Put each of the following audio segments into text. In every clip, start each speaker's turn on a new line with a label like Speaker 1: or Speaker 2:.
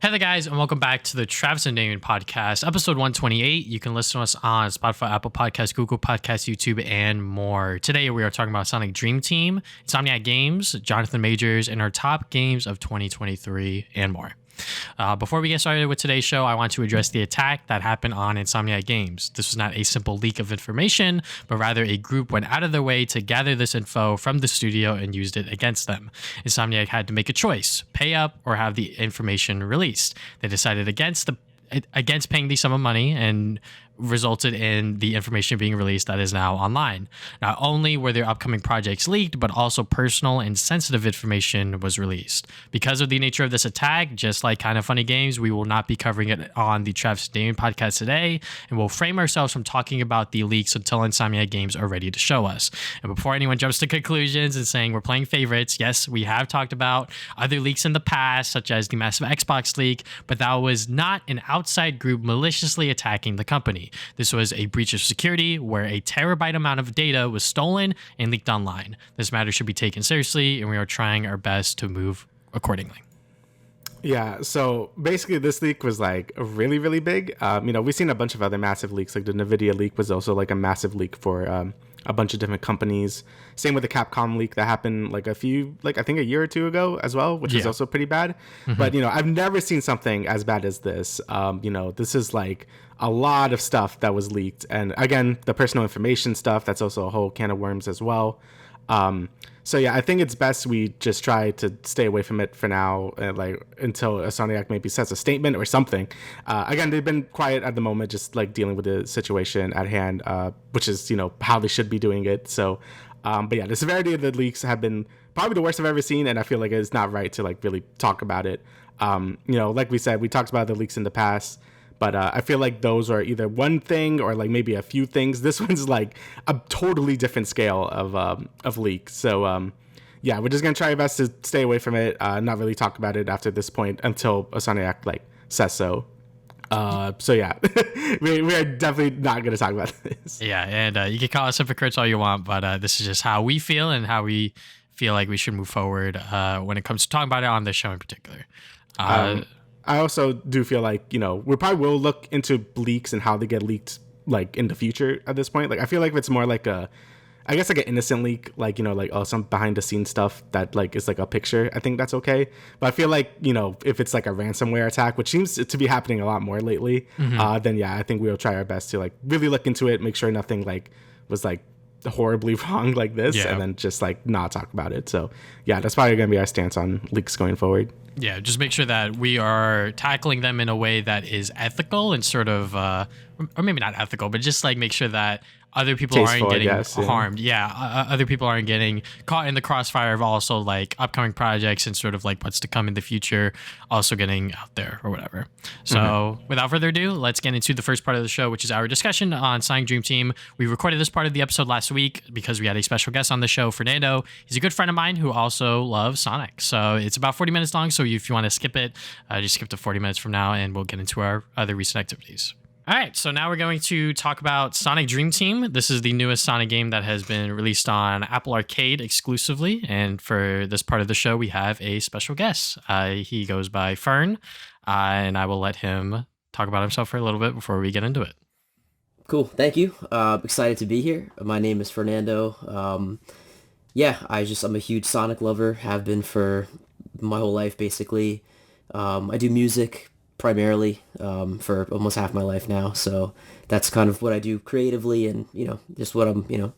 Speaker 1: Hey there, guys, and welcome back to the Travis and Damian podcast, episode 128. You can listen to us on Spotify, Apple Podcasts, Google Podcasts, YouTube, and more. Today, we are talking about Sonic Dream Team, Insomniac Games, Jonathan Majors, and our top games of 2023, and more. Before we get started with today's show, I want to address the attack that happened on Insomniac Games. This was not a simple leak of information, but rather a group went out of their way to gather this info from the studio and used it against them. Insomniac had to make a choice, pay up or have the information released. They decided against paying the sum of money and resulted in the information being released that is now online. Not only were their upcoming projects leaked, but also personal and sensitive information was released. Because of the nature of this attack, just like Kind of Funny Games, we will not be covering it on the Travis and Damian podcast today, and we'll frame ourselves from talking about the leaks until Insomniac Games are ready to show us. And before anyone jumps to conclusions and saying we're playing favorites, yes, we have talked about other leaks in the past, such as the massive Xbox leak, but that was not an outside group maliciously attacking the company. This was a breach of security where a terabyte amount of data was stolen and leaked online. This matter should be taken seriously, and we are trying our best to move accordingly.
Speaker 2: Yeah, so basically this leak was like really, really big. We've seen a bunch of other massive leaks. Like the NVIDIA leak was also like a massive leak for a bunch of different companies. Same with the Capcom leak that happened I think a year or two ago as well, which is also pretty bad. Mm-hmm. But, I've never seen something as bad as this. This is like a lot of stuff that was leaked. And again, the personal information stuff, that's also a whole can of worms as well. So yeah, I think it's best we just try to stay away from it for now, until Insomniac maybe says a statement or something. Again, they've been quiet at the moment, just like dealing with the situation at hand, which is how they should be doing it. So, but yeah, the severity of the leaks have been probably the worst I've ever seen, and I feel like it's not right to really talk about it. Like we said, we talked about the leaks in the past. But I feel like those are either one thing or maybe a few things. This one's like a totally different scale of leaks. So yeah, we're just gonna try our best to stay away from it. Not really talk about it after this point until Insomniac says so. So yeah, we are definitely not gonna talk about this.
Speaker 1: Yeah, and you can call us hypocrites all you want, but this is just how we feel and how we feel like we should move forward when it comes to talking about it on this show in particular.
Speaker 2: I also do feel like, we probably will look into leaks and how they get leaked, in the future at this point. I feel like if it's more like an innocent leak, some behind the scenes stuff that, is a picture, I think that's okay. But I feel like, if it's a ransomware attack, which seems to be happening a lot more lately, then yeah, I think we'll try our best to, really look into it, make sure nothing, was, horribly wrong like this, and then just, not talk about it. So, yeah, that's probably going to be our stance on leaks going forward.
Speaker 1: Yeah, just make sure that we are tackling them in a way that is ethical and sort of, or maybe not ethical, but just make sure that other people aren't getting harmed. Yeah, other people aren't getting caught in the crossfire of also upcoming projects and sort of what's to come in the future also getting out there or whatever. So without further ado, let's get into the first part of the show, which is our discussion on Sonic Dream Team. We recorded this part of the episode last week because we had a special guest on the show, Fernando. He's a good friend of mine who also loves Sonic. So it's about 40 minutes long. So if you want to skip it, just skip to 40 minutes from now and we'll get into our other recent activities. All right, so now we're going to talk about Sonic Dream Team. This is the newest Sonic game that has been released on Apple Arcade exclusively. And for this part of the show, we have a special guest. He goes by Fern, and I will let him talk about himself for a little bit before we get into it.
Speaker 3: Cool, thank you. Excited to be here. My name is Fernando. I'm a huge Sonic lover, have been for my whole life, basically. I do music primarily for almost half my life now, so that's kind of what I do creatively and just what I'm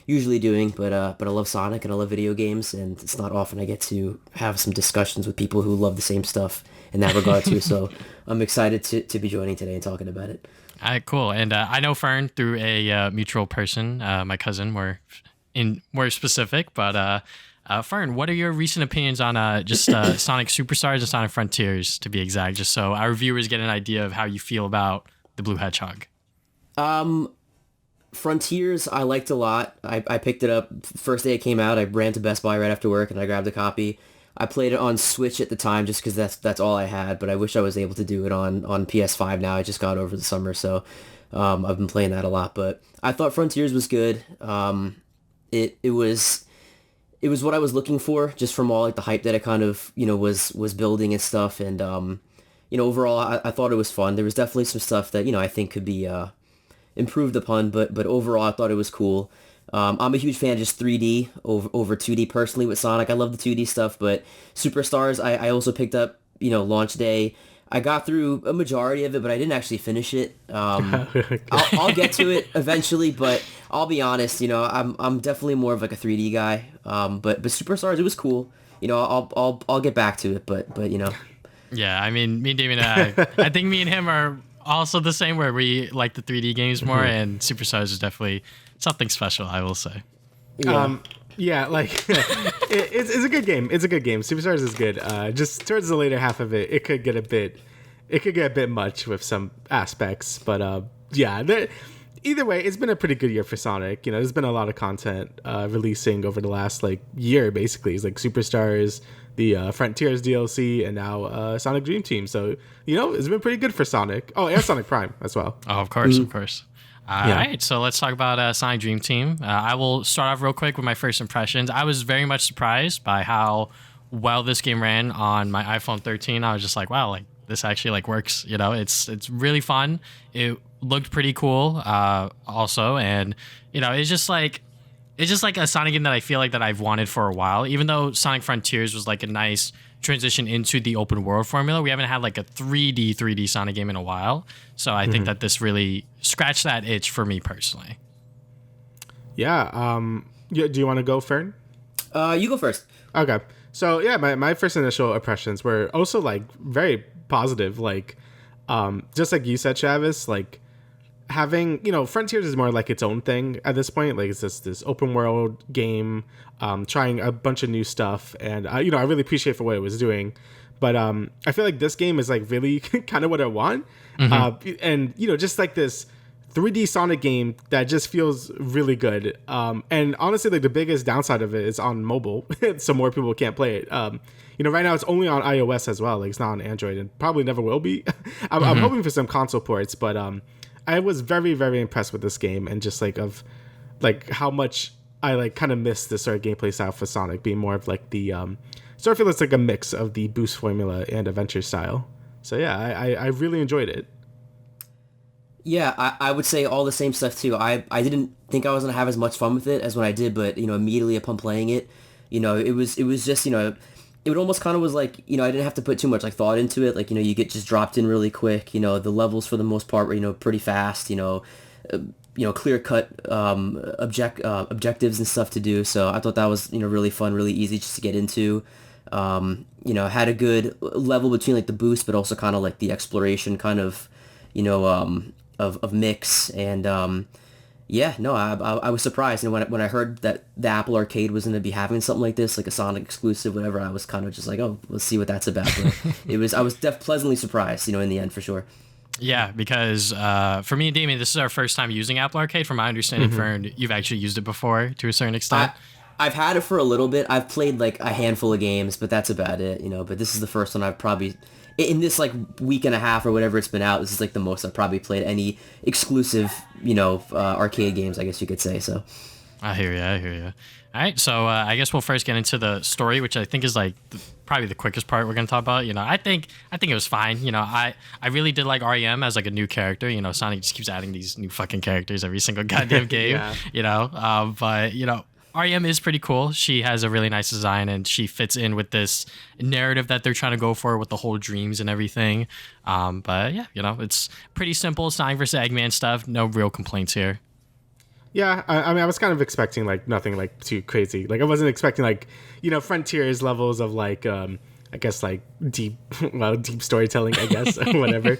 Speaker 3: usually doing, but I love Sonic and I love video games, and it's not often I get to have some discussions with people who love the same stuff in that regard too. So I'm excited to be joining today and talking about it.
Speaker 1: All right, cool. And I know Fern through a mutual person, my cousin. We're more specific, but Fern, what are your recent opinions on Sonic Superstars and Sonic Frontiers, to be exact, just so our viewers get an idea of how you feel about the Blue Hedgehog?
Speaker 3: Frontiers, I liked a lot. I picked it up first day it came out. I ran to Best Buy right after work and I grabbed a copy. I played it on Switch at the time just because that's all I had, but I wish I was able to do it on PS5 now. I just got over the summer, so I've been playing that a lot. But I thought Frontiers was good. It was what I was looking for, just from all the hype that it kind of was building and stuff. And overall, I thought it was fun. There was definitely some stuff that, I think could be improved upon, but overall, I thought it was cool. I'm a huge fan of just 3D over 2D personally with Sonic. I love the 2D stuff, but Superstars, I also picked up, launch day. I got through a majority of it, but I didn't actually finish it. I'll get to it eventually, but I'll be honest, I'm definitely more of like a 3D guy. But Superstars, it was cool. I'll get back to it, but.
Speaker 1: Yeah, I mean, me and Damien, I think me and him are also the same, where we like the 3D games more, and Superstars is definitely something special, I will say.
Speaker 2: Yeah, like it's a good game. It's a good game. Superstars is good. Just towards the later half of it, it could get a bit much with some aspects. But either way, it's been a pretty good year for Sonic. There's been a lot of content releasing over the last year. Basically, it's like Superstars, the Frontiers DLC, and now Sonic Dream Team. So it's been pretty good for Sonic. Oh, and Sonic Prime as well.
Speaker 1: Oh, of course, of course. All right, so let's talk about Sonic Dream Team. I will start off real quick with my first impressions. I was very much surprised by how well this game ran on my iPhone 13. I was just like, wow, this actually works. It's really fun. It looked pretty cool, also, and it's just like a Sonic game that I feel like that I've wanted for a while. Even though Sonic Frontiers was a nice transition into the open world formula, we haven't had a 3D Sonic game in a while. So I think that this really scratched that itch for me personally.
Speaker 2: Yeah. Do you want to go, Fern?
Speaker 3: You go first.
Speaker 2: Okay. So yeah, my first initial impressions were also very positive. Just like you said, Travis, having, Frontiers is more its own thing at this point. It's just this open world game, trying a bunch of new stuff, and I really appreciate for what it was doing. But I feel like this game is really kind of what I want, and just this 3D Sonic game that just feels really good. And honestly, the biggest downside of it is on mobile, so more people can't play it. Right now it's only on iOS as well. It's not on Android, and probably never will be. I'm hoping for some console ports, but I was very, very impressed with this game, and just of how much I kind of missed this sort of gameplay style for Sonic being more of the sort of feels like a mix of the boost formula and adventure style. So yeah, I really enjoyed it.
Speaker 3: Yeah, I would say all the same stuff too. I didn't think I was gonna have as much fun with it as when I did, but immediately upon playing it, it was just it would almost kind of was I didn't have to put too much thought into it. You get just dropped in really quick. The levels for the most part were pretty fast. Clear cut objectives and stuff to do. So I thought that was really fun, really easy just to get into. Had a good level between the boost, but also kind of the exploration kind of of mix. And I was surprised. When I heard that the Apple Arcade was going to be having something like this, a Sonic exclusive, whatever, I was kind of just oh, let's see what that's about. But I was pleasantly surprised, in the end for sure.
Speaker 1: Yeah, because for me and Damien, this is our first time using Apple Arcade. From my understanding, Fern, you've actually used it before to a certain extent.
Speaker 3: I've had it for a little bit. I've played a handful of games, but that's about it, But this is the first one I've probably, in this week and a half or whatever it's been out, this is the most I've probably played any exclusive, arcade games, I guess you could say. So
Speaker 1: I hear you. All right, so I guess we'll first get into the story, which I think is probably the quickest part we're gonna talk about. I think it was fine. I really did like REM as a new character. Sonic just keeps adding these new fucking characters every single goddamn game. But REM is pretty cool. She has a really nice design, and she fits in with this narrative that they're trying to go for with the whole dreams and everything. But yeah, it's pretty simple Sonic versus Eggman stuff. No real complaints here.
Speaker 2: Yeah, I mean, I was kind of expecting nothing too crazy. I wasn't expecting Frontiers levels of I guess deep storytelling, I guess, or whatever,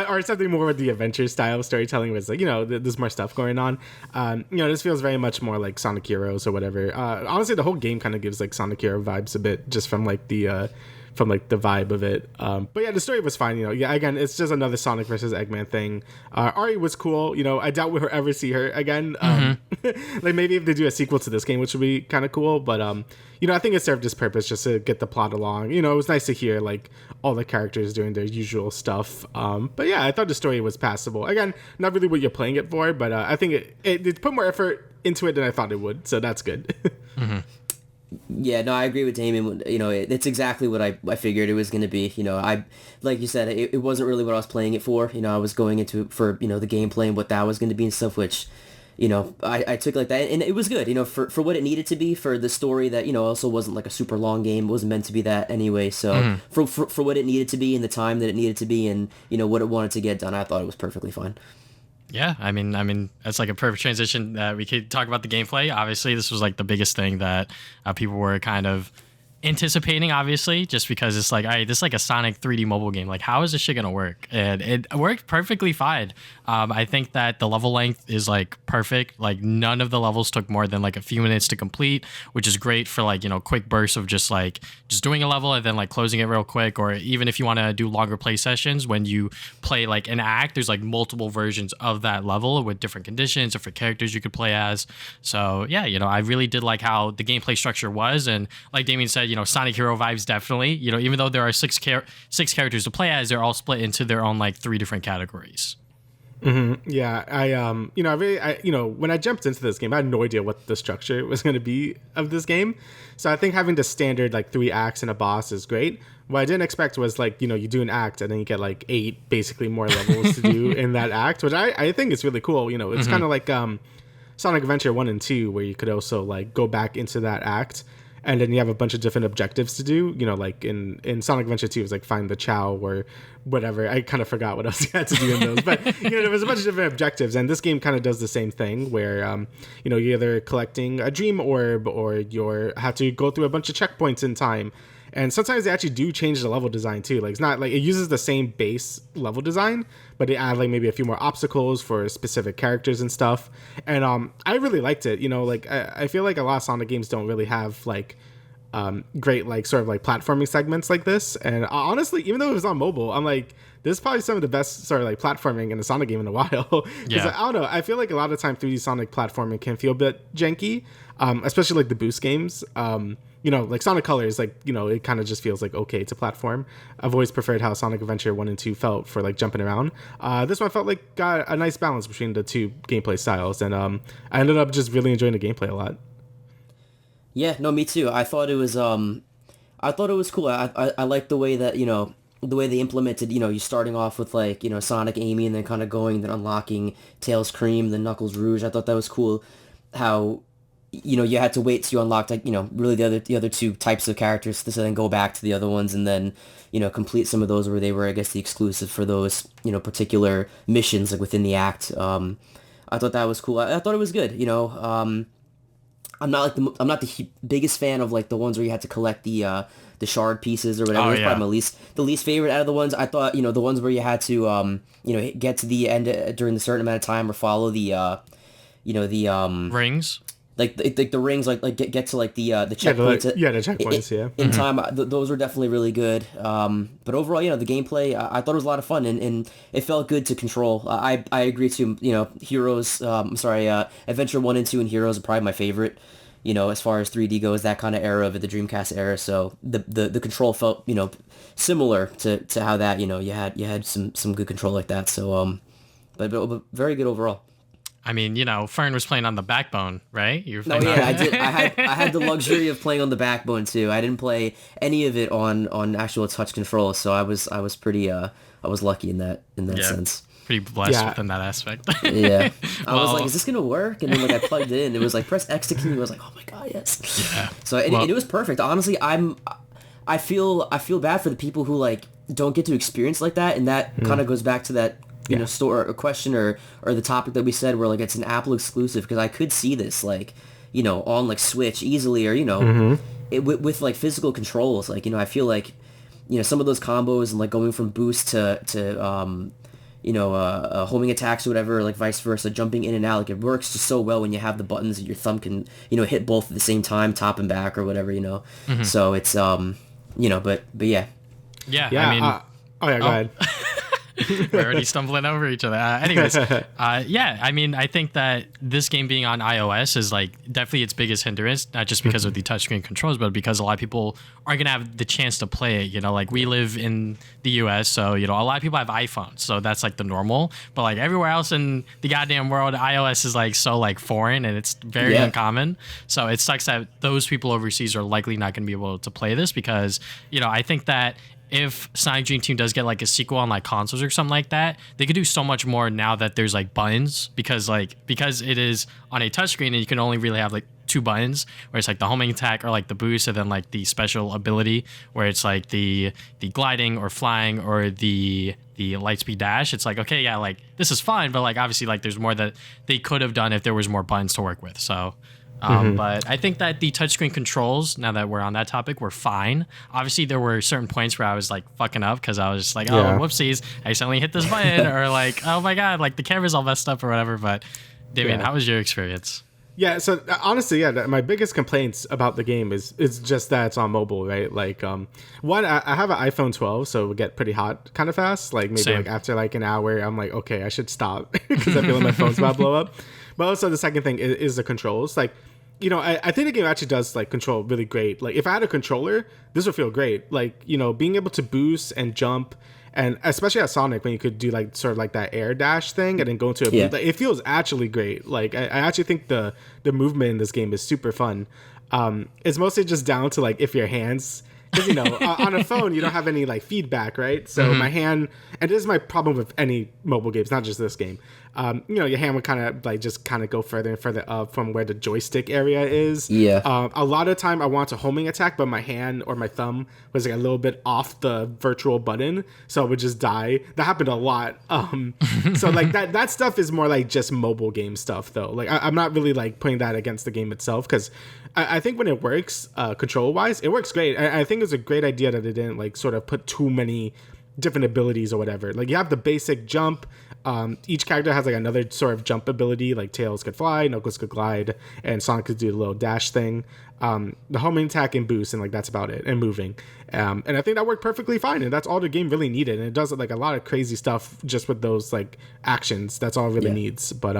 Speaker 2: or something more with the adventure style of storytelling was there's more stuff going on. This feels very much more like Sonic Heroes or whatever. Honestly, the whole game kind of gives Sonic Hero vibes a bit, just from the vibe of it. But yeah, the story was fine. Again, it's just another Sonic versus Eggman thing. Ari was cool. I doubt we'll ever see her again. Maybe if they do a sequel to this game, which would be kind of cool. But I think it served its purpose just to get the plot along. It was nice to hear all the characters doing their usual stuff. But yeah, I thought the story was passable. Again, not really what you're playing it for, but I think it put more effort into it than I thought it would. So that's good.
Speaker 3: Yeah, no, I agree with Damian. You know, it's exactly what I figured it was going to be. You know, like you said, it wasn't really what I was playing it for. You know, I was going into it for, you know, the gameplay and what that was going to be and stuff, which, you know, I took like that. And it was good, you know, for what it needed to be, for the story that, you know, also wasn't like a super long game. It wasn't meant to be that anyway. So for what it needed to be and the time that it needed to be and, you know, what it wanted to get done, I thought it was perfectly fine.
Speaker 1: Yeah, I mean, that's like a perfect transition. We could talk about the gameplay. Obviously, this was like the biggest thing that people were kind of anticipating, obviously, just because it's like, all right, this is like a Sonic 3D mobile game. Like, how is this shit gonna work? And it worked perfectly fine. I think that the level length is like perfect. Like, none of the levels took more than like a few minutes to complete, which is great for like, you know, quick bursts of just doing a level and then like closing it real quick. Or even if you want to do longer play sessions, when you play like an act, there's like multiple versions of that level with different conditions, different characters you could play as. So yeah, you know, I really did like how the gameplay structure was. And like Damien said, you know, Sonic Hero vibes definitely. You know, even though there are six characters to play as, they're all split into their own like 3 different categories.
Speaker 2: Yeah, when I jumped into this game, I had no idea what the structure was going to be of this game. So I think having the standard like 3 acts and a boss is great. What I didn't expect was like, you know, you do an act and then you get like 8 basically more levels to do in that act, which I think is really cool. You know, it's kind of like Sonic Adventure 1 and 2, where you could also like go back into that act. And then you have a bunch of different objectives to do. You know, like in Sonic Adventure 2, it was like find the Chow or whatever. I kind of forgot what else you had to do in those. But, you know, there was a bunch of different objectives. And this game kind of does the same thing where, you know, you're either collecting a dream orb or you have to go through a bunch of checkpoints in time. And sometimes they actually do change the level design too. Like, it's not like it uses the same base level design, but they add like maybe a few more obstacles for specific characters and stuff. And I really liked it. You know, like I feel like a lot of Sonic games don't really have like great like sort of like platforming segments like this. And honestly, even though it was on mobile, I'm like, this is probably some of the best sort of like platforming in a Sonic game in a while. Because I don't know, I feel like a lot of time 3D Sonic platforming can feel a bit janky, especially like the boost games. You know, like Sonic Colors, like, you know, it kind of just feels like okay to platform. I've always preferred how Sonic Adventure 1 and 2 felt for like jumping around. This one felt like got a nice balance between the two gameplay styles, and I ended up just really enjoying the gameplay a lot.
Speaker 3: Yeah, no, me too. I thought it was cool. I like the way that, you know, the way they implemented, you know, you starting off with like, you know, Sonic, Amy, and then kind of going, then unlocking Tails, Cream, then Knuckles, Rouge. I thought that was cool. How, you know, you had to wait till you unlocked, like, you know, really the other 2 types of characters to then go back to the other ones and then, you know, complete some of those where they were, I guess, the exclusive for those, you know, particular missions like within the act. I thought that was cool. I thought it was good. You know, I'm not the biggest fan of like the ones where you had to collect the shard pieces or whatever. It was probably the least favorite out of the ones. I thought, you know, the ones where you had to you know, get to the end during a certain amount of time or follow the you know, the
Speaker 1: Rings.
Speaker 3: Like the rings, like get to like the checkpoints.
Speaker 2: The checkpoints.
Speaker 3: In time, those were definitely really good. But overall, you know, the gameplay, I thought it was a lot of fun, and it felt good to control. I agree too. You know, Heroes. Adventure 1 and 2 and Heroes are probably my favorite. You know, as far as 3D goes, that kind of era of the Dreamcast era. So the control felt, you know, similar to how that, you know, you had some good control like that. So but very good overall.
Speaker 1: I mean, you know, Fern was playing on the Backbone, right? You were
Speaker 3: No, yeah, I did. I had the luxury of playing on the Backbone too. I didn't play any of it on actual touch control, so I was pretty I was lucky in that sense.
Speaker 1: Pretty blessed within that aspect.
Speaker 3: Yeah, I was like, is this gonna work? And then like I plugged it in, it was like press X to continue. I was like, oh my god, yes.
Speaker 1: Yeah.
Speaker 3: So it was perfect. Honestly, I feel bad for the people who like don't get to experience like that, and that kind of goes back to that, you know, store a question or the topic that we said where like it's an Apple exclusive, because I could see this like, you know, on like Switch easily, or, you know, with like physical controls. Like, you know, I feel like, you know, some of those combos and like going from boost to you know, homing attacks or whatever, like vice versa, jumping in and out, like it works just so well when you have the buttons that your thumb can, you know, hit both at the same time, top and back or whatever, you know. So it's you know, but yeah.
Speaker 1: Yeah. I mean,
Speaker 2: go ahead.
Speaker 1: We're already stumbling over each other. Anyways, yeah, I mean, I think that this game being on iOS is like definitely its biggest hindrance, not just because of the touchscreen controls, but because a lot of people aren't going to have the chance to play it. You know, like we live in the US, so, you know, a lot of people have iPhones, so that's like the normal. But like everywhere else in the goddamn world, iOS is like so like foreign and it's very uncommon. So it sucks that those people overseas are likely not going to be able to play this because, you know, I think that if Sonic Dream Team does get like a sequel on like consoles or something like that, they could do so much more now that there's like buttons because it is on a touchscreen and you can only really have like two buttons where it's like the homing attack or like the boost and then like the special ability where it's like the gliding or flying or the lightspeed dash. It's like, okay, yeah, like this is fun, but like obviously like there's more that they could have done if there was more buttons to work with. So but I think that the touchscreen controls, now that we're on that topic, were fine. Obviously, there were certain points where I was like fucking up because I was just like, oh, whoopsies, I accidentally hit this button, or like, oh my god, like the camera's all messed up or whatever. But Damian, how was your experience?
Speaker 2: Yeah, so honestly, my biggest complaints about the game is just that it's on mobile, right? Like, one, I have an iPhone 12, so it would get pretty hot kind of fast. Like maybe like after like an hour, I'm like, okay, I should stop because I feel like my phone's about to blow up. But also the second thing is the controls. Like, you know, I think the game actually does like control really great. Like if I had a controller, this would feel great. Like, you know, being able to boost and jump, and especially at Sonic when you could do like sort of like that air dash thing and then go into a like, it feels actually great. Like I actually think the movement in this game is super fun. It's mostly just down to like if your hands, because, you know, on a phone you don't have any like feedback, right? So my hand, and this is my problem with any mobile games, not just this game. You know, your hand would kind of like just kind of go further and further up from where the joystick area is. Yeah. A lot of time I want a homing attack, but my hand or my thumb was like a little bit off the virtual button, so it would just die. That happened a lot. So like that stuff is more like just mobile game stuff, though. Like I'm not really like putting that against the game itself because I think when it works, control wise, it works great. I think it's a great idea that they didn't like sort of put too many different abilities or whatever. Like you have the basic jump. Each character has like another sort of jump ability. Like Tails could fly, Knuckles could glide, and Sonic could do the little dash thing. The homing attack and boost, and like that's about it. And moving, and I think that worked perfectly fine. And that's all the game really needed. And it does like a lot of crazy stuff just with those like actions. That's all it really needs. But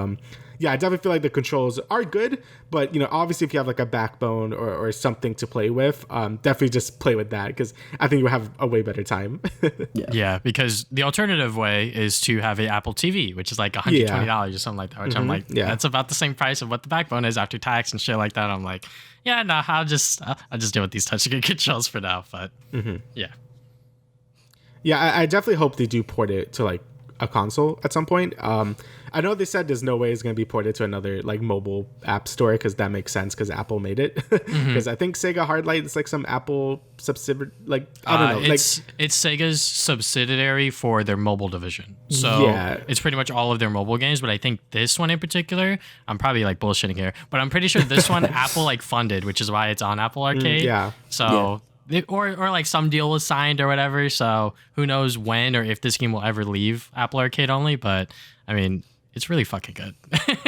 Speaker 2: yeah, I definitely feel like the controls are good, but you know, obviously if you have like a backbone or something to play with, definitely just play with that because I think you'll have a way better time.
Speaker 1: Yeah, because the alternative way is to have an Apple TV, which is like $120 or something like that, which I'm like, that's about the same price of what the backbone is after tax and shit like that. I'm like, yeah, no, I'll just deal with these touchscreen controls for now. But yeah, I definitely hope they do port it to like a console at some point.
Speaker 2: I know they said there's no way it's going to be ported to another like mobile app store because that makes sense because Apple made it. Because I think Sega Hardlight is like some Apple subsidiary. Like I don't know.
Speaker 1: It's Sega's subsidiary for their mobile division. So it's pretty much all of their mobile games. But I think this one in particular, I'm probably like bullshitting here, but I'm pretty sure this one Apple like funded, which is why it's on Apple Arcade. So. Or like some deal was signed or whatever, so who knows when or if this game will ever leave Apple Arcade only, but I mean, it's really fucking good.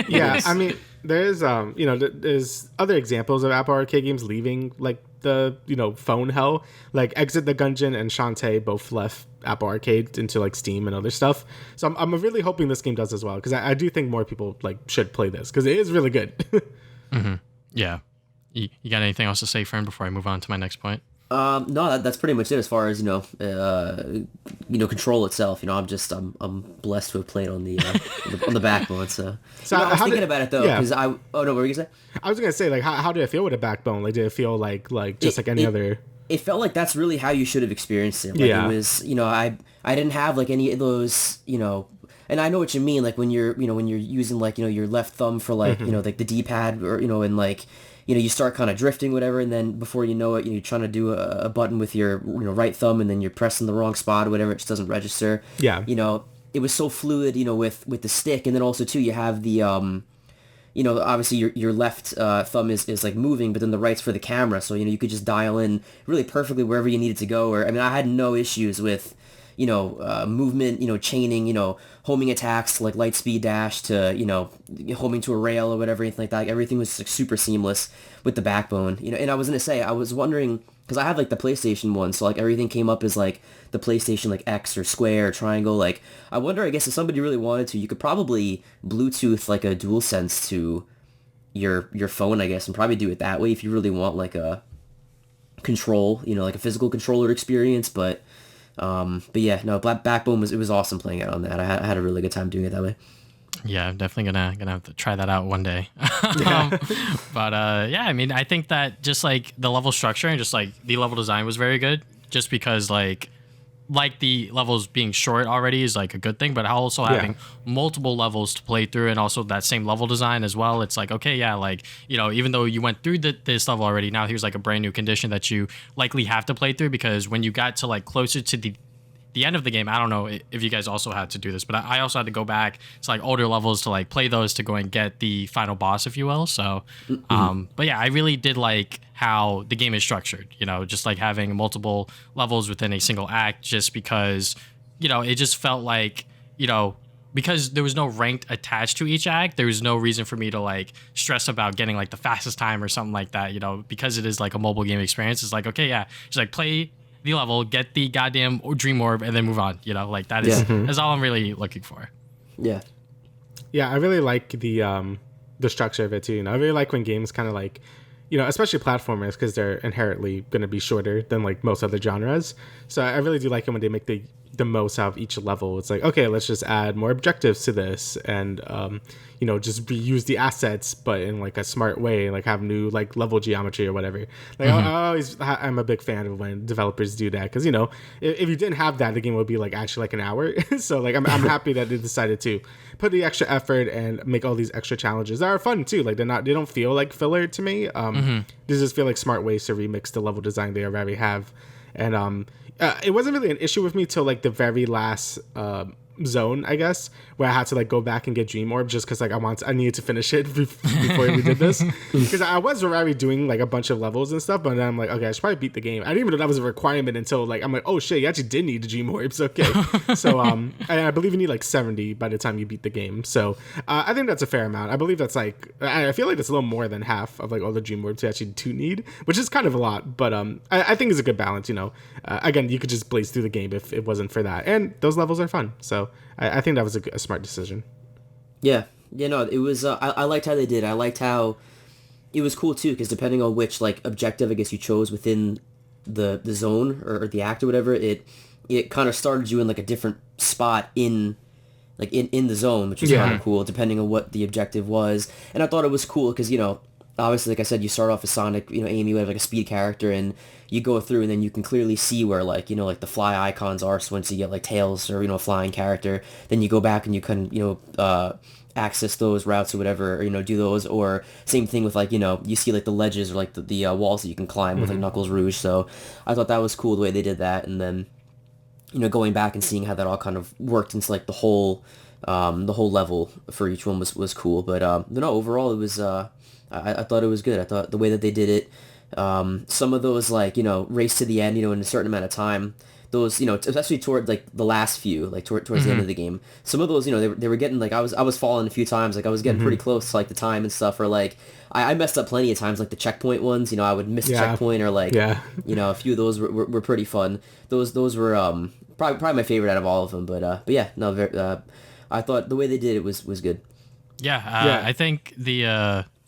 Speaker 2: I mean, there's you know, there's other examples of Apple Arcade games leaving like the, you know, phone hell. Like Exit the Gungeon and Shantae both left Apple Arcade into like Steam and other stuff. So I'm really hoping this game does as well because I do think more people like should play this because it is really good.
Speaker 1: Yeah. You got anything else to say, Fern, before I move on to my next point?
Speaker 3: No, that's pretty much it as far as, control itself. You know, I'm blessed to have played on the on the backbone. So I was thinking about it though, because what were you gonna say?
Speaker 2: I was gonna say like how did it feel with a backbone? Like did it feel like just like any other?
Speaker 3: It felt like that's really how you should have experienced it. Like it was, you know, I didn't have like any of those, you know. And I know what you mean, like when you're using like, you know, your left thumb for like, you know, like the D-pad or, you know, and like, you know, you start kind of drifting, whatever, and then before you know it, you're trying to do a button with your, you know, right thumb, and then you're pressing the wrong spot or whatever, it just doesn't register. Yeah. You know, it was so fluid, you know, with the stick, and then also too, you have the, you know, obviously your left thumb is like moving, but then the right's for the camera, so, you know, you could just dial in really perfectly wherever you needed to go. Or I mean, I had no issues with, you know, movement, you know, chaining, you know, homing attacks like light speed dash to, you know, homing to a rail or whatever, anything like that. Like, everything was like super seamless with the backbone, you know. And I was gonna say, I was wondering because I have like the PlayStation one, so like everything came up as like the PlayStation like X or square or triangle. Like I wonder, I guess if somebody really wanted to, you could probably Bluetooth like a DualSense to your phone, I guess, and probably do it that way if you really want like a control, like a physical controller experience. But yeah, no, Black Backbone was awesome playing it on that. I had a really good time doing it that way.
Speaker 1: Yeah, I'm definitely gonna have to try that out one day. But yeah, I mean, I think that just like the level structure and just like the level design was very good. Just because like the levels being short already is like a good thing, but also having multiple levels to play through and also that same level design as well. It's like, okay, yeah, like, even though you went through this level already, now here's like a brand new condition that you likely have to play through, because when you got to like closer to the end of the game, I don't know if you guys also had to do this, but I also had to go back to like older levels to like play those to go and get the final boss, if you will. So, but yeah, I really did like how the game is structured, just like having multiple levels within a single act, just because, it just felt like, because there was no ranked attached to each act, there was no reason for me to like stress about getting like the fastest time or something like that, because it is like a mobile game experience. It's like, okay, yeah, just like play the level, get the goddamn dream orb, and then move on. Like that is that's all I'm really looking for.
Speaker 3: Yeah,
Speaker 2: I really like the structure of it too. I really like when games kind of like, especially platformers, because they're inherently going to be shorter than like most other genres. So I really do like it when they make the most out of each level. It's like, okay, let's just add more objectives to this, and just reuse the assets, but in like a smart way, like have new like level geometry or whatever. Like I'm a big fan of when developers do that, because if you didn't have that, the game would be like actually like an hour. So like I'm happy that they decided to put the extra effort and make all these extra challenges that are fun too. Like they don't feel like filler to me. They just feel like smart ways to remix the level design they already have. And it wasn't really an issue with me till like the very last zone, I guess, where I had to like go back and get Dream Orb, just because like I needed to finish it before we did this, because I was already doing like a bunch of levels and stuff, but then I'm like, okay, I should probably beat the game. I didn't even know that was a requirement until like I'm like, oh shit, you actually did need the Dream Orbs. Okay. So I believe you need like 70 by the time you beat the game. So I think that's a fair amount. I believe that's like, I feel like that's a little more than half of like all the Dream Orbs you actually do need, which is kind of a lot, but I think it's a good balance. Again, you could just blaze through the game if it wasn't for that, and those levels are fun. So I think that was a smart decision.
Speaker 3: Yeah, no, it was. I liked how they did. I liked how it was cool too, because depending on which like objective I guess you chose within the zone or the act or whatever, it kind of started you in like a different spot in the zone, which was kind of cool depending on what the objective was. And I thought it was cool because obviously, like I said, you start off as Sonic, Amy, you have like a speed character, and you go through, and then you can clearly see where like like the fly icons are. So once you get like Tails or a flying character, then you go back and you can access those routes or whatever, or do those. Or same thing with like you see like the ledges or like the walls that you can climb with like Knuckles Rouge. So I thought that was cool the way they did that, and then going back and seeing how that all kind of worked into like the whole level for each one was cool. But no, overall it was I thought it was good. I thought the way that they did it, some of those like race to the end, in a certain amount of time, those especially toward like the last few, like towards the end of the game, some of those they were getting like I was falling a few times, like I was getting pretty close to like the time and stuff, or like I messed up plenty of times, like the checkpoint ones, I would miss a checkpoint, or like a few of those were pretty fun. Those were probably my favorite out of all of them. But yeah, no, I thought the way they did it was good.
Speaker 1: I think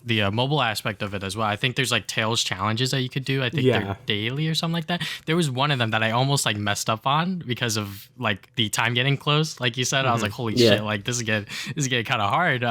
Speaker 1: the mobile aspect of it as well. I think there's like Tails challenges that you could do. I think they're daily or something like that. There was one of them that I almost like messed up on because of like the time getting close. Like you said, I was like, holy shit, like this is getting kind of hard.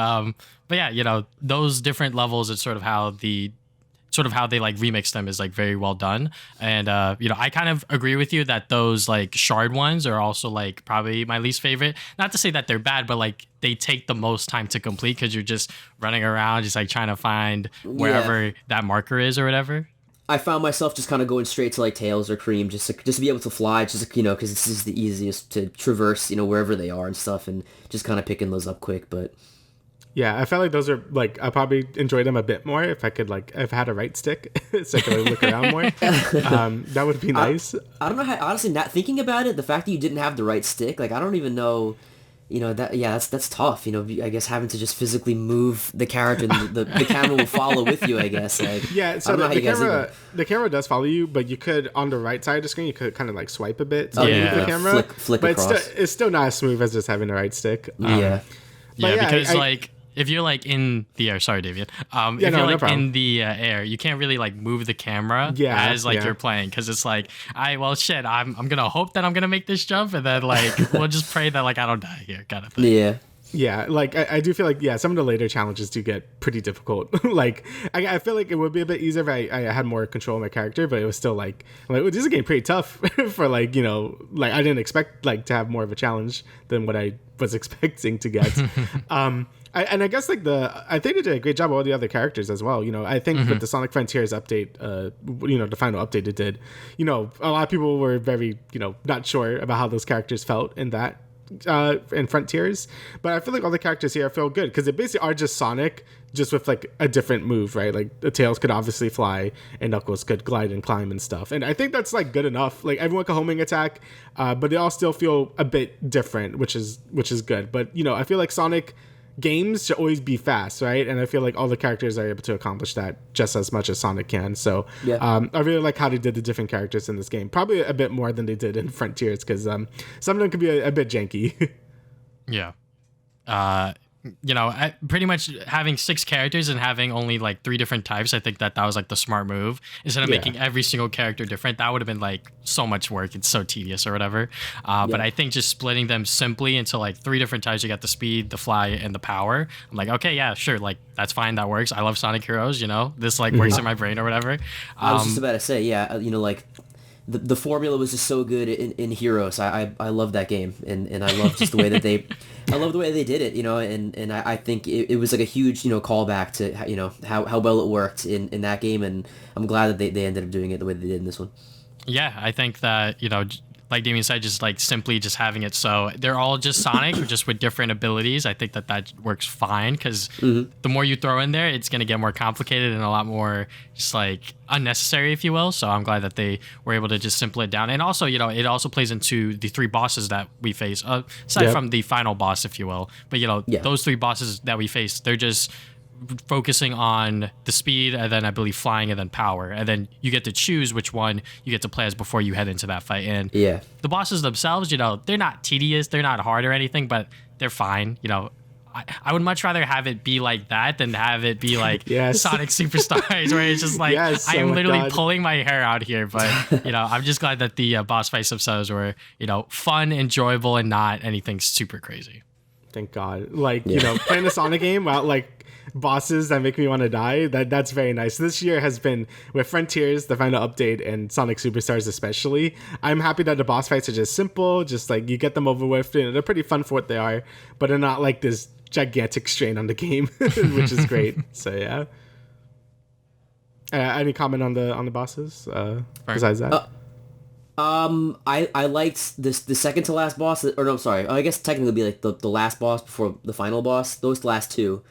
Speaker 1: But yeah, those different levels is sort of how they like remix them is like very well done. And I kind of agree with you that those like shard ones are also like probably my least favorite. Not to say that they're bad, but like they take the most time to complete because you're just running around just like trying to find wherever that marker is or whatever.
Speaker 3: I found myself just kind of going straight to like Tails or Cream just to be able to fly, just because this is the easiest to traverse wherever they are and stuff, and just kind of picking those up quick. But
Speaker 2: yeah, I felt like those are like I probably enjoyed them a bit more if I could like if I had a right stick so I could like, look around more. That would be nice.
Speaker 3: I don't know how, honestly, not thinking about it, the fact that you didn't have the right stick, like I don't even know that's tough. I guess having to just physically move the character, and the camera will follow with you. I guess. Like,
Speaker 2: Yeah, so the camera does follow you, but you could on the right side of the screen you could kind of like swipe a bit to move the camera,
Speaker 3: flick
Speaker 2: but
Speaker 3: across.
Speaker 2: it's still not as smooth as just having the right stick.
Speaker 1: Because like if you're like in the air, sorry, David. If you're like in the air, you can't really like move the camera as like you're playing, because it's like, I'm gonna hope that I'm gonna make this jump, and then like we'll just pray that like I don't die here, kind of thing.
Speaker 3: Yeah.
Speaker 2: Yeah, like I do feel like some of the later challenges do get pretty difficult. Like I feel like it would be a bit easier if I had more control of my character, but it was still like this is getting pretty tough for like like I didn't expect like to have more of a challenge than what I was expecting to get. I guess like I think they did a great job with all the other characters as well. I think with the Sonic Frontiers update, the final update it did, a lot of people were very not sure about how those characters felt in that. In Frontiers, but I feel like all the characters here feel good because they basically are just Sonic, just with like a different move, right? Like the Tails could obviously fly and Knuckles could glide and climb and stuff, and I think that's like good enough. Like everyone can homing attack, but they all still feel a bit different, which is good. But I feel like Sonic games should always be fast, right? And I feel like all the characters are able to accomplish that just as much as Sonic can. So I really like how they did the different characters in this game, probably a bit more than they did in Frontiers, because some of them could be a bit janky.
Speaker 1: Yeah. Pretty much having 6 characters and having only like 3 different types, I think that was like the smart move. Instead of making every single character different, that would have been like so much work. It's so tedious or whatever. But I think just splitting them simply into like 3 different types, you got the speed, the fly, and the power. I'm like, okay, yeah, sure, like that's fine, that works. I love Sonic Heroes, this like works in my brain or whatever.
Speaker 3: I was just about to say, like the formula was just so good in Heroes. I love that game, and I love just the way that they did it, and I think it was like a huge callback to how well it worked in that game, and I'm glad that they ended up doing it the way they did in this one.
Speaker 1: Yeah, I think that like Damian said, just like simply just having it so they're all just Sonic, just with different abilities. I think that works fine, because the more you throw in there, it's going to get more complicated and a lot more just like unnecessary, if you will. So I'm glad that they were able to just simple it down. And also, it also plays into the 3 bosses that we face, aside from the final boss, if you will. But, those 3 bosses that we face, they're just focusing on the speed, and then I believe flying, and then power, and then you get to choose which one you get to play as before you head into that fight. And the bosses themselves, they're not tedious, they're not hard or anything, but they're fine. I would much rather have it be like that than have it be like Sonic Superstars, where it's just like I am literally pulling my hair out here. But I'm just glad that the boss fights themselves were fun, enjoyable, and not anything super crazy.
Speaker 2: Thank God. Like playing the Sonic game without like bosses that make me want to die, that's very nice. This year has been, with Frontiers, the final update, and Sonic Superstars especially, I'm happy that the boss fights are just simple, just like you get them over with. They're pretty fun for what they are, but they're not like this gigantic strain on the game, which is great. So yeah. Any comment on the bosses besides that?
Speaker 3: I liked the second to last boss, or no, I'm sorry, I guess technically it'd be like the last boss before the final boss. Those last 2.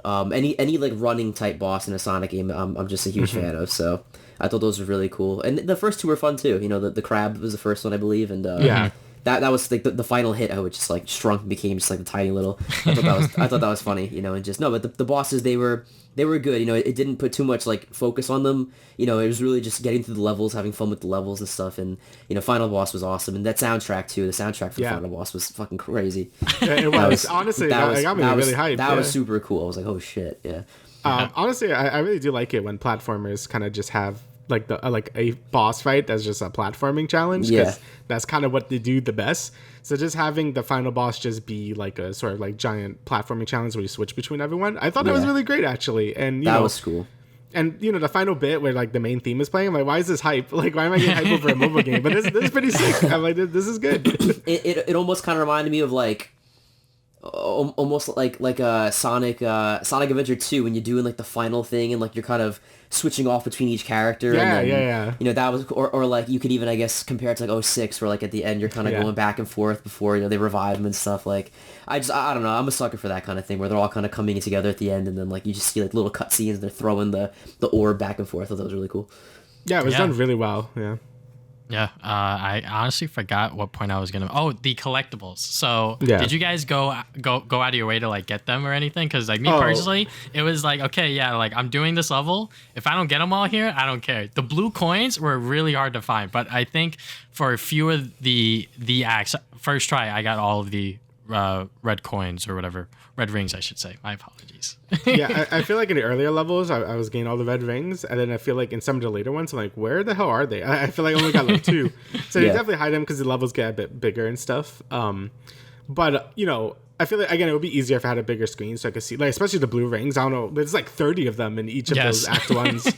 Speaker 3: Any like running type boss in a Sonic game, I'm just a huge fan of. So I thought those were really cool, and the first 2 were fun too. The crab was the first one, I believe, and that was like the final hit. How it just like shrunk and became just like the tiny little. I thought that was funny, and just no, but the bosses, they were good. It didn't put too much like focus on them. It was really just getting through the levels, having fun with the levels and stuff. And final boss was awesome, and that soundtrack too. The soundtrack for the final boss was fucking crazy.
Speaker 2: Yeah, it was honestly that got me really hyped.
Speaker 3: That was super cool. I was like, oh shit, yeah.
Speaker 2: Honestly, I really do like it when platformers kind of just have like a boss fight that's just a platforming challenge, because that's kind of what they do the best. So just having the final boss just be like a sort of like giant platforming challenge where you switch between everyone, I thought that was really great actually. And that
Speaker 3: was cool.
Speaker 2: And the final bit where like the main theme is playing, I'm like, why is this hype? Like, why am I getting hype over a mobile game? But this is pretty sick. I'm like, this is good.
Speaker 3: It almost kind of reminded me of like almost like a Sonic Adventure 2, when you're doing like the final thing and like you're kind of switching off between each character. That was, or like you could even, I guess, compare it to like 06, where like at the end you're kind of going back and forth before they revive them and stuff. Like I don't know, I'm a sucker for that kind of thing where they're all kind of coming together at the end, and then like you just see like little cutscenes, they're throwing the orb back and forth. I thought that was really cool.
Speaker 2: Yeah, it was done really well. Yeah.
Speaker 1: Yeah, I honestly forgot what point I was gonna. Oh, the collectibles. So,
Speaker 2: Yeah.
Speaker 1: did you guys go out of your way to like get them or anything? Because like me
Speaker 2: Oh.
Speaker 1: personally, it was like, okay, yeah, like I'm doing this level. If I don't get them all here, I don't care. The blue coins were really hard to find, but I think for a few of the acts, first try, I got all of the red coins or whatever, red rings, I should say. My apologies.
Speaker 2: Yeah, I feel like in the earlier levels, I was getting all the red rings, and then I feel like in some of the later ones, I'm like, where the hell are they? I feel like I only got like 2. So you definitely hide them because the levels get a bit bigger and stuff. But you know, I feel like again, it would be easier if I had a bigger screen so I could see, like especially the blue rings. I don't know, there's like 30 of them in each of those Act Ones.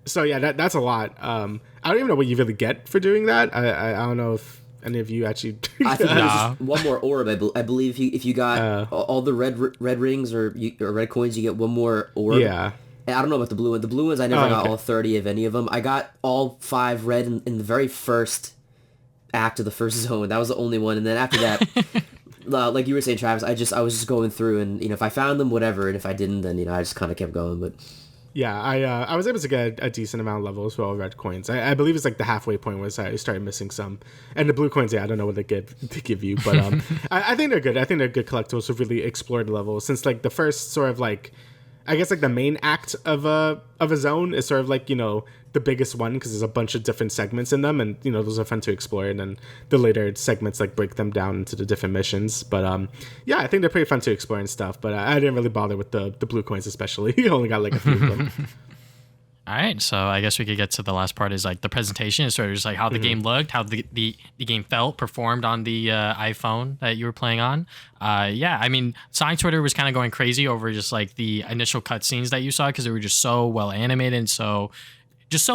Speaker 2: So yeah, that's a lot. I don't even know what you really get for doing that. I don't know if any of you actually.
Speaker 3: I think there's just one more orb. I believe if you got all the red rings or red coins, you get one more orb.
Speaker 2: Yeah.
Speaker 3: And I don't know about the blue one. The blue ones, I never got all 30 of any of them. I got all 5 red in the very first act of the first zone. That was the only one. And then after that, like you were saying, Travis, I was just going through, and if I found them, whatever, and if I didn't, then I just kind of kept going. But
Speaker 2: yeah, I was able to get a decent amount of levels with all red coins. I believe it's like the halfway point was I started missing some, and the blue coins. Yeah, I don't know what they give you, but I think they're good. I think they're good collectibles to really explore the levels. Since like the first sort of like, I guess like the main act of a zone is sort of like the biggest one because there's a bunch of different segments in them, and those are fun to explore. And then the later segments like break them down into the different missions. But yeah, I think they're pretty fun to explore and stuff. But I didn't really bother with the blue coins especially. You only got like a few of them.
Speaker 1: All right, so I guess we could get to the last part is like the presentation. It's sort of just like how the game looked, how the game felt, performed on the iPhone that you were playing on. Yeah, I mean, Sonic Twitter was kind of going crazy over just like the initial cutscenes that you saw because they were just so well animated and so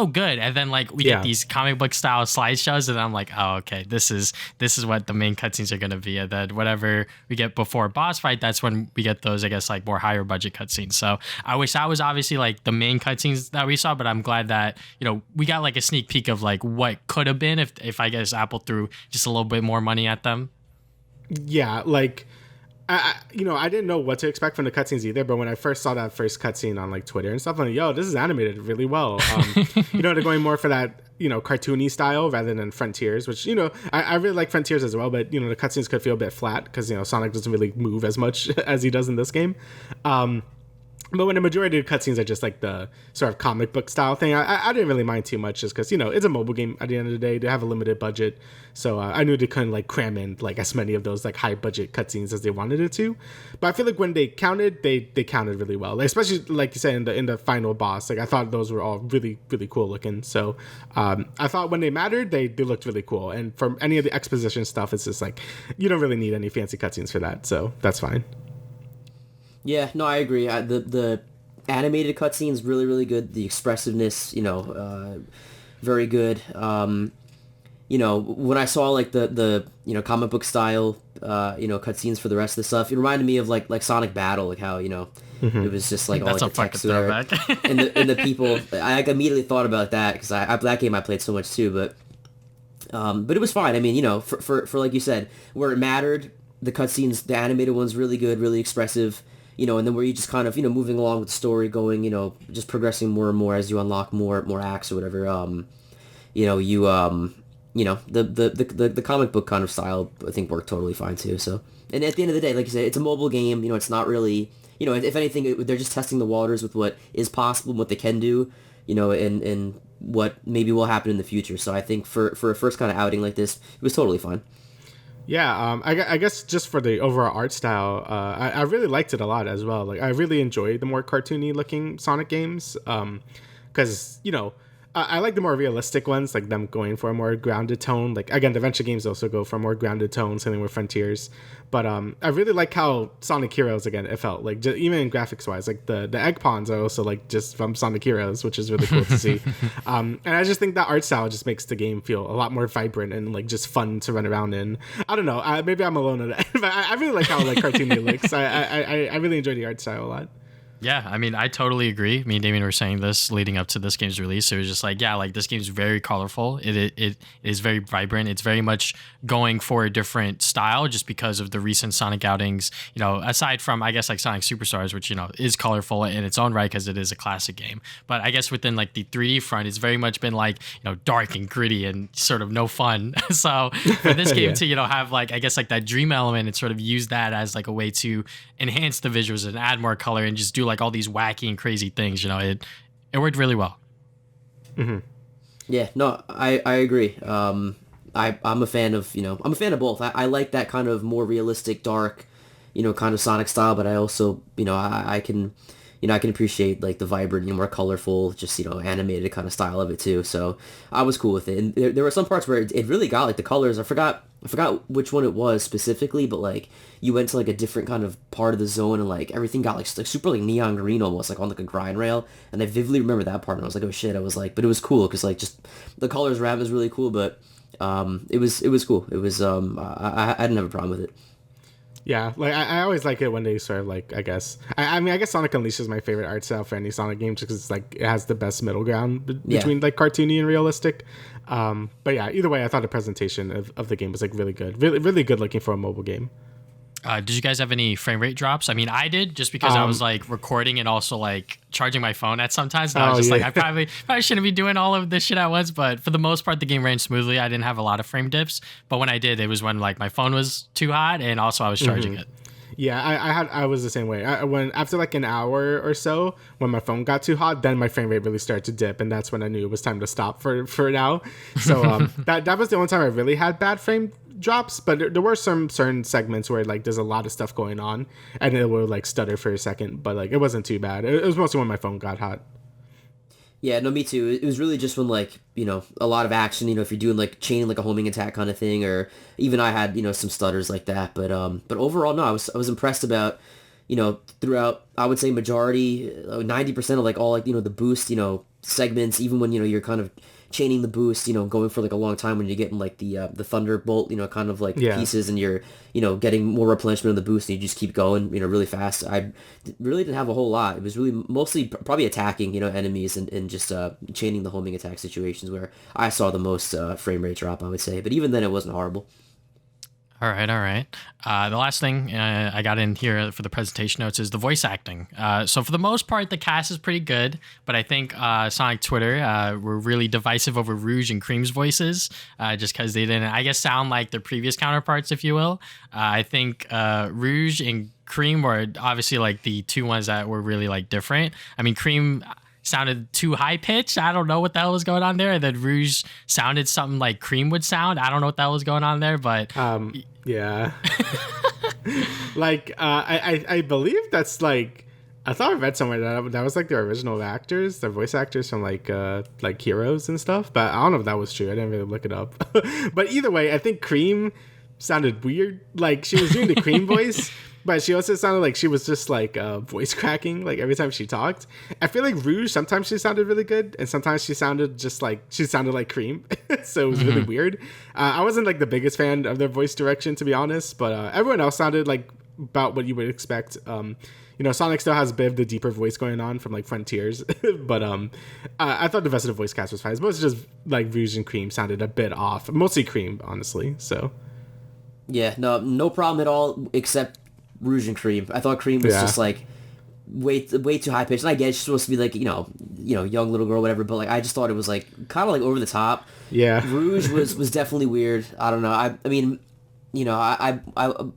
Speaker 1: good. And then like we get these comic book style slideshows, and I'm like, oh, okay, this is what the main cutscenes are gonna be. And then whatever we get before boss fight, that's when we get those, I guess, like more higher budget cutscenes. So I wish that was obviously like the main cutscenes that we saw, but I'm glad that we got like a sneak peek of like what could have been if I guess Apple threw just a little bit more money at them.
Speaker 2: Yeah, like. I didn't know what to expect from the cutscenes either, but when I first saw that first cutscene on like Twitter and stuff, I'm like, yo, this is animated really well. They're going more for that, cartoony style rather than Frontiers, which, I really like Frontiers as well, but, the cutscenes could feel a bit flat because, Sonic doesn't really move as much as he does in this game. But when the majority of the cutscenes are just like the sort of comic book style thing, I didn't really mind too much just because, it's a mobile game at the end of the day. They have a limited budget. So I knew they couldn't like cram in like as many of those like high budget cutscenes as they wanted it to. But I feel like when they counted, they counted really well. Like, especially like you said in the final boss, like I thought those were all really, really cool looking. So I thought when they mattered, they looked really cool. And for any of the exposition stuff, it's just like, you don't really need any fancy cutscenes for that. So that's fine.
Speaker 3: Yeah, no, I agree. The animated cutscenes really, really good. The expressiveness, very good. When I saw like the comic book style, cutscenes for the rest of the stuff, it reminded me of like Sonic Battle, like how it was just like all like, the text there, and the people. I immediately thought about that because that game I played so much too, but it was fine. I mean, for like you said, where it mattered, the cutscenes, the animated ones, really good, really expressive. And then where you just kind of, moving along with the story, going, just progressing more and more as you unlock more acts or whatever. The comic book kind of style, I think, worked totally fine too. So, and at the end of the day, like you said, it's a mobile game. It's not really, if anything, they're just testing the waters with what is possible, and what they can do, and what maybe will happen in the future. So I think for a first kind of outing like this, it was totally fine.
Speaker 2: Yeah, I guess just for the overall art style, I really liked it a lot as well. Like I really enjoy the more cartoony looking Sonic games, because I like the more realistic ones, like them going for a more grounded tone. Like again, the adventure games also go for a more grounded tone, something with Frontiers. But I really like how Sonic Heroes, again, it felt like even in graphics wise, like the egg pawns are also like just from Sonic Heroes, which is really cool to see. And I just think that art style just makes the game feel a lot more vibrant and like just fun to run around in. I don't know, maybe I'm alone in that, but I really like how like cartoony it looks. I really enjoy the art style a lot.
Speaker 1: Yeah, I mean, I totally agree. Me and Damien were saying this leading up to this game's release. It was just like, yeah, like this game's very colorful. It is very vibrant. It's very much going for a different style just because of the recent Sonic outings. You know, aside from I guess like Sonic Superstars, which is colorful in its own right because it is a classic game. But I guess within like the 3D front, it's very much been like dark and gritty and sort of no fun. So for this game to have like I guess like that dream element and sort of use that as like a way to enhance the visuals and add more color and just do like all these wacky and crazy things, it worked really well.
Speaker 3: Mm-hmm. Yeah, no, I agree. I'm a fan of I'm a fan of both. I like that kind of more realistic, dark, kind of Sonic style, but I also I can I can appreciate like the vibrant, more colorful, just animated kind of style of it too. So I was cool with it, and there were some parts where it really got like the colors. I forgot which one it was specifically, but like you went to like a different kind of part of the zone, and like everything got like super like neon green almost, like on like a grind rail. And I vividly remember that part, and I was like, oh shit! I was like, but it was cool because like just the colors around was really cool, but it was cool. It was I didn't have a problem with it.
Speaker 2: Yeah, like I always like it when they sort of like I guess Sonic Unleashed is my favorite art style for any Sonic game just because it's like it has the best middle ground between like cartoony and realistic. But yeah, either way, I thought the presentation of the game was like really good, really good looking for a mobile game.
Speaker 1: Did you guys have any frame rate drops? I mean, I did just because I was like recording and also like charging my phone at sometimes. And I was just like, I probably shouldn't be doing all of this shit at once. But for the most part, the game ran smoothly. I didn't have a lot of frame dips. But when I did, it was when like my phone was too hot and also I was charging it.
Speaker 2: Yeah, I was the same way. When after like an hour or so, when my phone got too hot, then my frame rate really started to dip, and that's when I knew it was time to stop for now. So that was the only time I really had bad frame drops. But there were some certain segments where like there's a lot of stuff going on, and it will like stutter for a second. But like it wasn't too bad. It was mostly when my phone got hot.
Speaker 3: Yeah, no, me too. It was really just when like, a lot of action, if you're doing like chaining like a homing attack kind of thing, or even I had, some stutters like that. But overall, no, I was impressed about, throughout, I would say majority, 90% of like all like, the boost, segments, even when, you're kind of chaining the boost, going for like a long time when you're getting like the thunderbolt, kind of like pieces, and you're, getting more replenishment of the boost, and you just keep going, really fast. I really didn't have a whole lot. It was really mostly probably attacking, enemies and just chaining the homing attack situations where I saw the most frame rate drop, I would say. But even then, it wasn't horrible.
Speaker 1: All right. The last thing I got in here for the presentation notes is the voice acting. So for the most part, the cast is pretty good, but I think Sonic Twitter were really divisive over Rouge and Cream's voices, just because they didn't, I guess, sound like their previous counterparts, if you will. I think Rouge and Cream were obviously like the two ones that were really like different. I mean, Cream sounded too high pitched. I don't know what the hell was going on there. And then Rouge sounded something like Cream would sound. I don't know what the hell was going on there, but
Speaker 2: yeah. Like I believe that's like I thought I read somewhere that was like their original actors, their voice actors from like Heroes and stuff. But I don't know if that was true. I didn't really look it up. But either way, I think Cream sounded weird. Like she was doing the Cream voice. But she also sounded like she was just like voice cracking like every time she talked. I feel like Rouge, sometimes she sounded really good, and sometimes she sounded like Cream. So it was really weird. I wasn't like the biggest fan of their voice direction, to be honest, but everyone else sounded like about what you would expect. Sonic still has a bit of the deeper voice going on from like Frontiers, but I thought the rest of the voice cast was fine. It's mostly just like Rouge and Cream sounded a bit off. Mostly Cream, honestly. So
Speaker 3: yeah, no problem at all, except Rouge and Cream. I thought Cream was just like way too high pitched. And I guess she's supposed to be like young little girl, whatever. But like I just thought it was like kind of like over the top.
Speaker 2: Yeah,
Speaker 3: Rouge was definitely weird. I don't know. I mean, I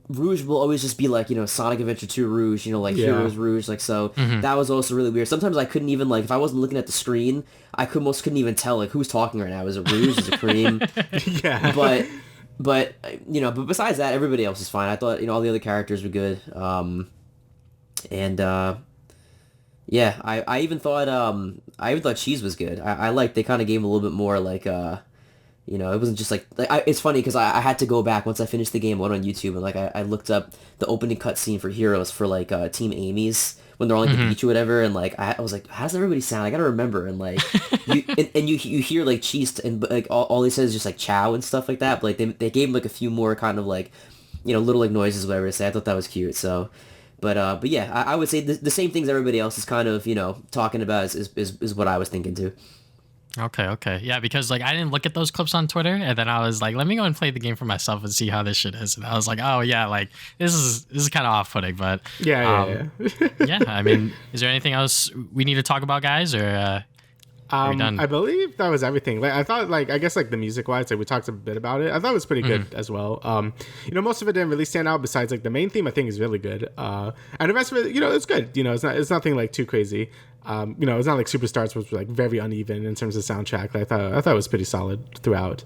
Speaker 3: Rouge will always just be like Sonic Adventure 2 Rouge. Like Heroes Rouge. Like so that was also really weird. Sometimes I couldn't even like if I wasn't looking at the screen, I couldn't even tell like who's talking right now. Is it Rouge? Is it Cream?
Speaker 2: Yeah,
Speaker 3: But besides that, everybody else is fine. I thought all the other characters were good. I even thought Cheese was good. I liked they kind of gave him a little bit more like it wasn't just like it's funny because I had to go back once I finished the game, went on YouTube, and like I looked up the opening cutscene for Heroes for like Team Amy's when they're on like the beach or whatever, and like I was like, how does everybody sound? I gotta remember, and like you hear like Cheese and like all he says is just like chow and stuff like that, but like they gave him like a few more kind of like little like noises whatever to say. I thought that was cute. So But yeah, I would say the same things everybody else is kind of, talking about is what I was thinking too.
Speaker 1: Okay. Yeah, because like I didn't look at those clips on Twitter, and then I was like, let me go and play the game for myself and see how this shit is. And I was like, oh yeah, like this is kind of off-putting, but
Speaker 2: Yeah.
Speaker 1: yeah. I mean, is there anything else we need to talk about, guys, or are we done?
Speaker 2: I believe that was everything. Like I thought, like I guess like the music wise, like we talked a bit about it. I thought it was pretty good as well. Most of it didn't really stand out. Besides like the main theme, I think is really good. And the rest of it, it's good. It's nothing like too crazy. It's not like Superstars was like very uneven in terms of soundtrack. I thought it was pretty solid throughout.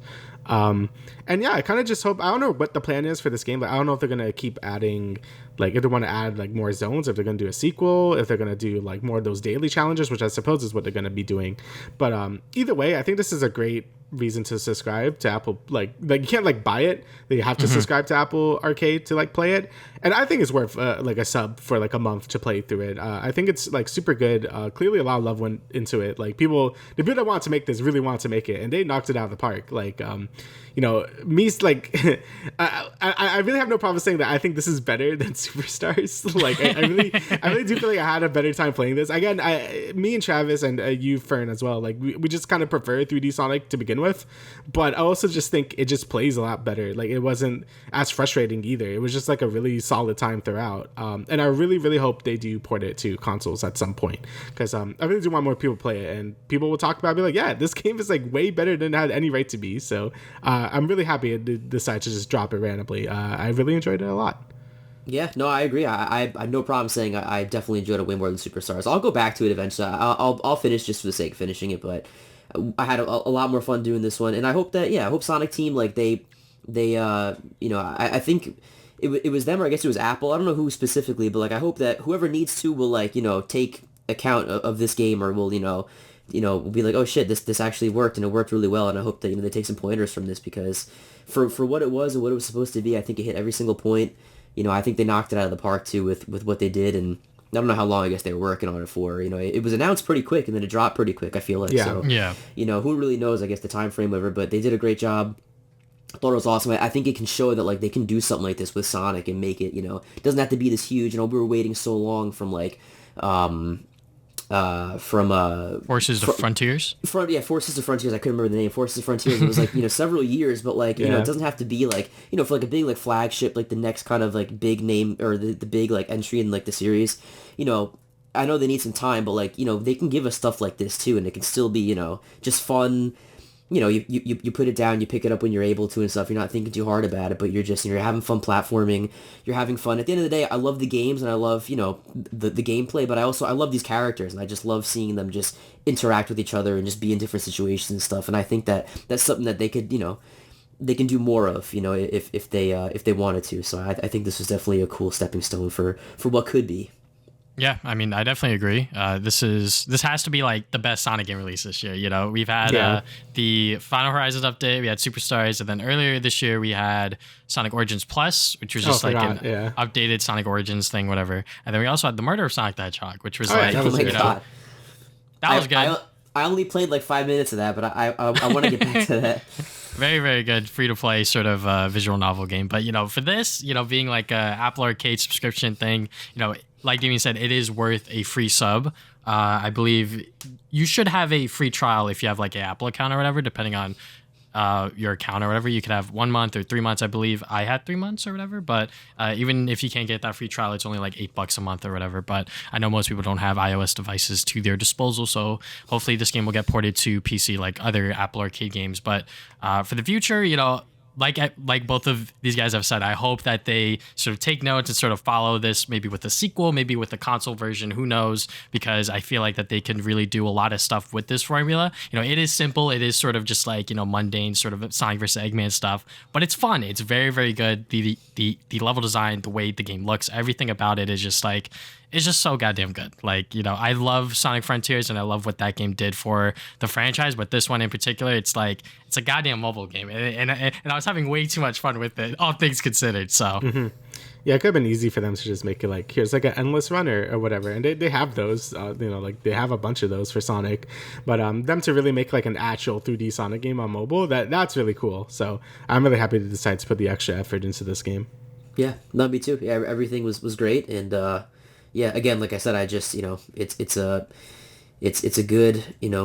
Speaker 2: And yeah, I kind of just hope, I don't know what the plan is for this game. Like I don't know if they're gonna keep adding, like if they want to add like more zones, if they're gonna do a sequel, if they're gonna do like more of those daily challenges, which I suppose is what they're gonna be doing. But either way, I think this is a great reason to subscribe to Apple. Like you can't like buy it, you have to subscribe to Apple Arcade to like play it. And I think it's worth like a sub for like a month to play through it. I think it's like super good. Clearly a lot of love went into it. Like the people that want to make this really want to make it, and they knocked it out of the park. Like me's like I really have no problem saying that I think this is better than Superstars. Like I really do feel like I had a better time playing this. Again, me and Travis and you, Fern, as well, like we just kind of prefer 3D Sonic to begin with, but I also just think it just plays a lot better. Like it wasn't as frustrating either. It was just like a really solid time throughout. And I really hope they do port it to consoles at some point, because I really do want more people to play it, and people will talk about it, be like, yeah, this game is like way better than it had any right to be. So I'm really happy it decided to just drop it randomly. I really enjoyed it a lot.
Speaker 3: Yeah, no, I agree. I have no problem saying I definitely enjoyed it way more than Superstars. I'll go back to it eventually. I'll finish just for the sake of finishing it, but I had a lot more fun doing this one, and I hope that I hope Sonic Team, like they I think it was them, or I guess it was Apple. I don't know who specifically, but like I hope that whoever needs to will like take account of this game, or will will be like, oh shit, this actually worked, and it worked really well. And I hope that they take some pointers from this, because for what it was and what it was supposed to be, I think it hit every single point. I think they knocked it out of the park too with what they did, and I don't know how long I guess they were working on it for. It was announced pretty quick, and then it dropped pretty quick, I feel like.
Speaker 2: Yeah.
Speaker 3: So,
Speaker 1: Yeah.
Speaker 3: Who really knows, I guess, the time frame of it, but they did a great job. I thought it was awesome. I think it can show that like they can do something like this with Sonic and make it, it doesn't have to be this huge. We were waiting so long from like
Speaker 1: Forces to Frontiers.
Speaker 3: Forces to Frontiers. I couldn't remember the name. Forces to Frontiers. It was like several years, but like it doesn't have to be like for like a big like flagship, like the next kind of like big name, or the big like entry in like the series. I know they need some time, but like they can give us stuff like this too, and it can still be just fun. You put it down, you pick it up when you're able to and stuff. You're not thinking too hard about it, but you're just, you're having fun platforming. You're having fun. At the end of the day, I love the games and I love, the gameplay, but I love these characters, and I just love seeing them just interact with each other and just be in different situations and stuff. And I think that that's something that they could, they can do more of, if they wanted to. So I think this is definitely a cool stepping stone for what could be.
Speaker 1: Yeah, I mean, I definitely agree. This has to be like the best Sonic game release this year. We've had the Final Horizons update, we had Superstars, and then earlier this year we had Sonic Origins Plus, which was just updated Sonic Origins thing, whatever. And then we also had the Murder of Sonic the Hedgehog, which was
Speaker 3: that was good.
Speaker 1: That was good.
Speaker 3: I only played like 5 minutes of that, but I want to get back to that.
Speaker 1: Very, very good free-to-play sort of visual novel game. But, for this, being like a Apple Arcade subscription thing, like Damian said, it is worth a free sub. I believe you should have a free trial if you have like an Apple account or whatever, depending on your account or whatever. You could have 1 month or 3 months. I believe I had 3 months or whatever. But even if you can't get that free trial, it's only like $8 a month or whatever. But I know most people don't have iOS devices to their disposal. So hopefully this game will get ported to PC like other Apple Arcade games. But for the future, like both of these guys have said, I hope that they sort of take notes and sort of follow this, maybe with a sequel, maybe with a console version, who knows, because I feel like that they can really do a lot of stuff with this formula. It is simple. It is sort of just like, mundane sort of Sonic vs. Eggman stuff, but it's fun. It's very, very good. The level design, the way the game looks, everything about it is just like, it's just so goddamn good. Like, I love Sonic Frontiers and I love what that game did for the franchise, but this one in particular, it's like, it's a goddamn mobile game. And I was having way too much fun with it, all things considered. So,
Speaker 2: yeah, it could have been easy for them to just make it like, here's like an endless run or whatever. And they have those, like they have a bunch of those for Sonic. But them to really make like an actual 3D Sonic game on mobile, that's really cool. So I'm really happy to decide to put the extra effort into this game.
Speaker 3: Yeah, no, me too. Yeah, everything was great, and yeah, again, like I said, I just it's a good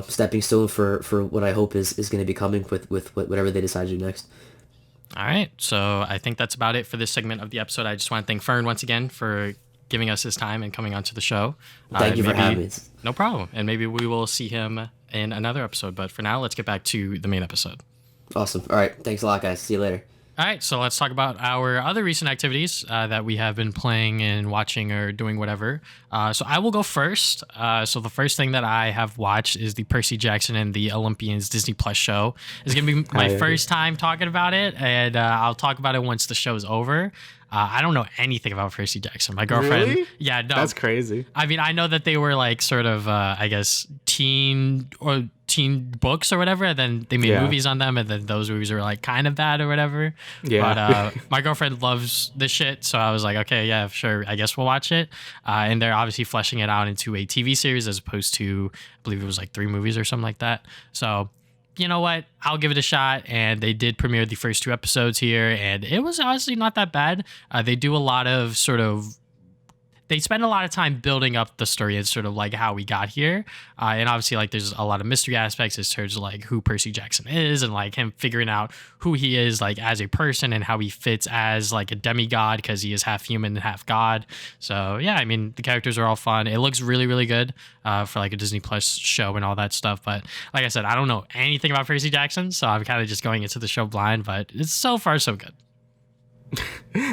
Speaker 3: stepping stone for what I hope is going to be coming with whatever they decide to do next.
Speaker 1: All right. So I think that's about it for this segment of the episode. I just want to thank Fern once again for giving us his time and coming onto the show.
Speaker 3: Thank you for having me.
Speaker 1: No problem. And maybe we will see him in another episode. But for now, let's get back to the main episode.
Speaker 3: Awesome. All right. Thanks a lot, guys. See you later.
Speaker 1: All right, so let's talk about our other recent activities that we have been playing and watching or doing whatever. So I will go first. So the first thing that I have watched is the Percy Jackson and the Olympians Disney Plus show. It's going to be my first time talking about it, and I'll talk about it once the show is over. I don't know anything about Percy Jackson. My girlfriend,
Speaker 2: Really?
Speaker 1: Yeah, no,
Speaker 2: That's crazy.
Speaker 1: I mean, I know that they were like sort of, I guess, teen books or whatever, and then they made movies on them, and then those movies were like kind of bad or whatever.
Speaker 2: Yeah.
Speaker 1: But my girlfriend loves this shit, so I was like, okay, yeah, sure, I guess we'll watch it. And they're obviously fleshing it out into a TV series as opposed to, I believe it was like 3 movies or something like that. So, you know what? I'll give it a shot. And they did premiere the first 2 episodes here, and it was honestly not that bad. They do a lot of they spend a lot of time building up the story and sort of like how we got here. And obviously like there's a lot of mystery aspects in terms of like who Percy Jackson is and like him figuring out who he is like as a person and how he fits as like a demigod because he is half human and half god. So yeah, I mean, the characters are all fun. It looks really, really good for like a Disney Plus show and all that stuff. But like I said, I don't know anything about Percy Jackson, so I'm kind of just going into the show blind, but it's so far so good.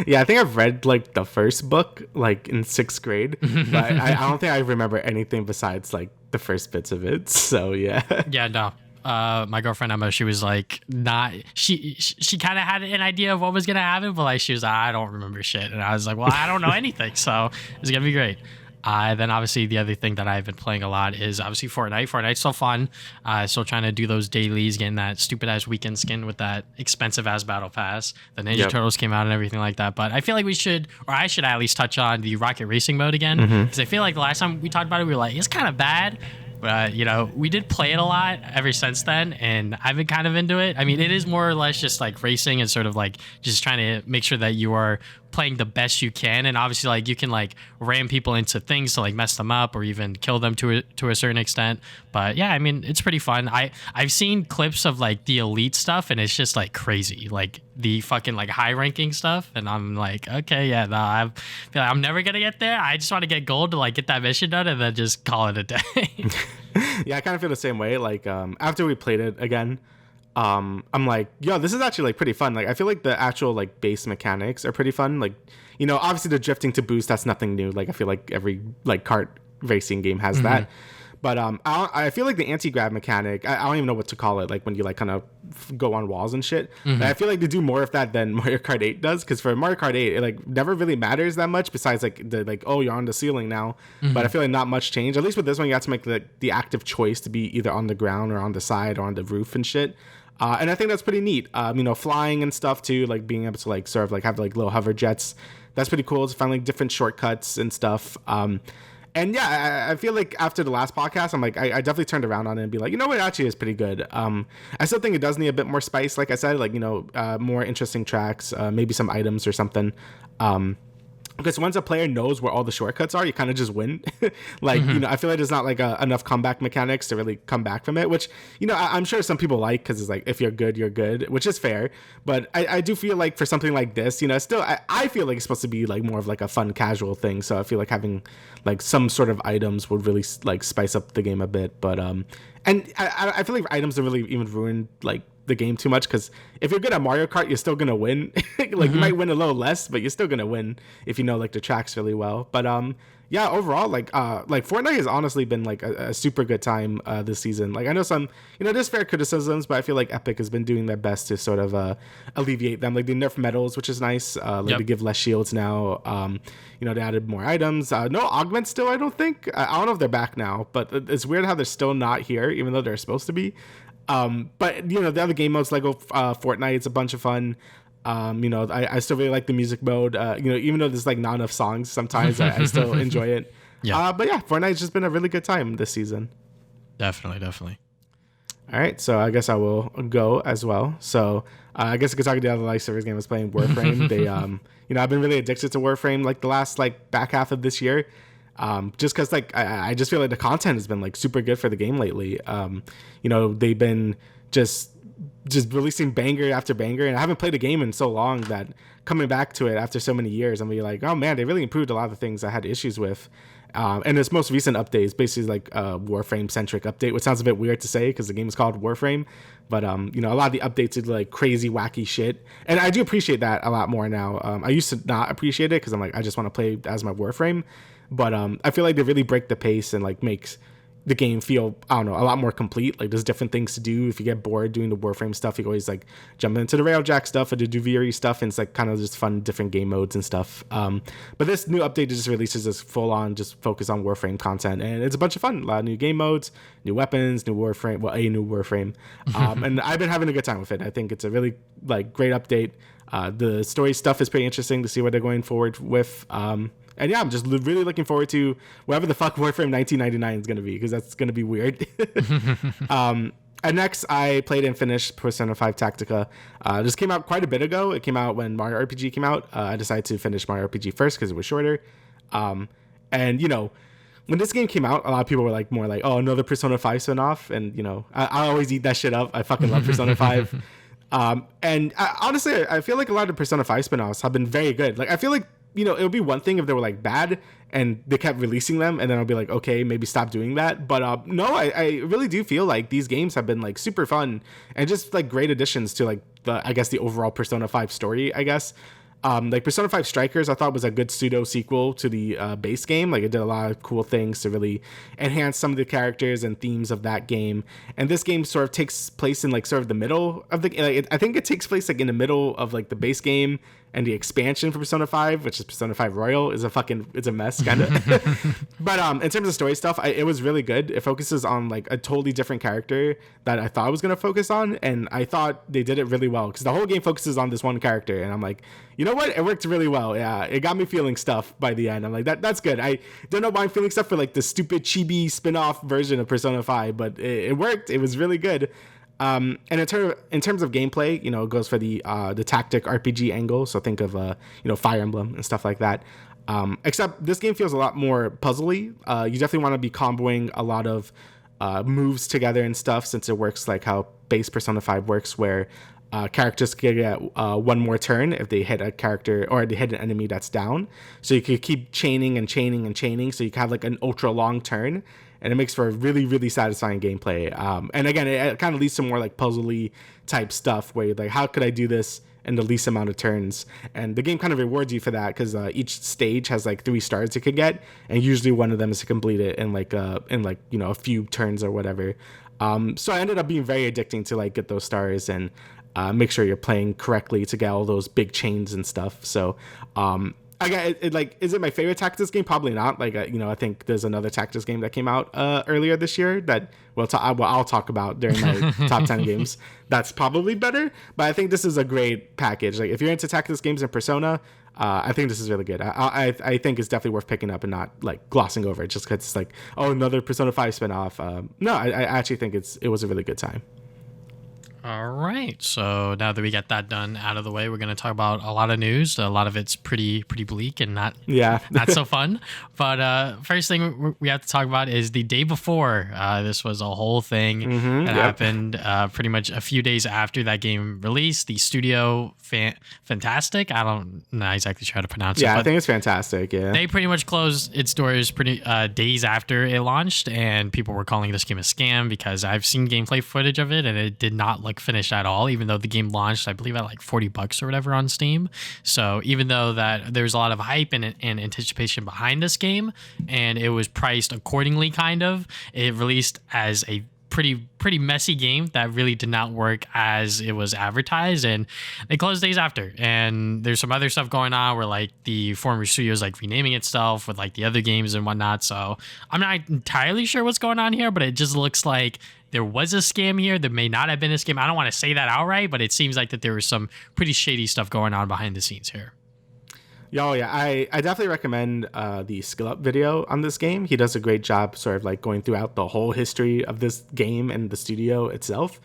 Speaker 2: Yeah, I think I've read like the first book like in 6th grade, but I don't think I remember anything besides like the first bits of it. So yeah.
Speaker 1: Yeah, no. My girlfriend Emma, she was like, not she kind of had an idea of what was gonna happen, but like she was like, I don't remember shit, and I was like, well, I don't know anything, so it's gonna be great. Then obviously the other thing that I've been playing a lot is obviously Fortnite. Fortnite's still fun. Still trying to do those dailies, getting that stupid ass weekend skin with that expensive ass battle pass. The Ninja Turtles came out and everything like that. But I feel like I should at least touch on the Rocket Racing mode again. Because I feel like the last time we talked about it, we were like, it's kind of bad. But, we did play it a lot ever since then, and I've been kind of into it. I mean, it is more or less just like racing and sort of like just trying to make sure that you are playing the best you can. And obviously, like, you can like ram people into things to like mess them up or even kill them to a certain extent. But yeah, I mean, it's pretty fun. I've seen clips of like the elite stuff, and it's just like crazy, like the fucking like high ranking stuff. And I'm like, okay, yeah, no, I feel like I'm never gonna get there. I just want to get gold to like get that mission done and then just call it a day.
Speaker 2: Yeah, I kind of feel the same way. Like after we played it again, I'm like, yo, this is actually like pretty fun. Like I feel like the actual like base mechanics are pretty fun. Like, obviously the drifting to boost, that's nothing new. Like I feel like every like kart racing game has that. But I feel like the anti-grab mechanic, I don't even know what to call it, like when you like kind of go on walls and shit. But I feel like they do more of that than Mario Kart 8 does, because for Mario Kart 8, it like never really matters that much besides like the like, oh, you're on the ceiling now. But I feel like not much change. At least with this one, you have to make the active choice to be either on the ground or on the side or on the roof and shit. And I think that's pretty neat. Flying and stuff too, like being able to like sort of like have like little hover jets. That's pretty cool. To find like different shortcuts and stuff. And yeah, I feel like after the last podcast, I'm like, I definitely turned around on it and be like, what, it actually is pretty good. I still think it does need a bit more spice. Like I said, like, more interesting tracks, maybe some items or something. Because once a player knows where all the shortcuts are, you kind of just win. Like, I feel like there's not like enough comeback mechanics to really come back from it, which, I'm sure some people like, because it's like, if you're good, you're good, which is fair. But I do feel like for something like this, still, I feel like it's supposed to be like more of like a fun, casual thing. So I feel like having like some sort of items would really like spice up the game a bit. But, and I feel like items don't really even ruin like the game too much, because if you're good at Mario Kart, you're still gonna win. Like you might win a little less, but you're still gonna win if you know like the tracks really well. But yeah, overall, like Fortnite has honestly been like a super good time this season. Like I know some, there's fair criticisms, but I feel like Epic has been doing their best to sort of alleviate them. Like they nerf medals, which is nice. They give less shields now. They added more items. No augments still, I don't think. I don't know if they're back now, but it's weird how they're still not here, even though they're supposed to be. But the other game modes, Lego Fortnite, it's a bunch of fun. I still really like the music mode. Even though there's like not enough songs, sometimes I still enjoy it. Yeah. But yeah, Fortnite's just been a really good time this season.
Speaker 1: Definitely.
Speaker 2: All right, so I guess I will go as well. So I guess I could talk about the other live service game I was playing, Warframe. They, I've been really addicted to Warframe like the last like back half of this year, just because like I just feel like the content has been like super good for the game lately. They've been just releasing banger after banger, and I haven't played a game in so long that coming back to it after so many years, I'm be like, oh man, they really improved a lot of the things I had issues with. And this most recent update is basically like a Warframe centric update, which sounds a bit weird to say because the game is called Warframe, but a lot of the updates are like crazy wacky shit, and I do appreciate that a lot more now. I used to not appreciate it because I'm like, I just want to play as my Warframe, but I feel like they really break the pace and like makes the game feel, I don't know, a lot more complete. Like there's different things to do. If you get bored doing the Warframe stuff, you can always like jump into the Railjack stuff or the Duviri stuff, and it's like kind of just fun different game modes and stuff. But this new update just releases this full on just focus on Warframe content, and it's a bunch of fun. A lot of new game modes, new weapons, new Warframe, well, a new Warframe. And I've been having a good time with it. I think it's a really like great update. The story stuff is pretty interesting to see what they're going forward with. And yeah, I'm just really looking forward to whatever the fuck Warframe 1999 is going to be, because that's going to be weird. And next, I played and finished Persona 5 Tactica. This came out quite a bit ago. It came out when Mario RPG came out. I decided to finish Mario RPG first because it was shorter. And, when this game came out, a lot of people were like, more like, oh, another Persona 5 spinoff. And, I always eat that shit up. I fucking love Persona 5. Honestly, I feel like a lot of Persona 5 spinoffs have been very good. Like, I feel like, it would be one thing if they were like bad and they kept releasing them, and then I'll be like, okay, maybe stop doing that. But no, I really do feel like these games have been like super fun and just like great additions to like the overall Persona 5 story, I guess. Like Persona 5 Strikers, I thought was a good pseudo sequel to the base game. Like it did a lot of cool things to really enhance some of the characters and themes of that game. And this game sort of takes place in like sort of the middle of the. I think it takes place like in the middle of like the base game and the expansion for Persona 5, which is Persona 5 Royal, it's a mess kind of. But in terms of story stuff, it was really good. It focuses on like a totally different character that I thought I was going to focus on, and I thought they did it really well because the whole game focuses on this one character, and I'm like, you know what? It worked really well. Yeah, it got me feeling stuff by the end. I'm like, that's good. I don't know why I'm feeling stuff for like the stupid chibi spin-off version of Persona 5, but it worked. It was really good. And in terms of gameplay, it goes for the tactic RPG angle. So think of Fire Emblem and stuff like that. Except this game feels a lot more puzzly. You definitely want to be comboing a lot of moves together and stuff, since it works like how base Persona 5 works, where characters can get one more turn if they hit a character or they hit an enemy that's down. So you could keep chaining and chaining and chaining, so you can have like an ultra long turn. And it makes for a really, really satisfying gameplay. And again, it kind of leads to more like puzzly type stuff where you're like, how could I do this in the least amount of turns? And the game kind of rewards you for that, because each stage has like 3 stars you could get, and usually one of them is to complete it in a few turns or whatever. So I ended up being very addicting to like get those stars and make sure you're playing correctly to get all those big chains and stuff. So I got it. Like, is it my favorite Tactics game? Probably not. Like, I think there's another Tactics game that came out earlier this year that I'll talk about during my top 10 games. That's probably better. But I think this is a great package. Like, if you're into Tactics games and Persona, I think this is really good. I think it's definitely worth picking up and not like glossing over it just because it's like, oh, another Persona 5 spinoff. No, I actually think it was a really good time.
Speaker 1: All right. So now that we get that done out of the way, we're going to talk about a lot of news. A lot of it's pretty bleak and not so fun. But first thing we have to talk about is the day before. This was a whole thing that happened pretty much a few days after that game released. The studio Fantastic. I don't know exactly how to pronounce it.
Speaker 2: Yeah, I think it's Fantastic. Yeah.
Speaker 1: They pretty much closed its doors days after it launched, and people were calling this game a scam because I've seen gameplay footage of it and it did not look finished at all, even though the game launched, I believe, at like $40 or whatever on Steam. So even though that there was a lot of hype and anticipation behind this game, and it was priced accordingly, kind of, it released as a pretty messy game that really did not work as it was advertised, and they closed days after. And there's some other stuff going on where like the former studio's like renaming itself with like the other games and whatnot. So I'm not entirely sure what's going on here, but it just looks like there was a scam here. There may not have been a scam. I don't want to say that outright, but it seems like that there was some pretty shady stuff going on behind the scenes here.
Speaker 2: Oh yeah, I definitely recommend the skill up video on this game. He does a great job sort of like going throughout the whole history of this game and the studio itself.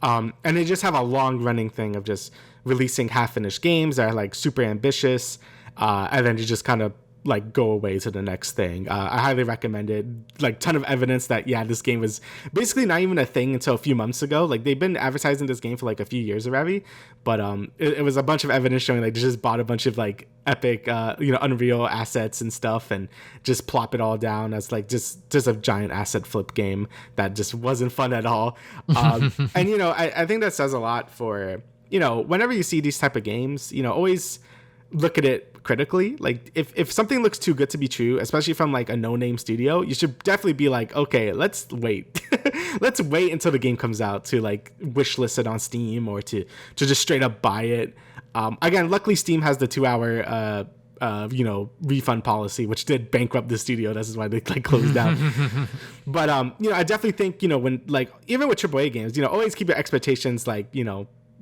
Speaker 2: And they just have a long running thing of just releasing half finished games that are like super ambitious, and then you just kind of like go away to the next thing. I highly recommend it. Like ton of evidence that this game was basically not even a thing until a few months ago. Like they've been advertising this game for like a few years already, but it was a bunch of evidence showing like they just bought a bunch of like epic Unreal assets and stuff and just plop it all down as like just a giant asset flip game that just wasn't fun at all. And I think that says a lot for whenever you see these type of games, always look at it critically. Like if something looks too good to be true, especially from like a no-name studio, you should definitely be like, okay, let's wait. Let's wait until the game comes out to like wishlist it on Steam or to just straight up buy it. Again, luckily Steam has the 2-hour refund policy, which did bankrupt the studio. This is why they like closed down. But I definitely think when like even with AAA games, always keep your expectations like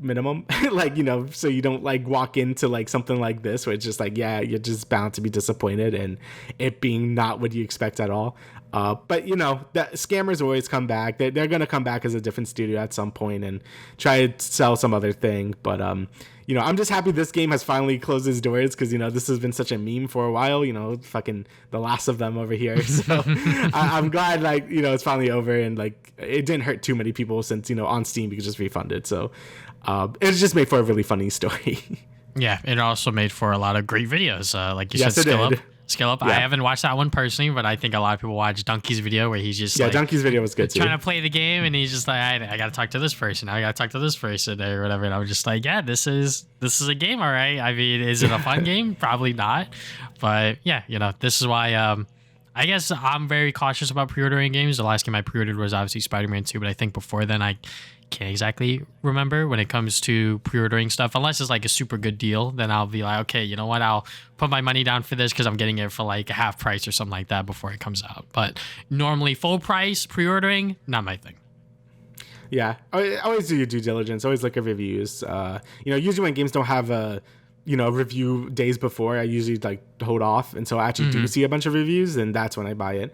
Speaker 2: minimum, like so you don't like walk into like something like this where it's just like you're just bound to be disappointed and it being not what you expect at all. But that scammers always come back. They're gonna come back as a different studio at some point and try to sell some other thing. But I'm just happy this game has finally closed its doors because this has been such a meme for a while. Fucking The Last of Them over here. So I'm glad like it's finally over and like it didn't hurt too many people since on Steam you could just refund it. So it's just made for a really funny story.
Speaker 1: Yeah, it also made for a lot of great videos. Like you
Speaker 2: yes,
Speaker 1: said, Skill Up.
Speaker 2: Yeah.
Speaker 1: I haven't watched that one personally, but I think a lot of people watch Donkey's video where he's just
Speaker 2: Donkey's video was good too.
Speaker 1: Trying to play the game and he's just like, I got to talk to this person. I got to talk to this person or whatever. And I was just like, this is a game, all right. I mean, is it a fun game? Probably not. But yeah, this is why I guess I'm very cautious about pre-ordering games. The last game I pre-ordered was obviously Spider-Man 2, but I think before then I can't exactly remember when it comes to pre-ordering stuff. Unless it's like a super good deal, then I'll be like, okay, you know what? I'll put my money down for this because I'm getting it for like a half price or something like that before it comes out. But normally full price pre-ordering, not my thing.
Speaker 2: Yeah, always do your due diligence. Always look at reviews. Usually when games don't have a review days before, I usually like hold off until I actually do see a bunch of reviews, and that's when I buy it.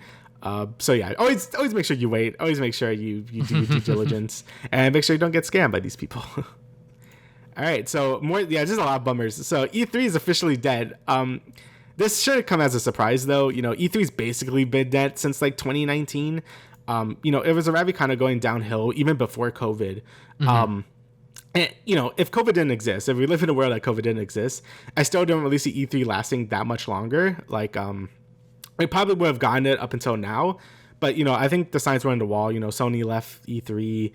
Speaker 2: So yeah, always make sure you wait. Always make sure you do your due diligence and make sure you don't get scammed by these people. All right, so just a lot of bummers. So E3 is officially dead. This should come as a surprise though. E3's basically been dead since like 2019. It was already kind of going downhill even before COVID. And, if COVID didn't exist, if we live in a world that COVID didn't exist, I still don't really see E3 lasting that much longer. Like, we probably would have gotten it up until now. But, I think the signs were on the wall. Sony left E3.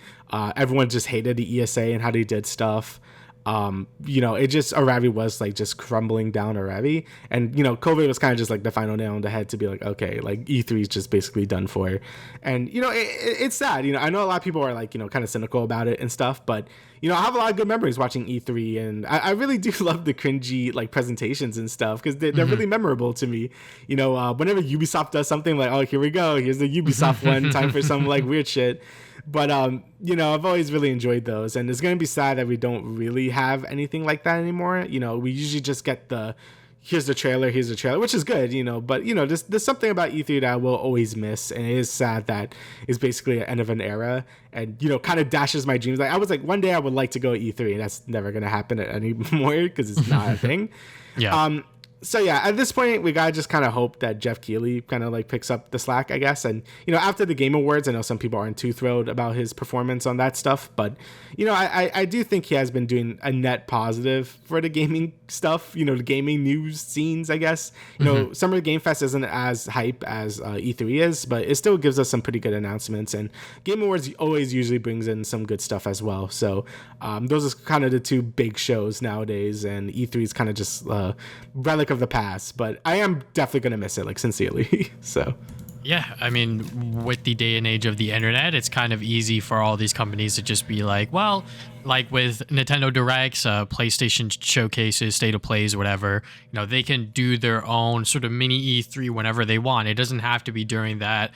Speaker 2: Everyone just hated the ESA and how they did stuff. It just Aravi was like just crumbling down Aravi, and COVID was kind of just like the final nail on the head to be like, okay, like E3 is just basically done for. And it's sad. I know a lot of people are like kind of cynical about it and stuff, but I have a lot of good memories watching E3, and I really do love the cringy like presentations and stuff because they're really memorable to me. Whenever Ubisoft does something like, oh, here we go, here's the Ubisoft one, time for some like weird shit. But, I've always really enjoyed those. And it's going to be sad that we don't really have anything like that anymore. We usually just get here's the trailer, which is good, But, there's something about E3 that I will always miss. And it is sad that it's basically the end of an era and, kind of dashes my dreams. Like, I was like, one day I would like to go to E3. And that's never going to happen anymore because it's not a thing.
Speaker 1: Yeah.
Speaker 2: So yeah, at this point, we gotta just kind of hope that Jeff Keighley kind of like picks up the slack, I guess. And after the Game Awards, I know some people aren't too thrilled about his performance on that stuff, but I do think he has been doing a net positive for the gaming stuff. The gaming news scenes, I guess. Summer Game Fest isn't as hype as E3 is, but it still gives us some pretty good announcements. And Game Awards always usually brings in some good stuff as well. So those are kind of the two big shows nowadays, and E3 is kind of just relic of the past, but I am definitely gonna miss it, like sincerely. So
Speaker 1: yeah, I mean, with the day and age of the internet, it's kind of easy for all these companies to just be like, well, like with Nintendo Directs, PlayStation showcases, state of plays, whatever, they can do their own sort of mini E3 whenever they want. It doesn't have to be during that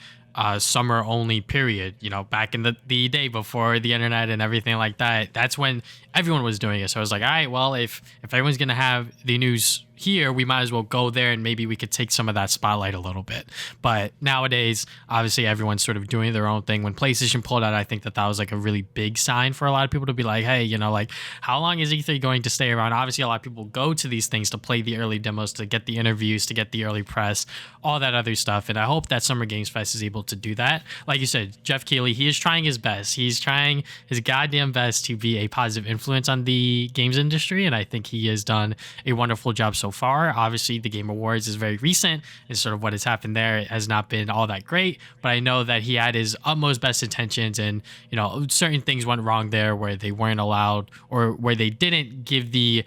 Speaker 1: summer only period. Back in the day before the internet and everything like that, that's when everyone was doing it. So I was like, all right, well, if everyone's going to have the news here, we might as well go there and maybe we could take some of that spotlight a little bit. But nowadays, obviously, everyone's sort of doing their own thing. When PlayStation pulled out, I think that was like a really big sign for a lot of people to be like, hey, like, how long is E3 going to stay around? Obviously, a lot of people go to these things to play the early demos, to get the interviews, to get the early press, all that other stuff. And I hope that Summer Games Fest is able to do that. Like you said, Jeff Keighley, he is trying his best. He's trying his goddamn best to be a positive influence on the games industry. And I think he has done a wonderful job so far. Obviously, the Game Awards is very recent, and sort of what has happened there has not been all that great. But I know that he had his utmost best intentions, and certain things went wrong there where they weren't allowed, or where they didn't give the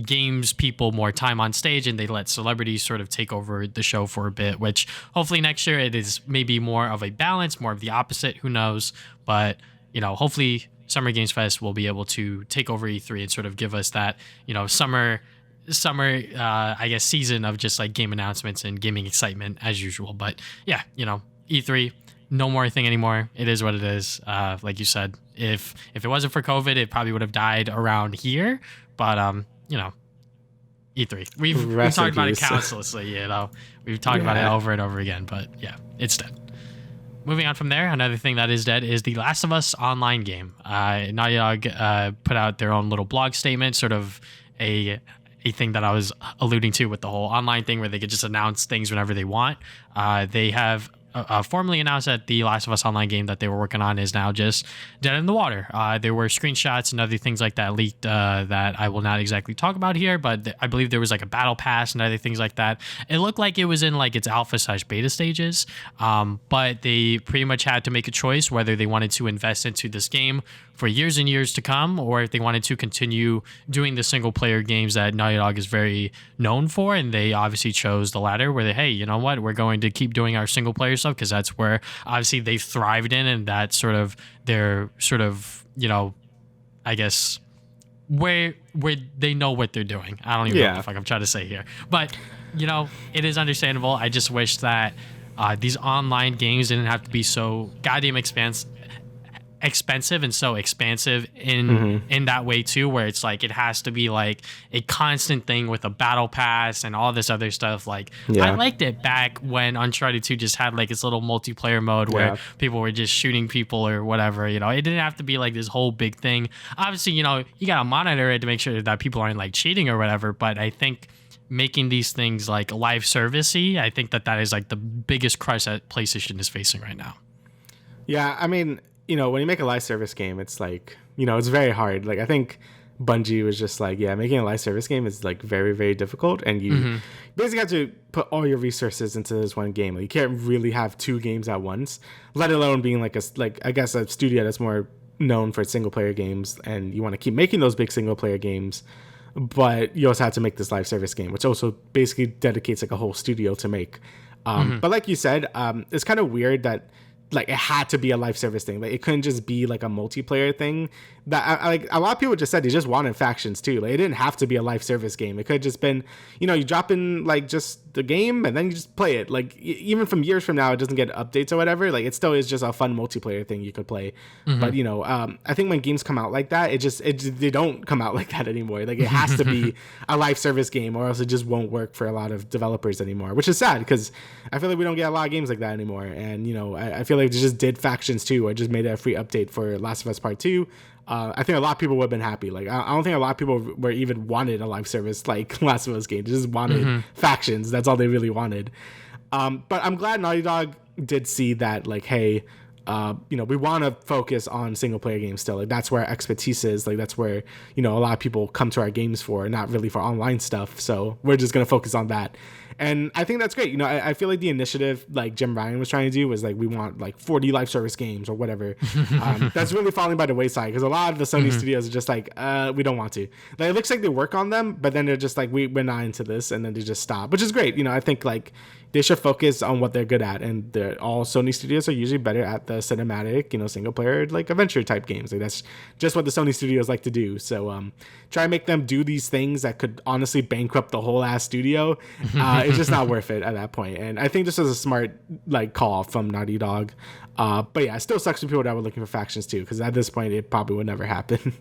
Speaker 1: games people more time on stage, and they let celebrities sort of take over the show for a bit. Which hopefully next year it is maybe more of a balance, more of the opposite. Who knows? But hopefully Summer Games Fest will be able to take over E3 and sort of give us that summer I guess season of just like game announcements and gaming excitement as usual. But yeah, E3, no more thing anymore. It is what it is. Like you said, if it wasn't for COVID, it probably would have died around here. But E3, we've talked about it countlessly. We've talked about it over and over again. But yeah, it's dead. Moving on from there, another thing that is dead is the Last of Us online game. Naughty Dog put out their own little blog statement, sort of a thing that I was alluding to with the whole online thing where they could just announce things whenever they want. They have formally announced that the Last of Us online game that they were working on is now just dead in the water. There were screenshots and other things like that leaked that I will not exactly talk about here, but I believe there was like a battle pass and other things like that. It looked like it was in like its alpha/beta stages, but they pretty much had to make a choice whether they wanted to invest into this game for years and years to come, or if they wanted to continue doing the single player games that Naughty Dog is very known for. And they obviously chose the latter, where they, hey, you know what, we're going to keep doing our single player stuff because that's where obviously they've thrived in, and that's sort of their sort of, I guess where they know what they're doing. I don't even know what the fuck I'm trying to say here, but it is understandable. I just wish that these online games didn't have to be so goddamn expensive and so expansive in that way too, where it's like it has to be like a constant thing with a battle pass and all this other stuff. Like I liked it back when Uncharted 2 just had like its little multiplayer mode where people were just shooting people or whatever. It didn't have to be like this whole big thing. Obviously, you gotta monitor it to make sure that people aren't like cheating or whatever, but I think making these things like live service-y, I think that is like the biggest crush that PlayStation is facing right now.
Speaker 2: Yeah, I mean, when you make a live service game, it's like, it's very hard. Like, I think Bungie was just like, making a live service game is like very, very difficult. And you basically have to put all your resources into this one game. Like, you can't really have two games at once, let alone being like I guess a studio that's more known for single player games. And you want to keep making those big single player games, but you also have to make this live service game, which also basically dedicates like a whole studio to make. But like you said, it's kind of weird that like it had to be a live service thing. Like it couldn't just be like a multiplayer thing. That like a lot of people just said they just wanted factions too. Like it didn't have to be a live service game. It could have just been, you drop in like just the game and then you just play it. Like even from years from now, it doesn't get updates or whatever. Like it still is just a fun multiplayer thing you could play. But I think when games come out like that, they don't come out like that anymore. Like it has to be a live service game, or else it just won't work for a lot of developers anymore. Which is sad because I feel like we don't get a lot of games like that anymore. And I feel like they just did factions too, or just made it a free update for Last of Us Part 2. I think a lot of people would have been happy. Like I don't think a lot of people were even wanted a live service like Last of Us game. They just wanted factions. That's all they really wanted. But I'm glad Naughty Dog did see that. Like, hey, we want to focus on single player games still. Like that's where our expertise is. Like that's where a lot of people come to our games for, not really for online stuff. So we're just gonna focus on that. And I think that's great. I feel like the initiative like Jim Ryan was trying to do was like, we want like 40 live service games or whatever. That's really falling by the wayside because a lot of the Sony studios are just like, we don't want to. Like, it looks like they work on them, but then they're just like, we're not into this. And then they just stop, which is great. I think like they should focus on what they're good at. And all Sony studios are usually better at the cinematic, single player, like adventure type games. Like that's just what the Sony studios like to do. So try and make them do these things that could honestly bankrupt the whole ass studio. It's just not worth it at that point. And I think this was a smart like call from Naughty Dog. But yeah, it still sucks for people that were looking for factions too, because at this point it probably would never happen.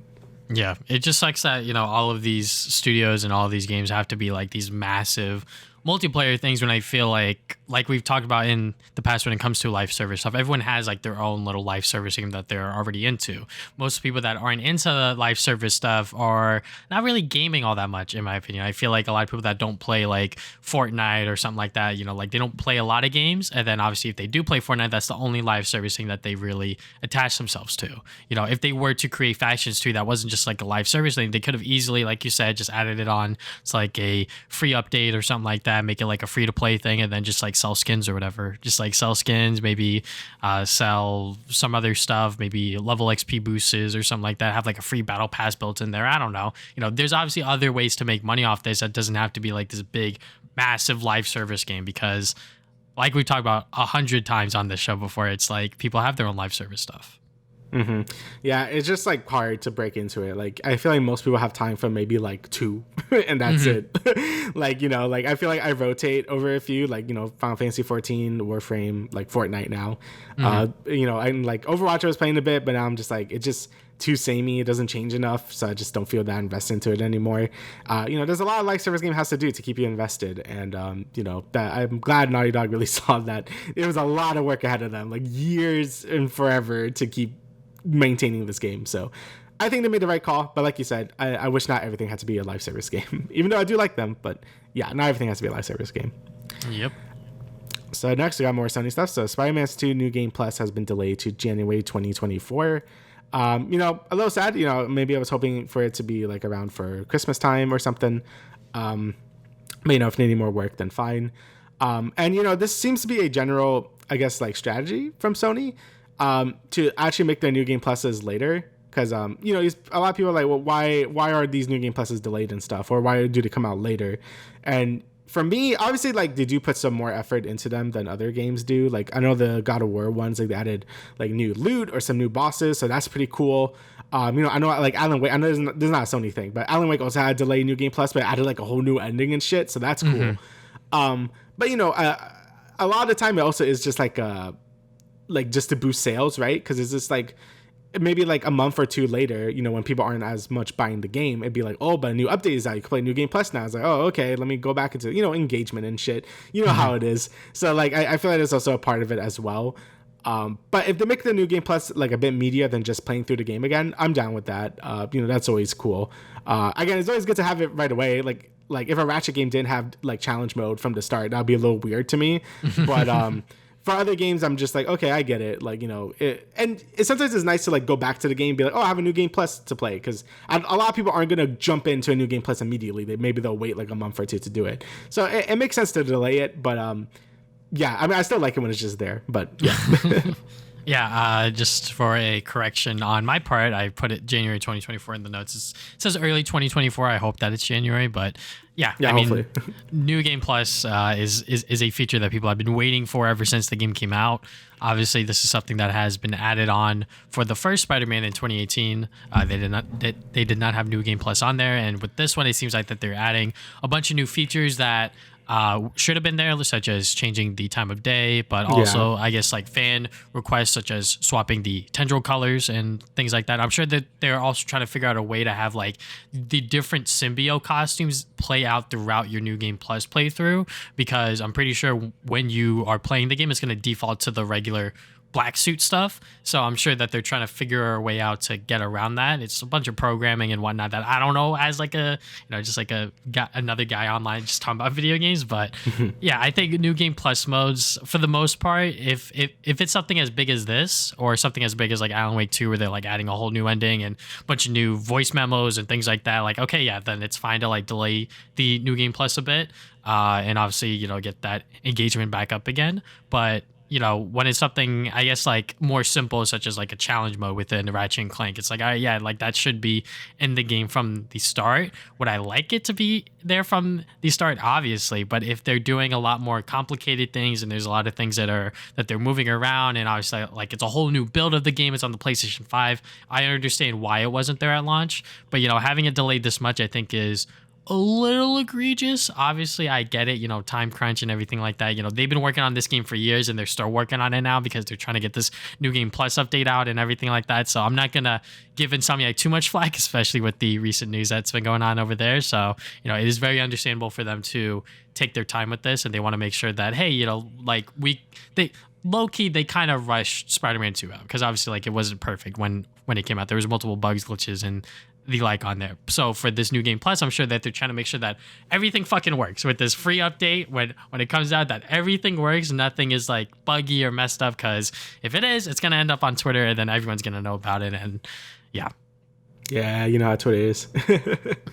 Speaker 1: Yeah, it just sucks that, all of these studios and all of these games have to be like these massive multiplayer things when I feel like we've talked about in the past when it comes to live service stuff, everyone has like their own little live service game that they're already into. Most people that aren't into the live service stuff are not really gaming all that much, in my opinion. I feel like a lot of people that don't play like Fortnite or something like that, like they don't play a lot of games. And then obviously if they do play Fortnite, that's the only live service thing that they really attach themselves to. If they were to create factions too, that wasn't just like a live service thing, they could have easily, like you said, just added it on. It's like a free update or something like that, make it like a free to play thing, and then just like sell skins or whatever. Just like sell skins, maybe sell some other stuff, maybe level XP boosts or something like that. Have like a free battle pass built in there. I don't know. There's obviously other ways to make money off this that doesn't have to be like this big, massive live service game, because like we talked about 100 times on this show before, it's like people have their own live service stuff.
Speaker 2: Mm-hmm. Yeah, it's just like hard to break into it. Like I feel like most people have time for maybe like 2 and that's it. Like I feel like I rotate over a few, like Final Fantasy 14, Warframe, like Fortnite now. I'm like Overwatch I was playing a bit, but now I'm just like, it's just too samey. It doesn't change enough, so I just don't feel that invested into it anymore. There's a lot of live service game has to do to keep you invested, and that I'm glad Naughty Dog really saw that it was a lot of work ahead of them, like years and forever to keep maintaining this game. So I think they made the right call, but like you said, I wish not everything had to be a live service game, even though I do like them, but yeah, not everything has to be a live service game.
Speaker 1: Yep.
Speaker 2: So next we got more Sony stuff. So Spider-Man 2 New Game Plus has been delayed to January 2024. A little sad, maybe I was hoping for it to be like around for Christmas time or something. But if needing more work, then fine. This seems to be a general, I guess, like strategy from Sony, to actually make their New Game Pluses later. Because, a lot of people are like, well, why are these New Game Pluses delayed and stuff? Or why do they come out later? And for me, obviously, like, they do put some more effort into them than other games do. Like, I know the God of War ones, like, they added, like, new loot or some new bosses, so that's pretty cool. I know, like, Alan Wake, I know this is not a Sony thing, but Alan Wake also had delayed New Game Plus, but added, like, a whole new ending and shit, so that's cool. But, a lot of the time, it also is just, like, just to boost sales, right? Because it's just, like, maybe like a month or 2 later, when people aren't as much buying the game, it'd be like, oh, but a new update is out. You can play New Game Plus now. It's like, oh, okay, let me go back into, engagement and shit. How it is. So like, I feel like it's also a part of it as well. But if they make the New Game Plus like a bit meatier than just playing through the game again, I'm down with that. That's always cool. Again, it's always good to have it right away. Like if a Ratchet game didn't have like challenge mode from the start, that'd be a little weird to me. But for other games, I'm just like, okay, I get it. Like, sometimes it's nice to like go back to the game and be like, oh, I have a New Game Plus to play. Because a lot of people aren't going to jump into a New Game Plus immediately. Maybe they'll wait like a month or 2 to do it. So it makes sense to delay it. But yeah, I mean, I still like it when it's just there. But yeah.
Speaker 1: Yeah, just for a correction on my part, I put it January 2024 in the notes. It says early 2024. I hope that it's January, but yeah, I mean, New Game Plus is a feature that people have been waiting for ever since the game came out. Obviously, this is something that has been added on for the first Spider-Man in 2018. They did not have New Game Plus on there, and with this one, it seems like that they're adding a bunch of new features that should have been there, such as changing the time of day, but also I guess like fan requests such as swapping the tendril colors and things like that. I'm sure that they're also trying to figure out a way to have like the different symbiote costumes play out throughout your New Game Plus playthrough, because I'm pretty sure when you are playing the game, it's going to default to the regular black suit stuff. So I'm sure that they're trying to figure a way out to get around that. It's a bunch of programming and whatnot that I don't know as like a, just like another guy online just talking about video games. But yeah, I think New Game Plus modes, for the most part, if it's something as big as this, or something as big as like Alan Wake 2, where they're like adding a whole new ending and a bunch of new voice memos and things like that, like, okay, yeah, then it's fine to like delay the New Game Plus a bit. And obviously, get that engagement back up again. But when it's something, I guess, like more simple, such as like a challenge mode within Ratchet and Clank, it's like, yeah, like that should be in the game from the start. Would I like it to be there from the start? Obviously, but if they're doing a lot more complicated things and there's a lot of things that they're moving around, and obviously like it's a whole new build of the game, it's on the PlayStation 5, I understand why it wasn't there at launch. But having it delayed this much, I think is a little egregious. Obviously, I get it, time crunch and everything like that. They've been working on this game for years and they're still working on it now because they're trying to get this New Game Plus update out and everything like that. So I'm not going to give Insomniac too much flack, especially with the recent news that's been going on over there. So, it is very understandable for them to take their time with this, and they want to make sure that, hey, they low-key, they kind of rushed Spider-Man 2 out because obviously, it wasn't perfect when it came out. There was multiple bugs, glitches, and the on there. So for this New Game Plus, I'm sure that they're trying to make sure that everything fucking works with this free update when it comes out, that everything works, nothing is buggy or messed up, because if it is, it's going to end up on Twitter and then everyone's going to know about it. And yeah.
Speaker 2: Yeah, you know how Twitter is.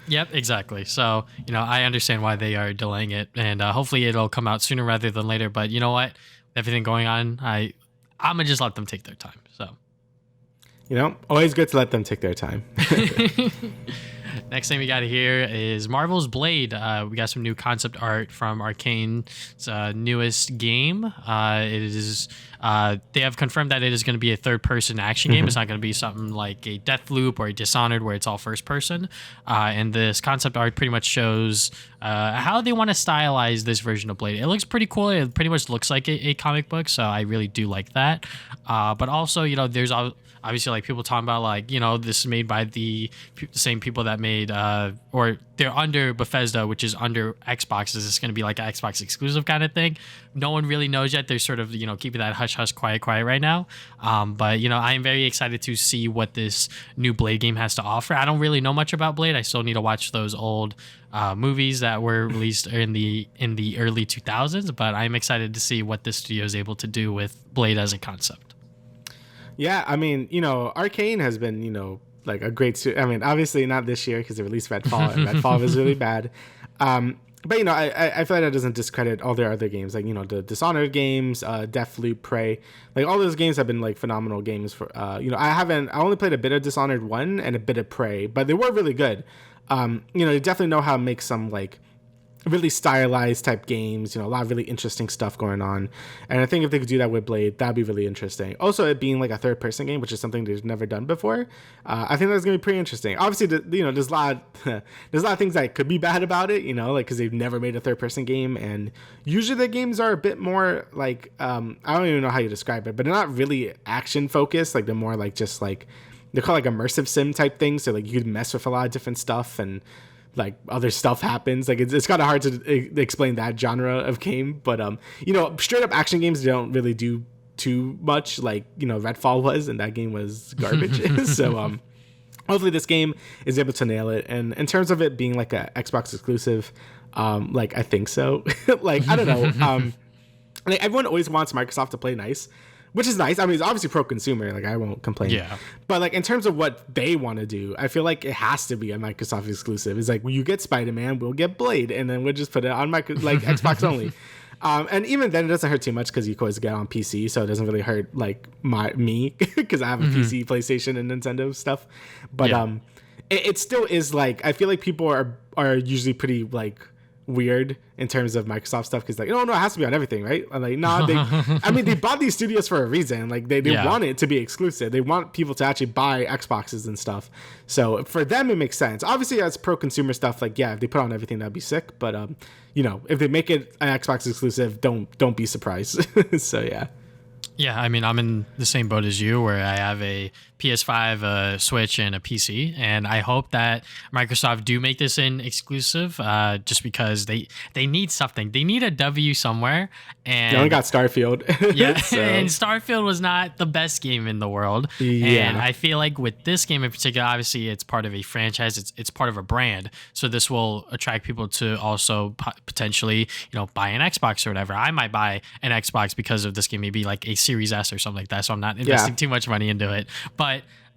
Speaker 1: Yep, exactly. So, I understand why they are delaying it, and hopefully it'll come out sooner rather than later. But you know what? Everything going on, I'm going to just let them take their time. So,
Speaker 2: always good to let them take their time.
Speaker 1: Next thing we got here is Marvel's Blade. We got some new concept art from Arcane's newest game. It is they have confirmed that it is going to be a third-person action game. It's not going to be something like a Deathloop or a Dishonored where it's all first-person. And this concept art pretty much shows how they want to stylize this version of Blade. It looks pretty cool. It pretty much looks like a comic book, so I really do like that. But also, there's obviously people talking about this is made by the same people that made or they're under Bethesda, which is under Xbox. Is this going to be like an Xbox exclusive kind of thing? No one really knows yet. They're sort of keeping that hush quiet right now. But I am very excited to see what this new Blade game has to offer. I don't really know much about Blade. I still need to watch those old movies that were released in the early 2000s. But I'm excited to see what this studio is able to do with Blade as a concept.
Speaker 2: Yeah, I mean, Arcane has been, a great I mean, obviously not this year because they released Redfall, and Redfall was really bad. But, I feel like that doesn't discredit all their other games, the Dishonored games, Deathloop, Prey. All those games have been, phenomenal games. For I only played a bit of Dishonored 1 and a bit of Prey, but they were really good. They definitely know how to make some, really stylized type games, a lot of really interesting stuff going on. And I think if they could do that with Blade, that'd be really interesting. Also, it being a third person game, which is something they've never done before, I think that's gonna be pretty interesting. Obviously, there's a lot of things that could be bad about it, because they've never made a third person game, and usually the games are a bit more I don't even know how you describe it, but they're not really action focused. They're more just they're called immersive sim type things. So you could mess with a lot of different stuff and other stuff happens. It's kind of hard to explain that genre of game, but straight up action games don't really do too much Redfall was, and that game was garbage. So hopefully this game is able to nail it. And in terms of it being a Xbox exclusive, I think so. I don't know. Everyone always wants Microsoft to play nice, which is nice. I mean, it's obviously pro-consumer. I won't complain. Yeah. But in terms of what they want to do, I feel like it has to be a Microsoft exclusive. It's when you get Spider-Man, we'll get Blade, and then we'll just put it on Xbox only. And even then, it doesn't hurt too much because you can always get it on PC, so it doesn't really hurt me because I have a PC, PlayStation, and Nintendo stuff. But it still is I feel like people are usually pretty weird in terms of Microsoft stuff because no, it has to be on everything, right? Nah, they bought these studios for a reason. They want it to be exclusive. They want people to actually buy Xboxes and stuff. So for them, it makes sense. Obviously, as pro-consumer stuff, if they put on everything, that'd be sick. But if they make it an Xbox exclusive, don't be surprised. So yeah.
Speaker 1: Yeah, I mean, I'm in the same boat as you where I have a PS5, a Switch, and a PC. And I hope that Microsoft do make this an exclusive just because they need something. They need a W somewhere. And
Speaker 2: they only got Starfield.
Speaker 1: Yeah, so. And Starfield was not the best game in the world. Yeah. And I feel like with this game in particular, obviously it's part of a franchise. It's part of a brand. So this will attract people to also potentially, buy an Xbox or whatever. I might buy an Xbox because of this game, maybe a Series S or something like that. So I'm not investing too much money into it. But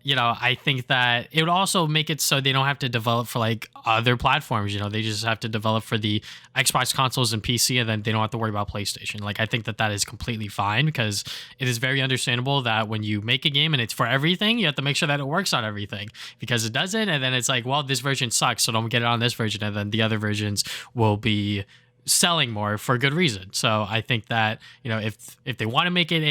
Speaker 1: I think that it would also make it so they don't have to develop for other platforms. They just have to develop for the Xbox consoles and PC, and then they don't have to worry about PlayStation. I think that is completely fine because it is very understandable that when you make a game and it's for everything, you have to make sure that it works on everything because it doesn't. And then it's this version sucks, so don't get it on this version. And then the other versions will be selling more for good reason. So I think that if they want to make it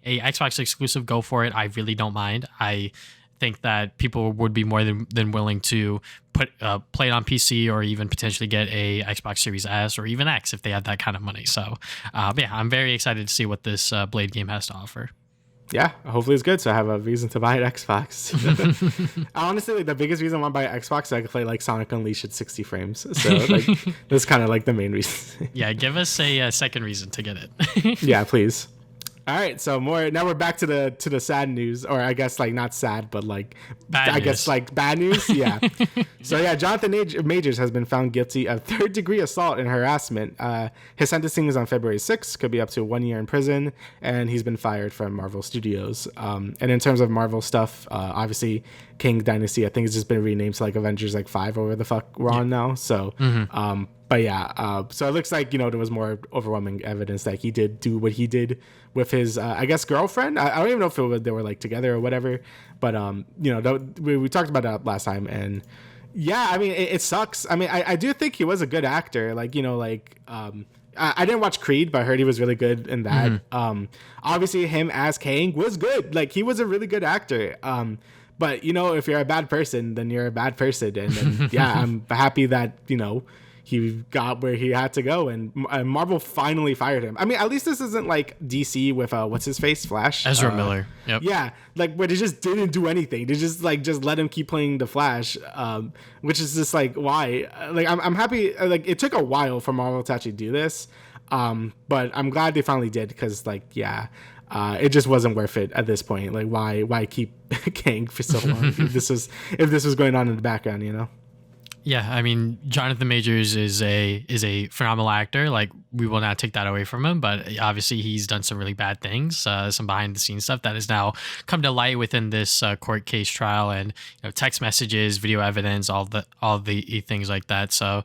Speaker 1: a Xbox exclusive, go for it. I really don't mind. I think that people would be more than willing to play it on PC or even potentially get a Xbox Series S or even X if they have that kind of money. So yeah, I'm very excited to see what this Blade game has to offer.
Speaker 2: Yeah, hopefully it's good, so I have a reason to buy an Xbox. Honestly, like the biggest reason I want to buy an Xbox is I can play like Sonic Unleashed at 60 frames. So like that's kind of like the main reason.
Speaker 1: Yeah, give us a second reason to get it.
Speaker 2: Yeah, please. All right, so now we're back to the sad news, or I guess like not sad, but like guess like bad news. Yeah. So yeah, Jonathan Majors has been found guilty of third-degree assault and harassment. His sentencing is on February 6th, could be up to 1 year in prison, and he's been fired from Marvel Studios. And in terms of Marvel stuff, obviously King Dynasty, I think it's just been renamed to like Avengers like 5 or whatever the fuck we're on now. So but yeah, so it looks like, there was more overwhelming evidence that he did do what he did with his, I guess, girlfriend. I don't even know if they were like together or whatever, but, we talked about that last time. And yeah, I mean, it sucks. I mean, I do think he was a good actor. Like, I didn't watch Creed, but I heard he was really good in that. Obviously him as Kang was good. Like he was a really good actor. But if you're a bad person, then you're a bad person. And then, yeah, I'm happy that, he got where he had to go, and Marvel finally fired him. I mean, at least this isn't like DC with what's his face, Flash,
Speaker 1: Ezra Miller. Yep.
Speaker 2: Yeah, like where they just didn't do anything. They just let him keep playing the Flash, which is just like why. Like I'm happy. Like it took a while for Marvel to actually do this, but I'm glad they finally did because it just wasn't worth it at this point. Like why keep Kang for so long if this was going on in the background,
Speaker 1: Yeah, I mean, Jonathan Majors is a phenomenal actor. Like, we will not take that away from him, but obviously he's done some really bad things, some behind the scenes stuff that has now come to light within this court case trial, and text messages, video evidence, all the things like that. So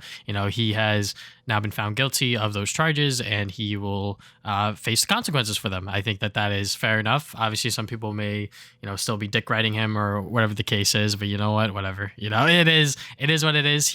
Speaker 1: he has now been found guilty of those charges, and he will face the consequences for them. I think that is fair enough. Obviously, some people may still be dick riding him or whatever the case is, but you know what? Whatever. It is what it is.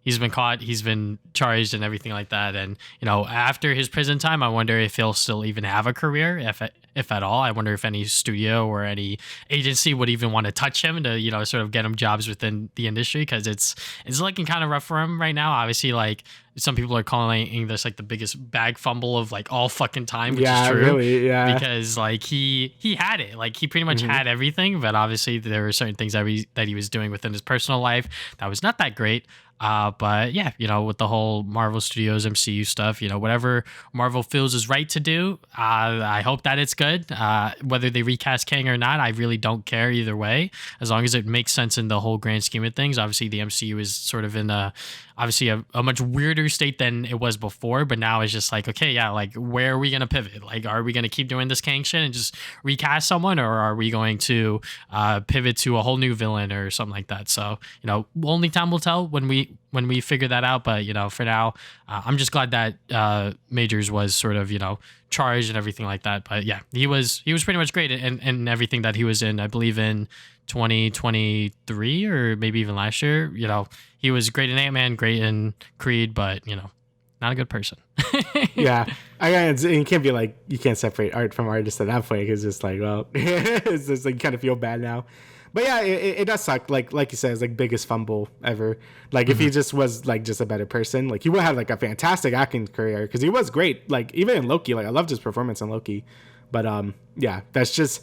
Speaker 1: He's been caught, he's been charged and everything like that. And, after his prison time, I wonder if he'll still even have a career, if at all. I wonder if any studio or any agency would even want to touch him to, sort of get him jobs within the industry, because it's looking kind of rough for him right now. Obviously, like, some people are calling this like the biggest bag fumble of like all fucking time, which is true. Really, yeah. Because like he had it, like he pretty much had everything, but obviously there were certain things that he was doing within his personal life that was not that great. But yeah, with the whole Marvel Studios MCU stuff, whatever Marvel feels is right to do, I hope that it's good. Whether they recast Kang or not, I really don't care either way, as long as it makes sense in the whole grand scheme of things. Obviously, the MCU is sort of in a much weirder state than it was before, but now it's just like, okay, yeah, like where are we going to pivot? Like, are we going to keep doing this Kang shit and just recast someone, or are we going to pivot to a whole new villain or something like that? So, only time will tell when we figure that out. But, for now, I'm just glad that Majors was sort of, charged and everything like that. But yeah, he was pretty much great in everything that he was in. I believe in 2023 or maybe even last year, he was great in Ant-Man, great in Creed, but not a good person.
Speaker 2: Yeah, it can't be like you can't separate art from artist at that point. It's just like, well, it's just like you kind of feel bad now. But yeah, it does suck. Like you said, it's like biggest fumble ever. Like if he just was like just a better person, like he would have like a fantastic acting career, because he was great. Like even in Loki, like I loved his performance in Loki. But yeah, that's just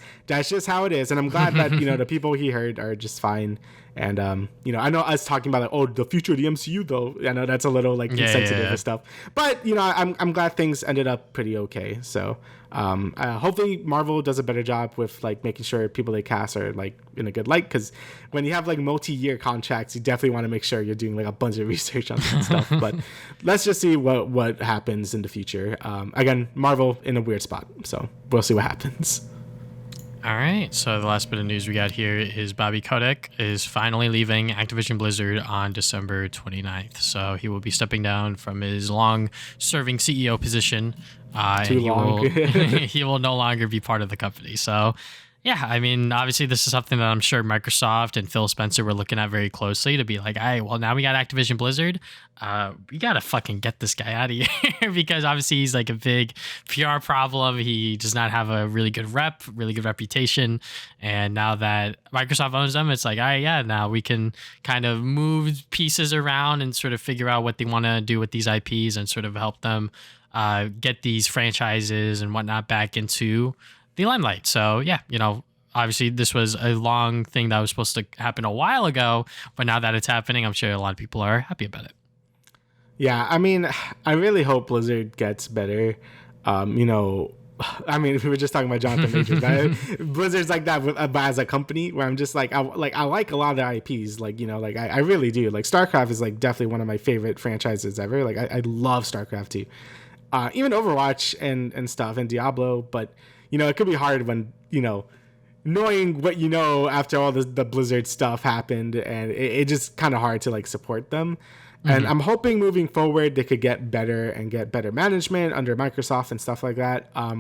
Speaker 2: how it is, and I'm glad that the people he heard are just fine. And I know us talking about like, oh, the future of the MCU though, I know that's a little like insensitive and stuff. But I'm glad things ended up pretty okay. So hopefully Marvel does a better job with like making sure people they cast are like in a good light, because when you have like multi-year contracts, you definitely want to make sure you're doing like a bunch of research on that stuff. But let's just see what happens in the future. Again, Marvel in a weird spot, so we'll see what happens.
Speaker 1: All right, so the last bit of news we got here is Bobby Kotick is finally leaving Activision Blizzard on December 29th. So he will be stepping down from his long-serving CEO position.
Speaker 2: Too long.
Speaker 1: He will no longer be part of the company. So Yeah, I mean, obviously, this is something that I'm sure Microsoft and Phil Spencer were looking at very closely to be like, hey, well, now we got Activision Blizzard. We got to fucking get this guy out of here because obviously he's like a big PR problem. He does not have a really good reputation. And now that Microsoft owns them, it's like, all right, yeah, now we can kind of move pieces around and sort of figure out what they want to do with these IPs and sort of help them get these franchises and whatnot back into the limelight. So yeah, obviously this was a long thing that was supposed to happen a while ago, but now that it's happening, I'm sure a lot of people are happy about it.
Speaker 2: Yeah, I mean, I really hope Blizzard gets better. I mean, we were just talking about Jonathan Majors, but Blizzard's like that as a company where I'm just like I like a lot of their IPs, I really do. Like StarCraft is like definitely one of my favorite franchises ever. Like I love StarCraft too. Even Overwatch and stuff and Diablo, but it could be hard when, knowing what after all the Blizzard stuff happened, and it just kind of hard to like support them. And I'm hoping moving forward they could get better and get better management under Microsoft and stuff like that. I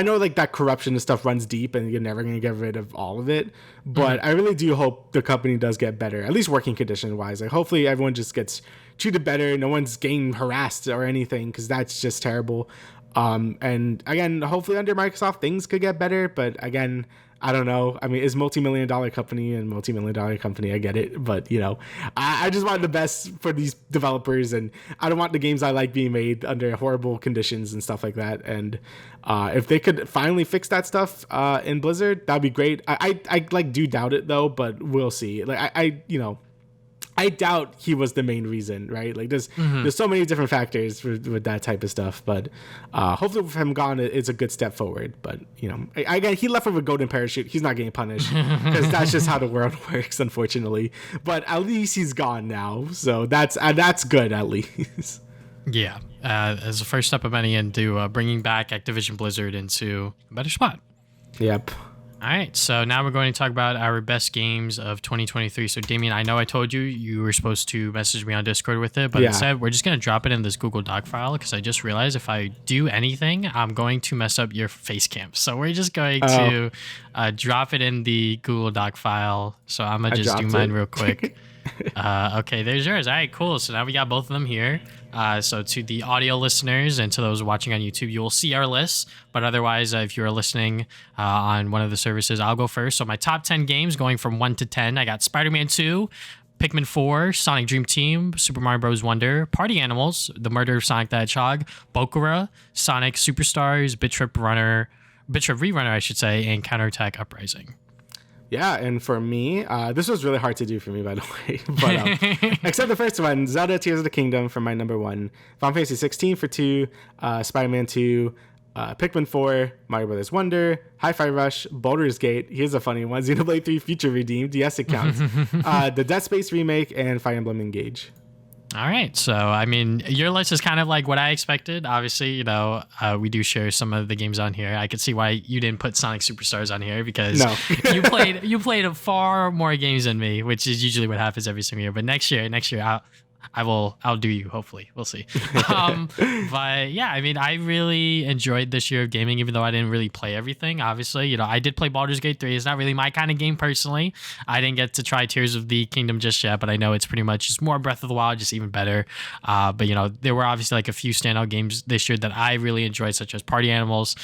Speaker 2: know like that corruption and stuff runs deep and you're never going to get rid of all of it. But I really do hope the company does get better, at least working condition wise. Like hopefully everyone just gets treated better. No one's getting harassed or anything because that's just terrible. And again, hopefully under Microsoft things could get better. But again, I don't know. I mean, it's multi-million-dollar company and multi-million-dollar company. I get it. But, I just want the best for these developers. And I don't want the games I like being made under horrible conditions and stuff like that. And if they could finally fix that stuff in Blizzard, that'd be great. I do doubt it, though, but we'll see. I doubt he was the main reason, right? Like there's so many different factors with that type of stuff, but hopefully with him gone, it's a good step forward. But again, he left with a golden parachute. He's not getting punished because that's just how the world works, unfortunately. But at least he's gone now, so that's good at least.
Speaker 1: Yeah, as a first step of many into bringing back Activision Blizzard into a better spot.
Speaker 2: Yep.
Speaker 1: All right, so now we're going to talk about our best games of 2023. So, Damian, I know I told you were supposed to message me on Discord with it, but instead we're just going to drop it in this Google Doc file because I just realized if I do anything, I'm going to mess up your face cam. So we're just going to drop it in the Google Doc file. So I'm going to just do mine real quick. Okay, there's yours. All right, cool. So now we got both of them here. So to the audio listeners and to those watching on YouTube, you will see our list. But otherwise, if you're listening on one of the services, I'll go first. So my top 10 games going from 1 to 10, I got Spider-Man 2, Pikmin 4, Sonic Dream Team, Super Mario Bros. Wonder, Party Animals, The Murder of Sonic the Hedgehog, Bokura, Sonic Superstars, Bit Trip Rerunner, I should say, and Counterattack Uprising.
Speaker 2: Yeah, and for me, this was really hard to do for me, by the way. But except the first one, Zelda Tears of the Kingdom for my number 1, Final Fantasy 16 for 2, Spider-Man 2, Pikmin 4, Mario Bros. Wonder, Hi-Fi Rush, Baldur's Gate. Here's a funny one: Xenoblade 3 Future Redeemed. Yes, it counts. The Dead Space remake and Fire Emblem Engage.
Speaker 1: All right. So, I mean, your list is kind of like what I expected. Obviously, we do share some of the games on here. I could see why you didn't put Sonic Superstars on here because you played far more games than me, which is usually what happens every single year. But next year, I'll do you. Hopefully, we'll see. But yeah, I mean, I really enjoyed this year of gaming, even though I didn't really play everything. Obviously, I did play Baldur's Gate 3. It's not really my kind of game personally. I didn't get to try Tears of the Kingdom just yet, but I know it's pretty much just more Breath of the Wild, just even better. But there were obviously like a few standout games this year that I really enjoyed, such as Party Animals.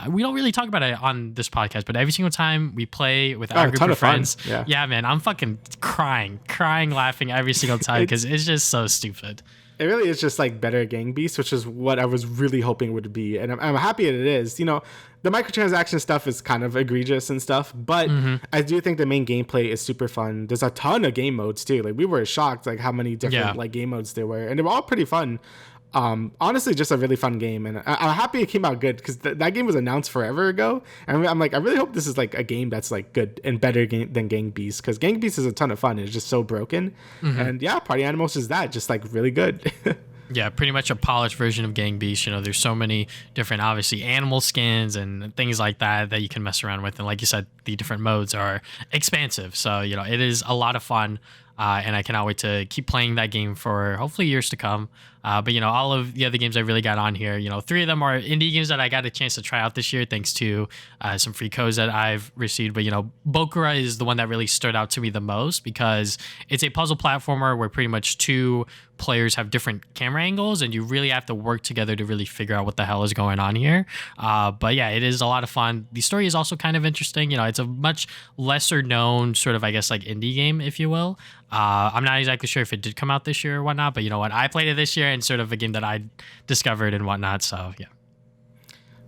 Speaker 1: We don't really talk about it on this podcast, but every single time we play with our group of friends, yeah, man, I'm fucking crying, laughing every single time because it's just so stupid.
Speaker 2: It really is just like better Gang Beasts, which is what I was really hoping would be, and I'm happy that it is. The microtransaction stuff is kind of egregious and stuff, but I do think the main gameplay is super fun. There's a ton of game modes too. Like we were shocked like how many different like game modes there were, and they were all pretty fun. Honestly, just a really fun game, and I'm happy it came out good because that game was announced forever ago, and I'm like, I really hope this is like a game that's like good and better than Gang Beasts, because Gang Beasts is a ton of fun. It's just so broken, and yeah, Party Animals is that, just like really good.
Speaker 1: Yeah, pretty much a polished version of Gang Beasts. There's so many different, obviously, animal skins and things like that you can mess around with, and like you said, the different modes are expansive. So it is a lot of fun. And I cannot wait to keep playing that game for hopefully years to come. But all of the other games I really got on here, 3 of them are indie games that I got a chance to try out this year thanks to some free codes that I've received. But Bokura is the one that really stood out to me the most because it's a puzzle platformer where pretty much 2 players have different camera angles and you really have to work together to really figure out what the hell is going on here. But yeah, it is a lot of fun. The story is also kind of interesting. It's a much lesser known sort of, I guess, like indie game, if you will. I'm not exactly sure if it did come out this year or whatnot, but you know what? I played it this year and sort of a game that I discovered and whatnot. So yeah.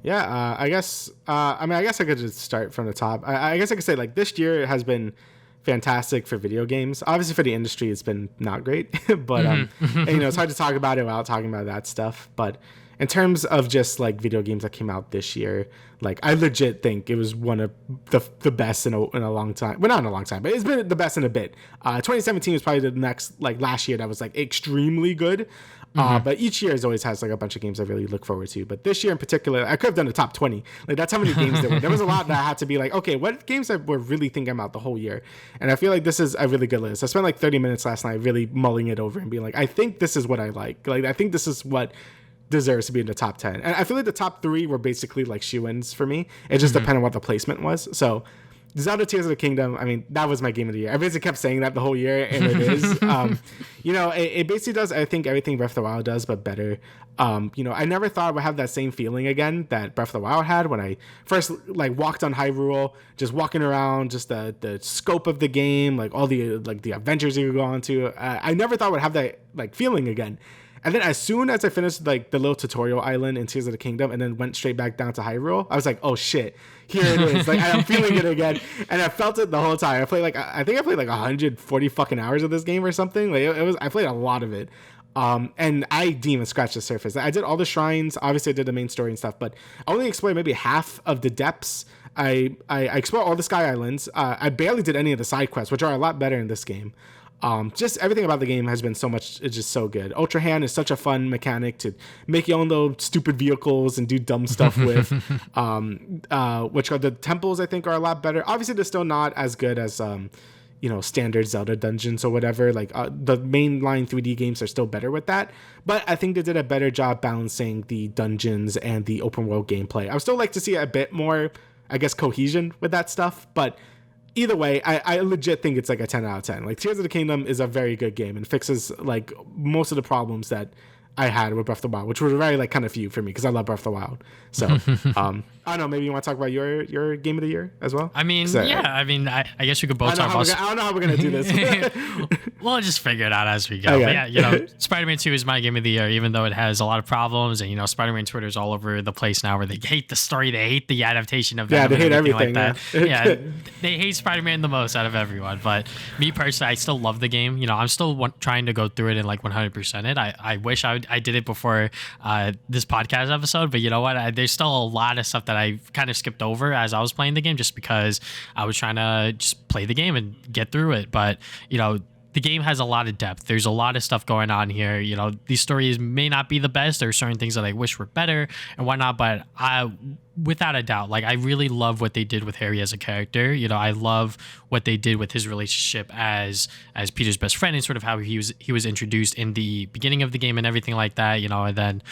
Speaker 2: Yeah, I guess I guess I could just start from the top. I guess I could say like this year has been fantastic for video games. Obviously for the industry it's been not great, but and, it's hard to talk about it without talking about that stuff. But in terms of just like video games that came out this year, like I legit think it was one of the best in a long time. Well, not in a long time, but it's been the best in a bit. 2017 was probably the next, like last year that was like extremely good. But each year always has like a bunch of games I really look forward to. But this year in particular, I could have done the top 20. Like that's how many games there were. There was a lot that I had to be like, okay, what games I were really thinking about the whole year? And I feel like this is a really good list. I spent like 30 minutes last night really mulling it over and being like, I think this is what I like. Like I think this is what deserves to be in the top 10. And I feel like the top 3 were basically like shoe-ins for me. It just depended on what the placement was. So Zelda Tears of the Kingdom, I mean, that was my game of the year. I basically kept saying that the whole year, and it is. It basically does, I think, everything Breath of the Wild does, but better. I never thought I would have that same feeling again that Breath of the Wild had when I first like walked on Hyrule, just walking around, just the scope of the game, like all the adventures you could go on to. I never thought I would have that like feeling again. And then as soon as I finished like the little tutorial island in Tears of the Kingdom and then went straight back down to Hyrule, I was like, oh shit, here it is. Like I'm feeling it again. And I felt it the whole time. I played like 140 fucking hours of this game or something. Like I played a lot of it. And I didn't even scratch the surface. I did all the shrines. Obviously I did the main story and stuff, but I only explored maybe half of the depths. I explored all the Sky Islands. I barely did any of the side quests, which are a lot better in this game. Just everything about the game has been so much, it's just so good. Ultra Hand is such a fun mechanic to make your own little stupid vehicles and do dumb stuff with. Which are the temples I think are a lot better. Obviously they're still not as good as standard Zelda dungeons or whatever. Like the mainline 3D games are still better with that, but I think they did a better job balancing the dungeons and the open world gameplay. I would still like to see a bit more, I guess, cohesion with that stuff, but either way, I legit think it's like a 10 out of 10. Like Tears of the Kingdom is a very good game and fixes like most of the problems that I had with Breath of the Wild, which were very like kind of few for me because I love Breath of the Wild. So I don't know, maybe you want to talk about your game of the year as well? I mean,
Speaker 1: I guess we could both talk about.
Speaker 2: I don't know how we're gonna do this.
Speaker 1: We'll just figure it out as we go.
Speaker 2: Okay.
Speaker 1: But yeah, Spider-Man 2 is my game of the year, even though it has a lot of problems. And Spider-Man Twitter's all over the place now, where they hate the story, they hate the adaptation of
Speaker 2: Venom,
Speaker 1: they hate
Speaker 2: everything
Speaker 1: like that. Yeah, they hate Spider-Man the most out of everyone. But me personally, I still love the game. I'm still trying to go through it and like 100% it. I wish I did it before this podcast episode, but you know what? There's still a lot of stuff that I kind of skipped over as I was playing the game, just because I was trying to just play the game and get through it. But the game has a lot of depth. There's a lot of stuff going on here. These stories may not be the best. There are certain things that I wish were better and whatnot, but without a doubt, like I really love what they did with Harry as a character. I love what they did with his relationship as Peter's best friend and sort of how he was introduced in the beginning of the game and everything like that. And then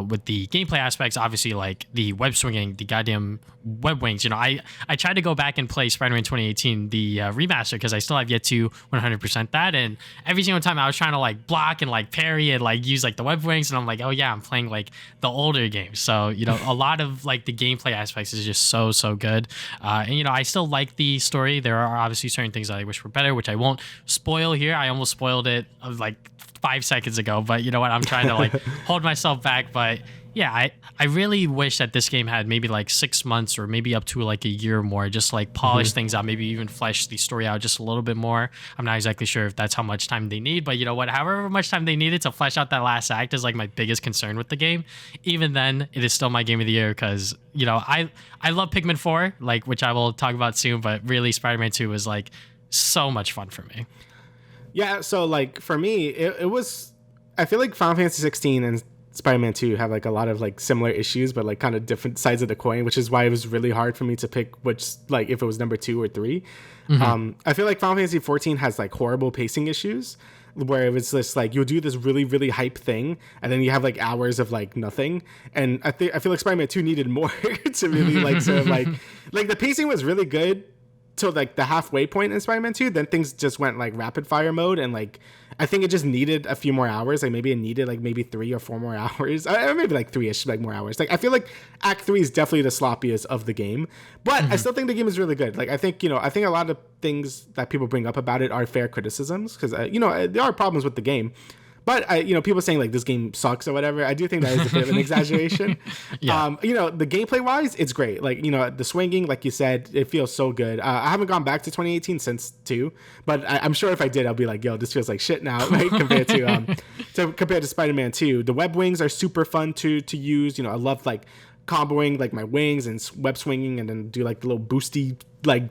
Speaker 1: with the gameplay aspects, obviously like the web swinging, the goddamn web wings. I tried to go back and play Spider-Man 2018, the remaster, because I still have yet to 100% that. And every single time I was trying to like block and like parry and like use like the web wings, and I'm like, oh yeah, I'm playing like the older games. So a lot of like the gameplay aspects is just so good. And I still like the story. There are obviously certain things that I wish were better, which I won't spoil here. I almost spoiled it like 5 seconds ago, but you know what? I'm trying to like hold myself back. But yeah, I really wish that this game had maybe like 6 months or maybe up to like a year more, just like polish things out, maybe even flesh the story out just a little bit more. I'm not exactly sure if that's how much time they need, but you know what, however much time they needed to flesh out that last act is like my biggest concern with the game. Even then, it is still my game of the year because I love Pikmin 4, like, which I will talk about soon, but really Spider-Man 2 was like so much fun for me.
Speaker 2: Yeah, so like for me, it was, I feel like Final Fantasy 16 and Spider-Man 2 have like a lot of like similar issues, but like kind of different sides of the coin, which is why it was really hard for me to pick which, like if it was number 2 or 3. I feel like Final Fantasy 14 has like horrible pacing issues where it was just like you'll do this really, really hype thing, and then you have like hours of like nothing. And I feel like Spider-Man 2 needed more to really like sort of like the pacing was really good till like the halfway point in Spider-Man 2. Then things just went like rapid fire mode, and like I think it just needed a few more hours. Like maybe it needed like maybe 3 or 4 more hours, or maybe like 3-ish like more hours. Like I feel like Act 3 is definitely the sloppiest of the game, but I still think the game is really good. Like I think a lot of things that people bring up about it are fair criticisms, because there are problems with the game. But people saying like this game sucks or whatever, I do think that is a bit of an exaggeration.
Speaker 1: Yeah.
Speaker 2: The gameplay wise, it's great. Like, the swinging, like you said, it feels so good. I haven't gone back to 2018 since 2, but I'm sure if I did, I'll be like, yo, this feels like shit now, right? compared to Spider-Man 2. The web wings are super fun to use. I love like comboing like my wings and web swinging, and then do like the little boosty, like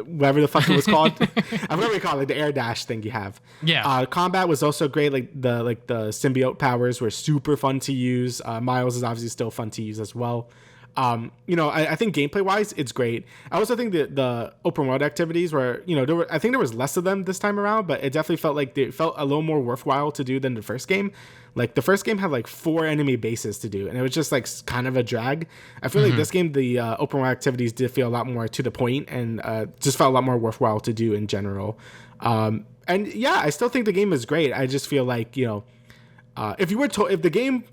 Speaker 2: whatever the fuck it was called. I forgot what you call it, like the air dash thing you have.
Speaker 1: Yeah.
Speaker 2: Combat was also great. Like the symbiote powers were super fun to use. Miles is obviously still fun to use as well. I think gameplay wise, it's great. I also think that the open world activities were, I think there was less of them this time around, but it definitely felt like they felt a little more worthwhile to do than the first game. Like the first game had like 4 enemy bases to do, and it was just like kind of a drag. I feel like this game, the open world activities did feel a lot more to the point, and just felt a lot more worthwhile to do in general. And yeah, I still think the game is great. I just feel like, if the game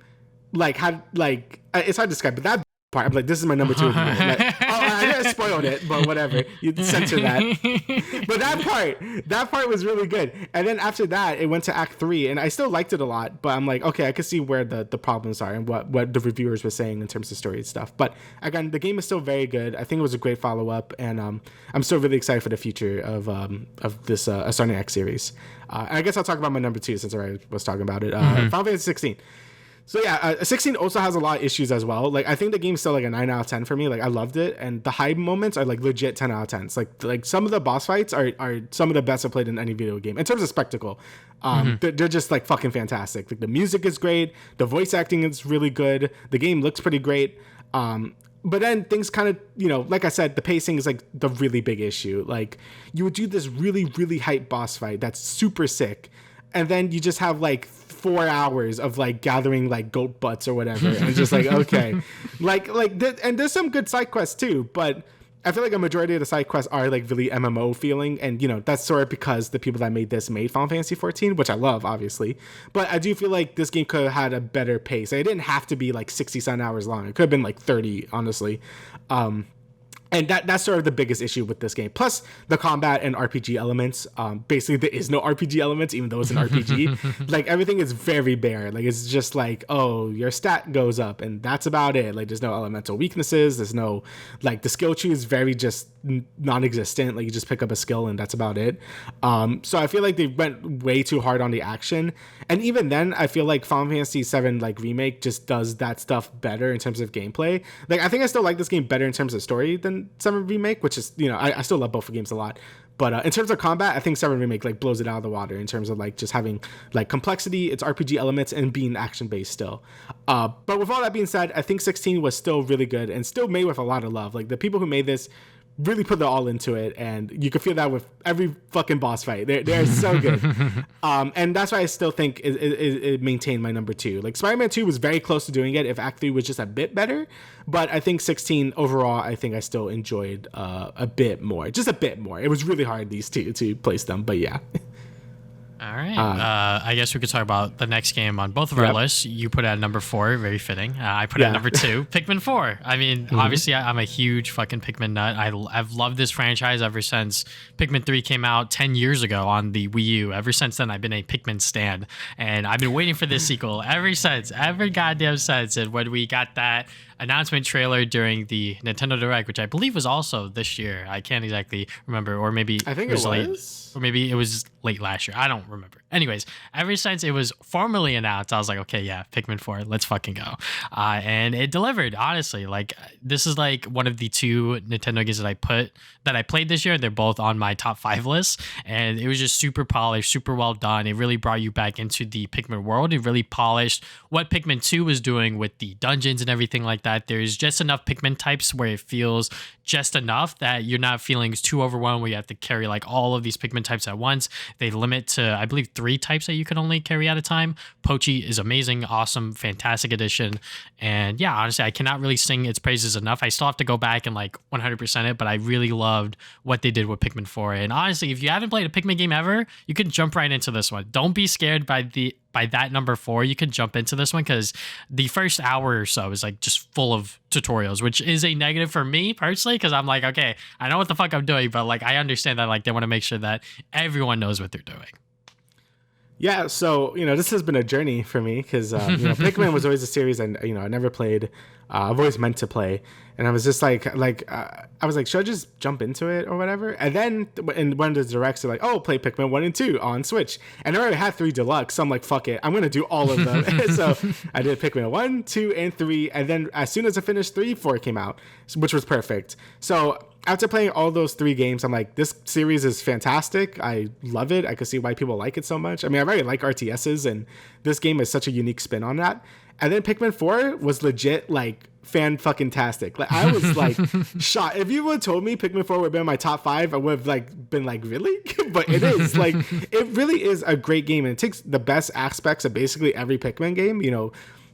Speaker 2: like had like, it's hard to describe, but that part, I'm like, this is my number 2 of the year. Like, I spoiled it, but whatever, you censor that. But that part was really good. And then after that, it went to Act 3, and I still liked it a lot, but I'm like, okay, I could see where the problems are and what the reviewers were saying in terms of story and stuff. But again, the game is still very good. I think it was a great follow-up, and I'm still really excited for the future of this Insomniac series. And I guess I'll talk about my number 2 since I already was talking about it. Final Fantasy 16. So yeah, 16 also has a lot of issues as well. Like I think the game's still like a 9 out of 10 for me. Like I loved it, and the high moments are like legit 10 out of 10s. Like some of the boss fights are some of the best I've played in any video game in terms of spectacle. They're just like fucking fantastic. Like the music is great, the voice acting is really good, the game looks pretty great. But then things kind of, like I said, the pacing is like the really big issue. Like you would do this really, really hype boss fight that's super sick, and then you just have like 4 hours of like gathering like goat butts or whatever, and it's just like, okay, and there's some good side quests too, but I feel like a majority of the side quests are like really MMO feeling, and that's sort of because the people that made this made Final Fantasy 14, which I love obviously, but I do feel like this game could have had a better pace. It didn't have to be like 60-some hours long. It could have been like 30, honestly. And that's sort of the biggest issue with this game. Plus the combat and RPG elements. Basically, there is no RPG elements, even though it's an RPG. Like everything is very bare. Like it's just like, oh, your stat goes up, and that's about it. Like there's no elemental weaknesses. There's no like the skill tree is very just non-existent. Like you just pick up a skill and that's about it. So I feel like they went way too hard on the action. And even then, I feel like Final Fantasy VII like remake just does that stuff better in terms of gameplay. Like I think I still like this game better in terms of story than 7 remake, which is I still love both games a lot. But in terms of combat, I think 7 remake like blows it out of the water in terms of like just having like complexity, its RPG elements, and being action based still. But with all that being said, I think 16 was still really good and still made with a lot of love. Like the people who made this really put their all into it, and you can feel that with every fucking boss fight. They're so good. And that's why I still think it maintained my number 2. Like Spider-Man 2 was very close to doing it if Act 3 was just a bit better, but I think 16 overall, I think I still enjoyed a bit more. Just a bit more. It was really hard, these two, to place them, but yeah.
Speaker 1: All right. I guess we could talk about the next game on both of our lists. You put it at number 4, very fitting. I put it at number 2, Pikmin 4. I mean, obviously, I'm a huge fucking Pikmin nut. I've loved this franchise ever since Pikmin 3 came out 10 years ago on the Wii U. Ever since then, I've been a Pikmin stan, and I've been waiting for this sequel every goddamn since. And when we got that announcement trailer during the Nintendo Direct, which I believe was also this year. I can't exactly remember, or maybe
Speaker 2: I think it was
Speaker 1: late, or maybe it was late last year. I don't remember. Anyways, ever since it was formally announced, I was like, okay, yeah, Pikmin 4, let's fucking go. And it delivered, honestly. Like, this is like one of the 2 Nintendo games that I played this year. They're both on my top 5 list, and it was just super polished, super well done. It really brought you back into the Pikmin world. It really polished what Pikmin 2 was doing with the dungeons and everything like that. There's just enough Pikmin types where it feels just enough that you're not feeling too overwhelmed where you have to carry like all of these Pikmin types at once. They limit to, I believe, 3 types that you can only carry at a time. Pochi is amazing, awesome, fantastic addition. And yeah, honestly, I cannot really sing its praises enough. I still have to go back and like 100% it, but I really loved what they did with Pikmin 4. And honestly, if you haven't played a Pikmin game ever, you can jump right into this one. Don't be scared by that number 4. You can jump into this one because the first hour or so is like just full of tutorials, which is a negative for me personally, because I'm like, okay, I know what the fuck I'm doing, but like I understand that like they want to make sure that everyone knows what they're doing.
Speaker 2: Yeah, so this has been a journey for me because Pikmin was always a series I never played. I've always meant to play, and I was just I was like, should I just jump into it or whatever? And then in one of the directs, they're like, oh, play Pikmin 1 and 2 on Switch, and I already had 3 Deluxe, so I'm like, fuck it, I'm gonna do all of them. So I did Pikmin 1, 2, and 3, and then as soon as I finished 3, 4 came out, which was perfect. So after playing all those 3 games, I'm like, this series is fantastic. I love it. I could see why people like it so much. I mean, I really like RTSs, and this game is such a unique spin on that. And then Pikmin 4 was legit like fan-fucking-tastic. Like I was like shocked. If you would have told me Pikmin 4 would have been in my top 5, I would have like been like, really? But it is like, it really is a great game, and it takes the best aspects of basically every Pikmin game. You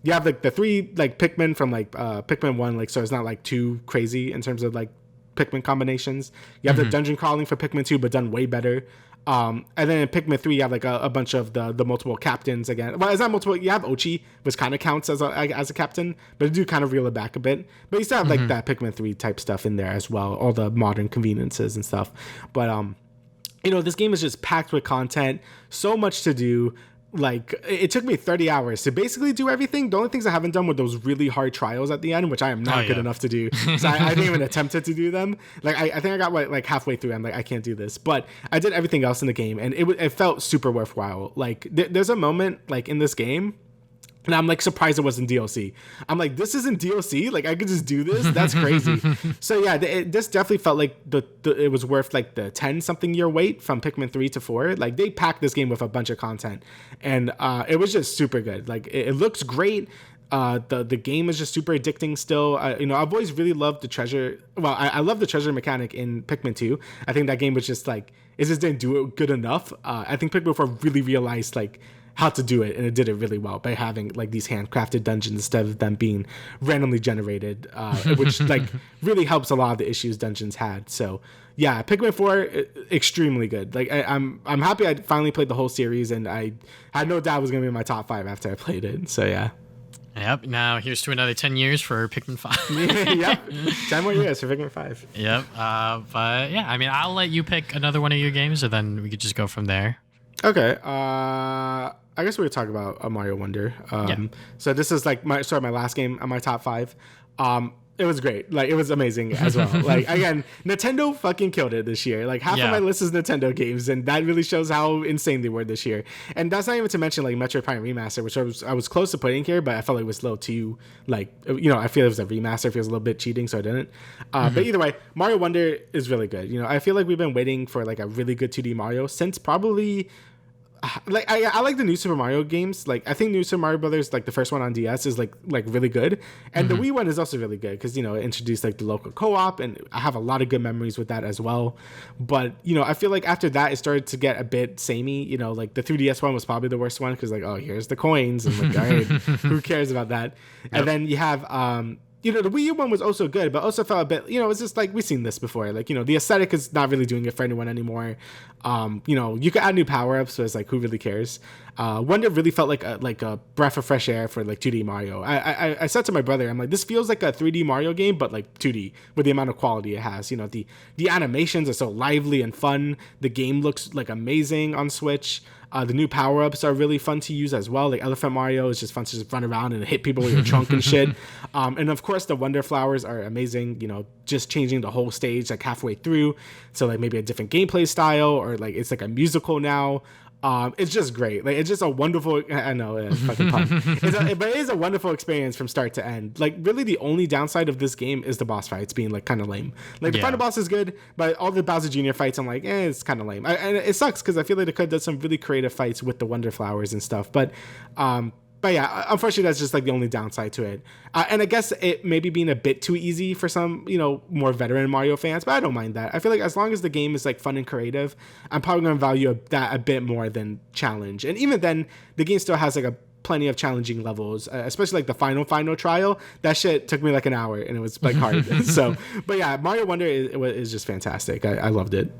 Speaker 2: have like the 3 like Pikmin from like Pikmin 1, like, so it's not like too crazy in terms of like Pikmin combinations. You have the dungeon crawling for Pikmin 2, but done way better. And then in Pikmin 3, you have like a bunch of the multiple captains again. Well, it's not multiple. You have Ochi, which kind of counts as a captain, but you do kind of reel it back a bit. But you still have like that Pikmin 3 type stuff in there as well, all the modern conveniences and stuff. But this game is just packed with content, so much to do. Like it took me 30 hours to basically do everything. The only things I haven't done were those really hard trials at the end, which I am not good enough to do. So I didn't even attempt to do them. Like I think I got like halfway through. I'm like, I can't do this, but I did everything else in the game, and it felt super worthwhile. Like there's a moment like in this game, and I'm like surprised it wasn't DLC. I'm like, this isn't DLC. Like I could just do this. That's crazy. So yeah, this definitely felt like it was worth like the 10-something year wait from Pikmin 3 to 4. Like they packed this game with a bunch of content, and it was just super good. Like it looks great. The game is just super addicting still. I've always really loved the treasure. Well, I love the treasure mechanic in Pikmin 2. I think that game was just like, it just didn't do it good enough. I think Pikmin 4 really realized like how to do it, and it did it really well by having like these handcrafted dungeons instead of them being randomly generated, which like really helps a lot of the issues dungeons had. So yeah, Pikmin 4 extremely good. Like I'm happy I finally played the whole series, and I had no doubt it was gonna be in my top 5 after I played it. So yeah.
Speaker 1: Yep. Now here's to another 10 years for Pikmin 5.
Speaker 2: Yep. 10 more years for Pikmin 5.
Speaker 1: Yep. But yeah, I mean, I'll let you pick another one of your games, and then we could just go from there.
Speaker 2: Okay. I guess we could talk about a Mario Wonder. So this is like my last game on my top 5. It was great. Like it was amazing as well. Like again, Nintendo fucking killed it this year. Like half of my list is Nintendo games, and that really shows how insane they were this year. And that's not even to mention like Metroid Prime Remaster, which I was close to putting here, but I felt like it was a little too like I feel it was a remaster. It feels a little bit cheating, so I didn't. But either way, Mario Wonder is really good. I feel like we've been waiting for like a really good 2D Mario since probably. Like I like the new Super Mario games. Like I think New Super Mario Brothers, like the first one on DS, is like really good, and the Wii one is also really good because it introduced like the local co-op, and I have a lot of good memories with that as well. But I feel like after that it started to get a bit samey. Like the 3DS one was probably the worst one because like, oh, here's the coins, and like, all right, who cares about that? Yep. And then you have the Wii U one was also good, but also felt a bit, it's just like we've seen this before. Like, the aesthetic is not really doing it for anyone anymore. You could add new power-ups, so it's like, who really cares? Wonder really felt like a breath of fresh air for like 2D Mario. I said to my brother, I'm like, this feels like a 3D Mario game, but like 2D with the amount of quality it has. The animations are so lively and fun. The game looks like amazing on Switch. The new power-ups are really fun to use as well. Like Elephant Mario is just fun to just run around and hit people with your trunk and shit. And of course, the Wonder Flowers are amazing. Just changing the whole stage like halfway through. So like maybe a different gameplay style, or like it's like a musical now. It's just great. Like it's just a wonderful. I know it's fucking pun. But it is a wonderful experience from start to end. Like really, the only downside of this game is the boss fights being like kind of lame. Like the final boss is good, but all the Bowser Jr. fights, I'm like, it's kind of lame. And it sucks because I feel like they could have done some really creative fights with the Wonder Flowers and stuff. But but yeah, unfortunately, that's just like the only downside to it. And I guess it maybe being a bit too easy for some, more veteran Mario fans, but I don't mind that. I feel like as long as the game is like fun and creative, I'm probably going to value that a bit more than challenge. And even then, the game still has like plenty of challenging levels, especially like the final trial. That shit took me like an hour and it was like hard. So, but yeah, Mario Wonder is just fantastic. I loved it.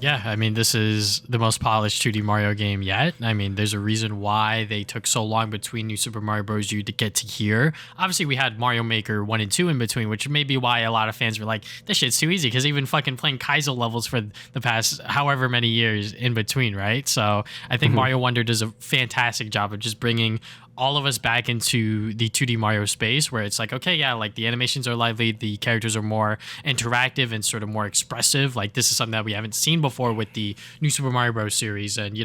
Speaker 1: Yeah, I mean, this is the most polished 2D Mario game yet. I mean, there's a reason why they took so long between New Super Mario Bros. U to get to here. Obviously, we had Mario Maker 1 and 2 in between, which may be why a lot of fans were like, this shit's too easy, because even fucking playing Kaizo levels for the past however many years in between, right? So I think Mario Wonder does a fantastic job of just bringing all of us back into the 2D Mario space, where it's like, okay, yeah, like the animations are lively, the characters are more interactive and sort of more expressive. Like this is something that we haven't seen before with the New Super Mario Bros. Series. And,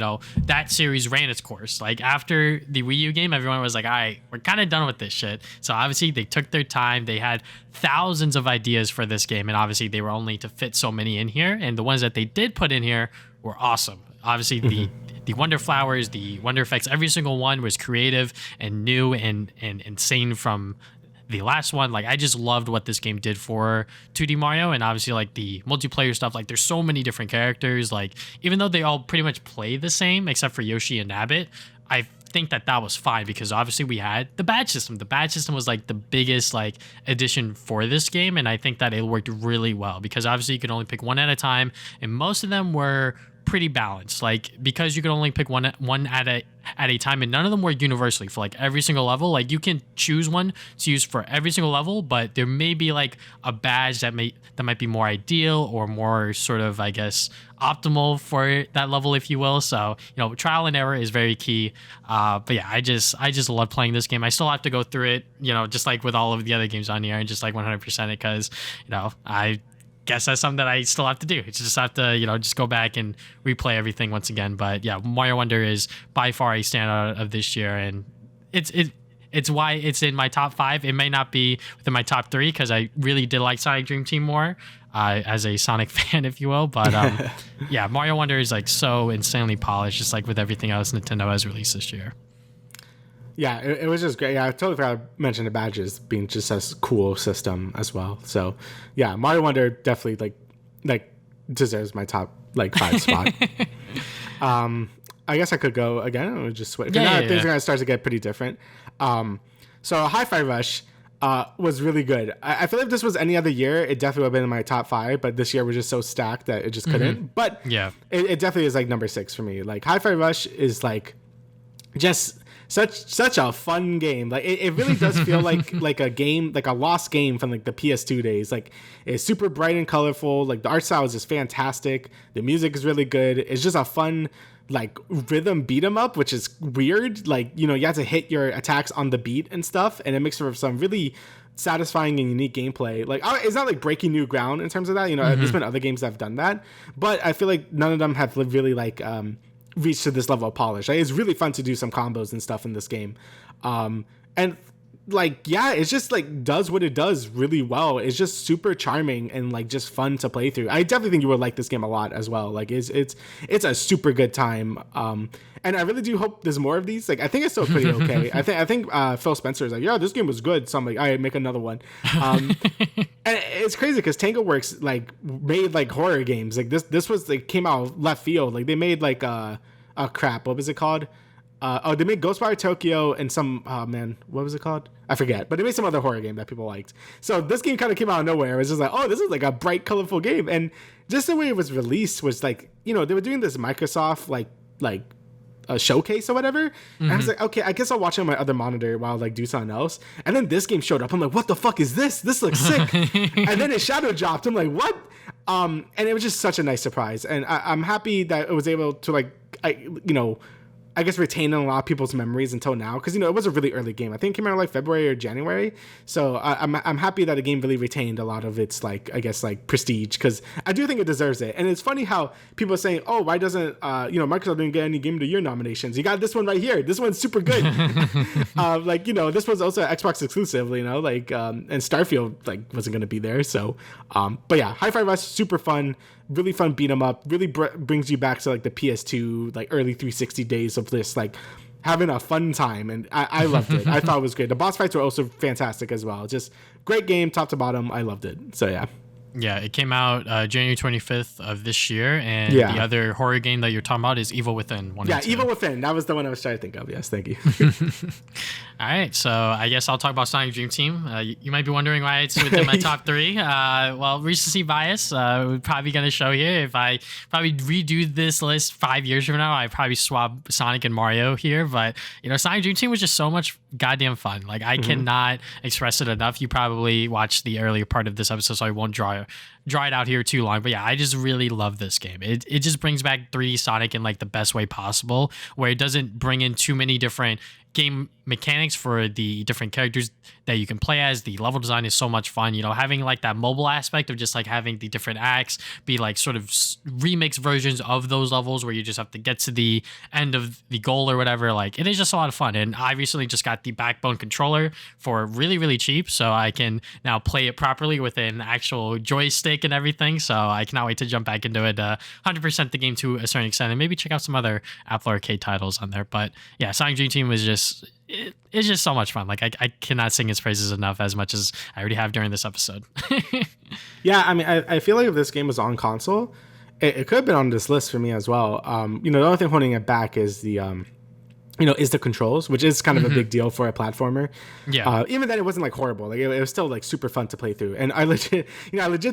Speaker 1: that series ran its course. Like after the Wii U game, everyone was like, all right, we're kind of done with this shit. So obviously they took their time. They had thousands of ideas for this game. And obviously they were only to fit so many in here. And the ones that they did put in here were awesome. Obviously the Wonder Flowers, the Wonder Effects, every single one was creative and new and insane from the last one. Like I just loved what this game did for 2D Mario, and obviously like the multiplayer stuff. Like there's so many different characters. Like even though they all pretty much play the same except for Yoshi and Nabbit, I think that was fine because obviously we had the badge system. The badge system was like the biggest like addition for this game, and I think that it worked really well because obviously you could only pick one at a time, and most of them were pretty balanced, like because you could only pick one at a time, and none of them were universally for like every single level. Like you can choose one to use for every single level, but there may be like a badge that might be more ideal or more sort of, I guess, optimal for that level, if you will. So trial and error is very key. But yeah, I just love playing this game. I still have to go through it, just like with all of the other games on here, and just like 100% it, because I guess that's something that I still have to do. It's just have to, just go back and replay everything once again. But yeah, Mario Wonder is by far a standout of this year, and it's why it's in my top 5. It may not be within my top 3 because I really did like Sonic Dream Team more as a Sonic fan, if you will. But yeah, Mario Wonder is like so insanely polished, just like with everything else Nintendo has released this year.
Speaker 2: Yeah, it was just great. Yeah, I totally forgot to mention the badges being just a cool system as well. So yeah, Mario Wonder definitely like deserves my top 5 spot. I guess I could go again or just switch. Things are gonna start to get pretty different. So Hi-Fi Rush was really good. I feel like if this was any other year, it definitely would have been in my top 5, but this year was just so stacked that it just couldn't. But yeah, it definitely is like number 6 for me. Like Hi-Fi Rush is like just such a fun game. Like it really does feel like a game, like a lost game from like the PS2 days. Like it's super bright and colorful. Like the art style is just fantastic. The music is really good. It's just a fun like rhythm beat 'em up, which is weird. Like you have to hit your attacks on the beat and stuff, and it makes for some really satisfying and unique gameplay. Like it's not like breaking new ground in terms of that. There's been other games that have done that, but I feel like none of them have really like reach to this level of polish. Like, it's really fun to do some combos and stuff in this game, and like it's just like does what it does really well. It's just super charming and like just fun to play through. I definitely think you would like this game a lot as well. Like it's a super good time, and I really do hope there's more of these. Like I think it's still pretty okay. I think Phil Spencer is like, yeah, this game was good, so I'm like, all right, make another one. And it's crazy because TangleWorks like made like horror games. Like this was like came out left field. Like they made like crap, what was it called? They made Ghostwire Tokyo and some, what was it called? I forget, but they made some other horror game that people liked. So this game kind of came out of nowhere. It was just like, oh, this is like a bright, colorful game. And just the way it was released was like, they were doing this Microsoft like a showcase or whatever. And I was like, okay, I guess I'll watch it on my other monitor while I like do something else. And then this game showed up. I'm like, what the fuck is this? This looks sick. And then it shadow dropped. I'm like, what? And it was just such a nice surprise. And I'm happy that it was able to like, I guess retain a lot of people's memories until now, because it was a really early game. I think it came out like February or January, so I'm happy that the game really retained a lot of its like, I guess, like prestige, because I do think it deserves it. And it's funny how people are saying, oh, why doesn't Microsoft didn't get any Game of the Year nominations? You got this one right here. This one's super good. This was also Xbox exclusive, and Starfield like wasn't going to be there. So but yeah, Hi-Fi Rush, super fun, really fun beat 'em up, really brings you back to like the PS2 like early 360 days of this like having a fun time, and I loved it. I thought it was great. The boss fights were also fantastic as well. Just great game, top to bottom. I loved it. So yeah.
Speaker 1: Yeah, it came out January 25th of this year, and
Speaker 2: Yeah.
Speaker 1: the other horror game that you're talking about is Evil Within 1
Speaker 2: Yeah,
Speaker 1: and 2.
Speaker 2: Evil Within. That was the one I was trying to think of. Yes, thank you.
Speaker 1: All right, so I guess I'll talk about Sonic Dream Team. You might be wondering why it's within my top 3. Well, recency bias would probably going to show here. If I probably redo this list 5 years from now, I'd probably swap Sonic and Mario here. But, Sonic Dream Team was just so much goddamn fun. Like, I cannot express it enough. You probably watched the earlier part of this episode, so I won't draw it out here too long. But yeah, I just really love this game. It just brings back 3D Sonic in like the best way possible, where it doesn't bring in too many different game mechanics for the different characters that you can play as. The level design is so much fun, having like that mobile aspect of just like having the different acts be like sort of remix versions of those levels where you just have to get to the end of the goal or whatever. Like, it is just a lot of fun. And I recently just got the Backbone controller for really, really cheap, so I can now play it properly with an actual joystick and everything. So I cannot wait to jump back into it, 100% the game to a certain extent, and maybe check out some other Apple Arcade titles on there. But yeah, Sonic Dream Team was it's just so much fun. Like, I cannot sing its praises enough, as much as I already have during this episode.
Speaker 2: Yeah, I mean, I feel like if this game was on console, it could have been on this list for me as well. The only thing holding it back is is the controls, which is kind of a big deal for a platformer.
Speaker 1: Yeah.
Speaker 2: Even then, it wasn't like horrible. Like, it was still like super fun to play through. And I legit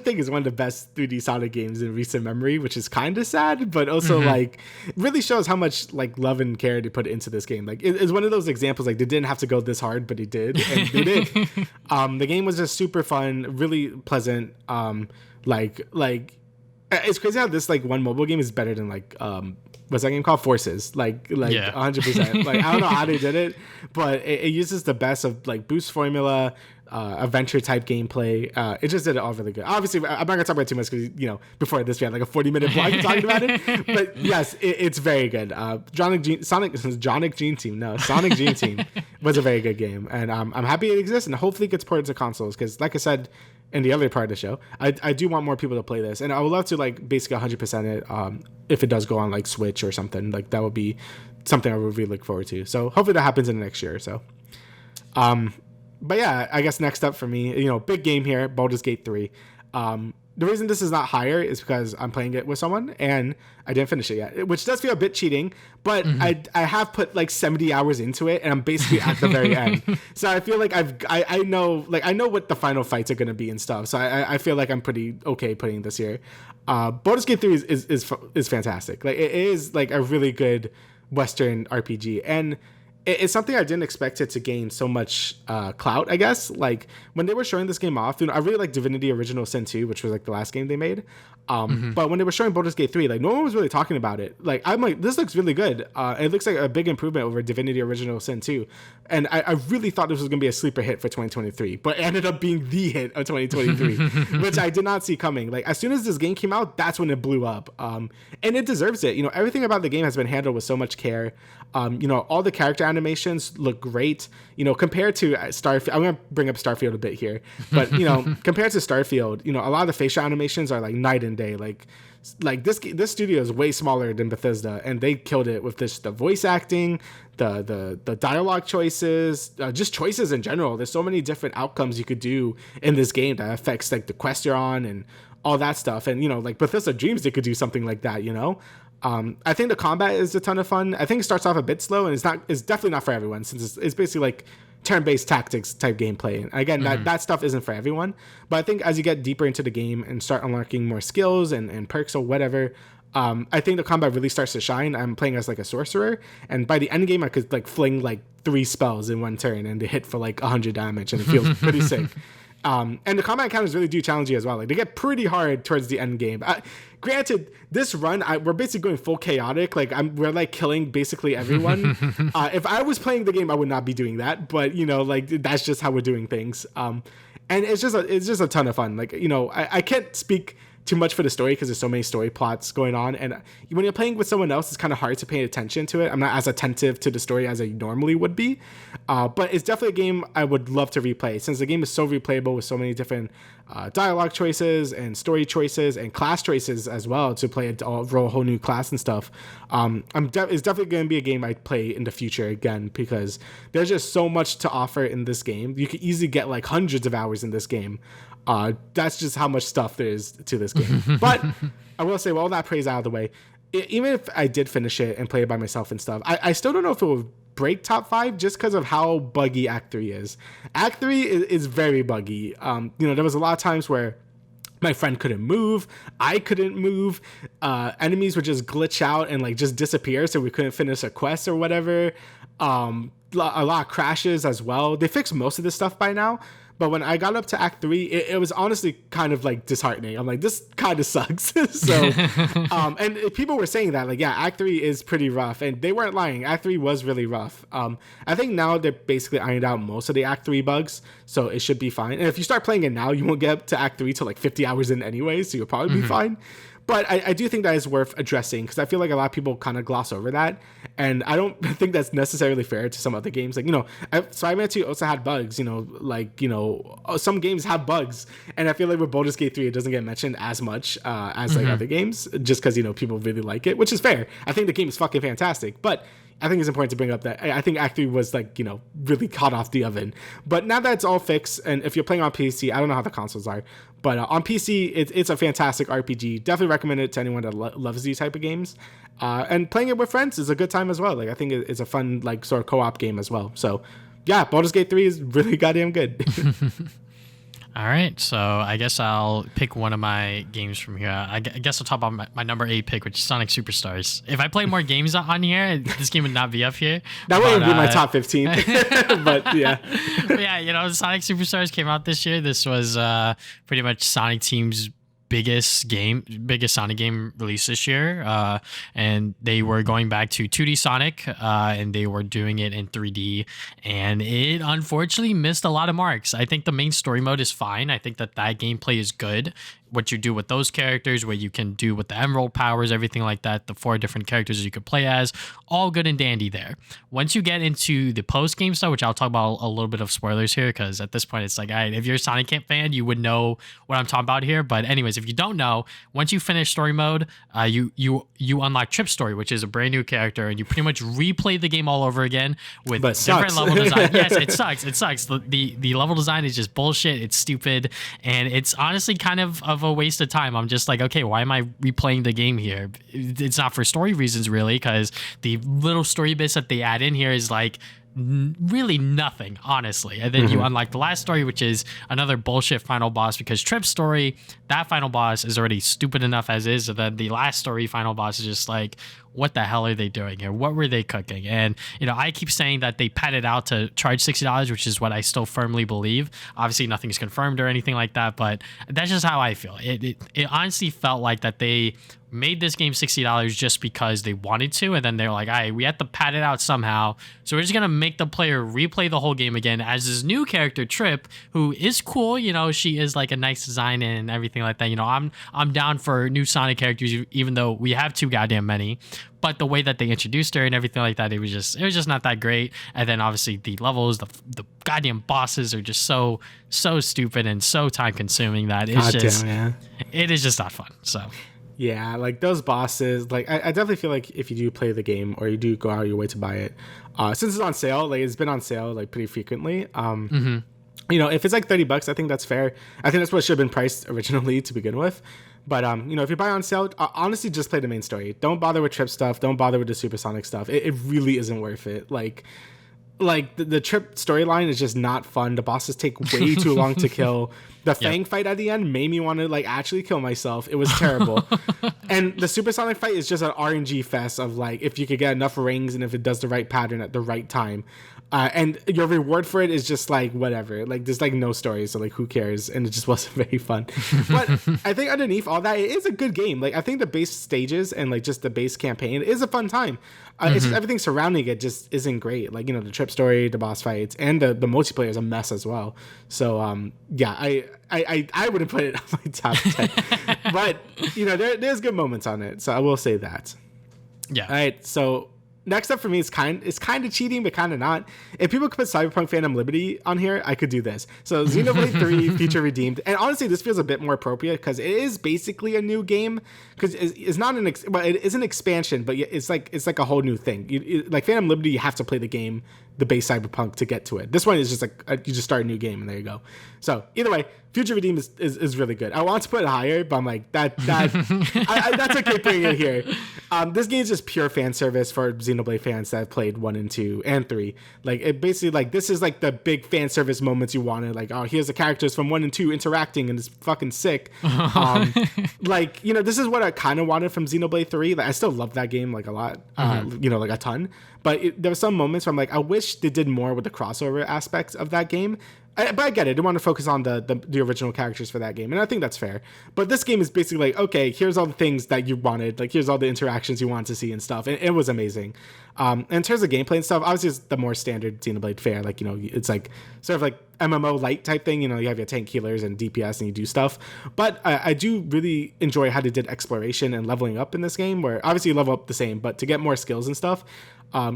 Speaker 2: think it's one of the best 3D Sonic games in recent memory, which is kind of sad, but also like really shows how much like love and care they put into this game. Like, it's one of those examples, like, they didn't have to go this hard, but they did, and they did. The game was just super fun, really pleasant. It's crazy how this like one mobile game is better than like what's that game called? Forces. Like
Speaker 1: Yeah.
Speaker 2: 100%. Like, I don't know how they did it, but it uses the best of like boost formula, adventure type gameplay. It just did it all really good. Obviously, I'm not gonna talk about it too much because before this we had like a 40-minute vlog talking about it. But yes, it's very good. Sonic Dream Team was a very good game, and I'm happy it exists, and hopefully it gets ported to consoles, because like I said in the other part of the show, I do want more people to play this, and I would love to like basically 100% it if it does go on like Switch or something. Like, that would be something I would really look forward to. So hopefully that happens in the next year or so. But yeah, I guess next up for me, big game here, Baldur's Gate 3. The reason this is not higher is because I'm playing it with someone and I didn't finish it yet, which does feel a bit cheating, but I have put like 70 hours into it and I'm basically at the very end. So I feel like I know what the final fights are going to be and stuff. So I feel like I'm pretty okay putting this here. Baldur's Gate 3 is fantastic. Like, it is like a really good Western RPG, and it's something I didn't expect it to gain so much clout, I guess. Like, when they were showing this game off, I really like Divinity Original Sin 2, which was like the last game they made. But when they were showing Baldur's Gate 3, like, no one was really talking about it. Like, I'm like, this looks really good. It looks like a big improvement over Divinity Original Sin 2. And I really thought this was going to be a sleeper hit for 2023, but it ended up being the hit of 2023, which I did not see coming. Like, as soon as this game came out, that's when it blew up. And it deserves it. Everything about the game has been handled with so much care. All the character animations look great. Compared to Starfield, I'm gonna bring up Starfield a bit here, but compared to Starfield, a lot of the facial animations are like night and day. Like this studio is way smaller than Bethesda, and they killed it with the voice acting, the dialogue choices, just choices in general. There's so many different outcomes you could do in this game that affects like the quest you're on and all that stuff. And like Bethesda dreams they could do something like that. I think the combat is a ton of fun. I think it starts off a bit slow, and it's definitely not for everyone, since it's basically like turn-based tactics type gameplay. And again, that stuff isn't for everyone. But I think as you get deeper into the game and start unlocking more skills and perks or whatever, I think the combat really starts to shine. I'm playing as like a sorcerer, and by the end game, I could like fling like 3 spells in one turn, and they hit for like 100 damage, and it feels pretty sick. And the combat encounters really do challenge you as well. Like, they get pretty hard towards the end game. Granted, this run, we're basically going full chaotic. Like, we're like killing basically everyone. If I was playing the game, I would not be doing that. But like, that's just how we're doing things. And it's just a ton of fun. Like, I can't speak too much for the story because there's so many story plots going on. And when you're playing with someone else, it's kind of hard to pay attention to it. I'm not as attentive to the story as I normally would be. But it's definitely a game I would love to replay, since the game is so replayable with so many different dialogue choices and story choices and class choices as well, to play a whole new class and stuff. It's definitely going to be a game I play in the future again, because there's just so much to offer in this game. You could easily get like hundreds of hours in this game. That's just how much stuff there is to this game. But I will say, well, that praise out of the way, even if I did finish it and play it by myself and stuff, I still don't know if it will break top 5 just because of how buggy Act 3 is. Act 3 is very buggy. There was a lot of times where my friend couldn't move, I couldn't move, enemies would just glitch out and like just disappear, so we couldn't finish a quest or whatever. A lot of crashes as well. They fixed most of this stuff by now, but when I got up to Act 3, it was honestly kind of like disheartening. I'm like, this kind of sucks. So, and people were saying that, like, yeah, Act 3 is pretty rough, and they weren't lying. Act 3 was really rough. I think now they're basically ironed out most of the Act 3 bugs, so it should be fine. And if you start playing it now, you won't get up to Act 3 till like 50 hours in anyway, so you'll probably be fine. But I do think that is worth addressing, because I feel like a lot of people kind of gloss over that. And I don't think that's necessarily fair to some other games. Like, Spider-Man 2 also had bugs, some games have bugs. And I feel like with Baldur's Gate 3, it doesn't get mentioned as much as like other games, just because, people really like it, which is fair. I think the game is fucking fantastic. But I think it's important to bring up that I think Act 3 was like, really hot off the oven. But now that it's all fixed, and if you're playing on PC, I don't know how the consoles are, but on PC, it's a fantastic RPG. Definitely recommend it to anyone that loves these type of games. And playing it with friends is a good time as well. Like, I think it's a fun, like, sort of co-op game as well. So, yeah, Baldur's Gate 3 is really goddamn good.
Speaker 1: All right, so I guess I'll pick one of my games from here. I guess I'll talk about my number 8 pick, which is Sonic Superstars. If I play more games on here, this game would not be up here.
Speaker 2: That wouldn't be my top 15, but yeah.
Speaker 1: But yeah, Sonic Superstars came out this year. This was pretty much Sonic Team's biggest Sonic game released this year, and they were going back to 2D Sonic, and they were doing it in 3D, and it unfortunately missed a lot of marks. I think the main story mode is fine. I think that gameplay is good. What you do with those characters, what you can do with the emerald powers, everything like that, the 4 different characters you could play as, all good and dandy there. Once you get into the post-game stuff, which I'll talk about a little bit of spoilers here, because at this point it's like, all right, if you're a Sonic Camp fan, you would know what I'm talking about here. But anyways, if you don't know, once you finish story mode, you unlock Trip Story, which is a brand new character, and you pretty much replay the game all over again with different level design. Yes, it sucks. The level design is just bullshit. It's stupid, and it's honestly kind of a waste of time. I'm just like, okay, why am I replaying the game here? It's not for story reasons, really, because the little story bits that they add in here is like really nothing, honestly. And then you unlock the last story, which is another bullshit final boss, because Trip's story, that final boss is already stupid enough as is, and then the last story final boss is just like, what the hell are they doing here? What were they cooking? And, I keep saying that they padded out to charge $60, which is what I still firmly believe. Obviously, nothing's confirmed or anything like that, but that's just how I feel. It honestly felt like that they made this game $60 just because they wanted to, and then they're like, all right, we have to pad it out somehow, so we're just gonna make the player replay the whole game again as this new character, Trip, who is cool. She is like a nice design and everything like that. I'm down for new Sonic characters, even though we have too goddamn many. But the way that they introduced her and everything like that, it was just not that great. And then obviously the levels, the goddamn bosses are just so stupid and so time consuming that it is just not fun. So.
Speaker 2: Yeah, like those bosses, like I definitely feel like if you do play the game or you do go out of your way to buy it, since it's on sale, like it's been on sale like pretty frequently. If it's like $30, I think that's fair. I think that's what should have been priced originally to begin with. But if you buy on sale, honestly, just play the main story. Don't bother with Trip stuff. Don't bother with the Supersonic stuff. It really isn't worth it. Like the Trip storyline is just not fun. The bosses take way too long to kill. The Fang fight at the end made me want to like actually kill myself. It was terrible. And the Supersonic fight is just an RNG fest of like, if you could get enough rings and if it does the right pattern at the right time. And your reward for it is just like whatever. Like there's like no story, so like who cares? And it just wasn't very fun. But I think underneath all that, it is a good game. Like I think the base stages and like just the base campaign is a fun time. It's just everything surrounding it just isn't great. Like the trip story, the boss fights, and the multiplayer is a mess as well. So yeah, I wouldn't put it on my top 10, but there's good moments on it. So I will say that.
Speaker 1: Yeah.
Speaker 2: All right. So next up for me is kind of cheating, but kind of not. If people could put Cyberpunk Phantom Liberty on here, I could do this. So Xenoblade 3 feature redeemed, and honestly, this feels a bit more appropriate because it is basically a new game. Because it's not it is an expansion, but it's like a whole new thing. Like Phantom Liberty, you have to play the game, the base Cyberpunk, to get to it. This one is just like you just start a new game and there you go. So either way, Future Redeem is really good. I want to put it higher, but I'm like that's okay putting it here. This game is just pure fan service for Xenoblade fans that have played 1 and 2 and 3. Like it basically like this is like the big fan service moments you wanted. Like, oh, here's the characters from 1 and 2 interacting and it's fucking sick. Like, this is what I kind of wanted from Xenoblade 3. Like I still love that game like a lot, like a ton. But there were some moments where I'm like, I wish they did more with the crossover aspects of that game. But I get it. I want to focus on the original characters for that game, and I think that's fair. But this game is basically like, okay, here's all the things that you wanted. Like, here's all the interactions you wanted to see and stuff. And it was amazing. And in terms of gameplay and stuff, obviously it's the more standard Xenoblade fare. Like, it's like sort of like MMO light type thing. You have your tank healers and DPS and you do stuff. But I do really enjoy how they did exploration and leveling up in this game, where obviously you level up the same, but to get more skills and stuff,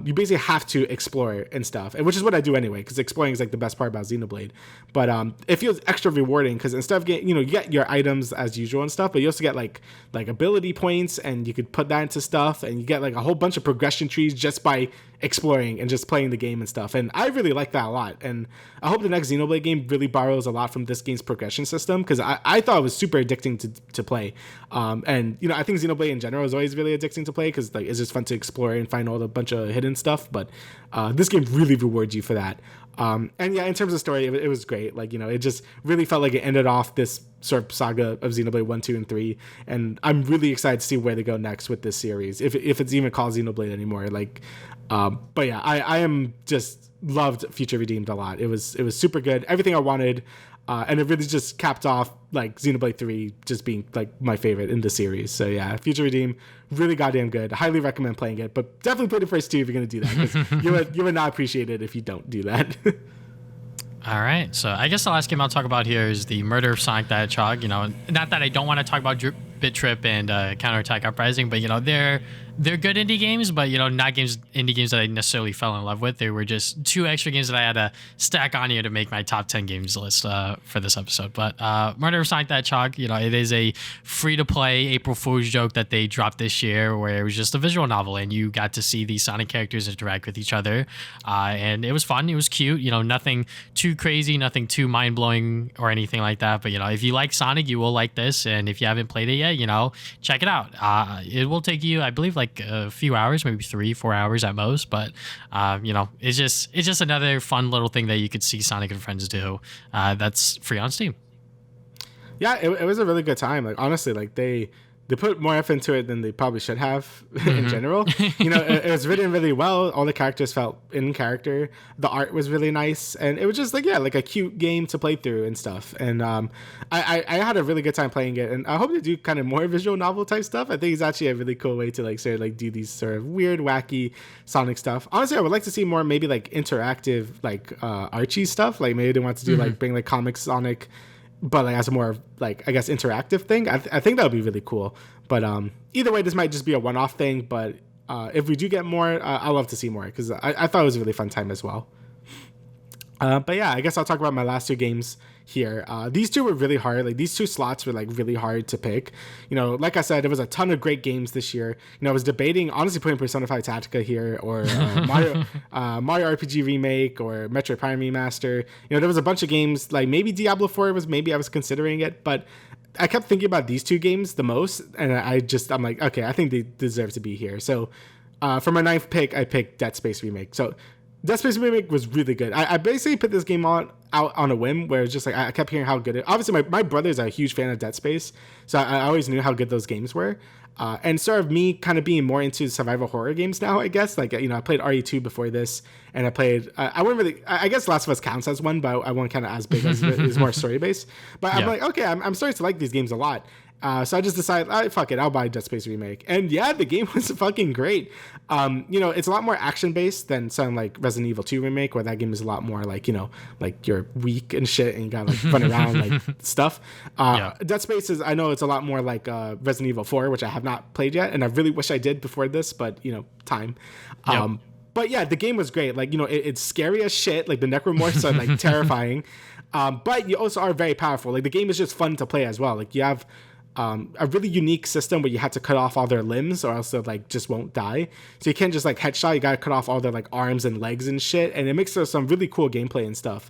Speaker 2: you basically have to explore and stuff, and which is what I do anyway, because exploring is like the best part about Xenoblade. But it feels extra rewarding because instead of getting, you get your items as usual and stuff, but you also get like ability points, and you could put that into stuff, and you get like a whole bunch of progression trees just by exploring and just playing the game and stuff. And I really like that a lot, and I hope the next Xenoblade game really borrows a lot from this game's progression system, because I thought it was super addicting to play. And I think Xenoblade in general is always really addicting to play because like it's just fun to explore and find all the bunch of hidden stuff, but this game really rewards you for that. And yeah, in terms of story, it was great. Like, it just really felt like it ended off this sort of saga of Xenoblade 1, 2, and 3. And I'm really excited to see where they go next with this series, if it's even called Xenoblade anymore. Like, but yeah, I am just loved Future Redeemed a lot. It was super good. Everything I wanted. And it really just capped off like Xenoblade 3 just being like my favorite in the series. So yeah, Future Redeem, really goddamn good. Highly recommend playing it, but definitely play the first 2 if you're going to do that, because you would not appreciate it if you don't do that.
Speaker 1: All right, so I guess the last game I'll talk about here is the Murder of Sonic the Hedgehog. Not that I don't want to talk about Bit Trip and Counterattack Uprising, but they're good indie games, but not indie games that I necessarily fell in love with. They were just 2 extra games that I had to stack on here to make my top 10 games list for this episode. But Murder of Sonic the Hedgehog, it is a free-to-play April Fool's joke that they dropped this year, where it was just a visual novel and you got to see these Sonic characters interact with each other, and it was fun. It was cute. Nothing too crazy, nothing too mind-blowing or anything like that. But if you like Sonic, you will like this, and if you haven't played it yet, check it out. It will take you, I believe, like a few hours, maybe 3-4 hours at most, but it's just another fun little thing that you could see Sonic and Friends do. That's free on Steam.
Speaker 2: Yeah, it was a really good time. Like, honestly, like they put more effort into it than they probably should have in general. It was written really well. All the characters felt in character. The art was really nice, and it was just like a cute game to play through and stuff. And I had a really good time playing it, and I hope they do kind of more visual novel type stuff. I think it's actually a really cool way to like sort of like do these sort of weird, wacky Sonic stuff. Honestly, I would like to see more maybe like interactive like Archie stuff. Like maybe they want to do like bring like comic Sonic, but like as a more like I guess interactive thing. I think that would be really cool. But either way, this might just be a one-off thing. But if we do get more, I'd love to see more, because I thought it was a really fun time as well. But yeah, I guess I'll talk about my last 2 games here. These 2 were really hard. Like, these 2 slots were like really hard to pick. Like I said, there was a ton of great games this year. I was debating honestly putting Persona 5 Tactica here, or Mario RPG Remake, or Metroid Prime Remaster. There was a bunch of games, like maybe Diablo 4 maybe I was considering it, but I kept thinking about these 2 games the most, and I'm like, okay, I think they deserve to be here. So for my 9th pick, I picked Dead Space Remake. So Dead Space Remake was really good. I basically put this game out on a whim, where it's just like I kept hearing how good it. Obviously, my brother is a huge fan of Dead Space, so I always knew how good those games were. And sort of me kind of being more into survival horror games now, I guess. Like, I played RE2 before this, and I played, I wouldn't really, I guess Last of Us counts as one, but I wasn't kind of as big as it is more story based. But I'm like, okay, I'm starting to like these games a lot. So I just decided, all right, fuck it, I'll buy Dead Space Remake. And yeah, the game was fucking great. It's a lot more action based than something like Resident Evil 2 Remake, where that game is a lot more like, like you're weak and shit and you gotta like run around like stuff. Dead Space I know it's a lot more like Resident Evil 4, which I have not played yet, and I really wish I did before this, but time. But yeah, the game was great. Like, it's scary as shit. Like the necromorphs are like terrifying. But you also are very powerful. Like the game is just fun to play as well. Like you have a really unique system where you have to cut off all their limbs or else they like just won't die. So you can't just like headshot. You gotta cut off all their like arms and legs and shit. And it makes some really cool gameplay and stuff.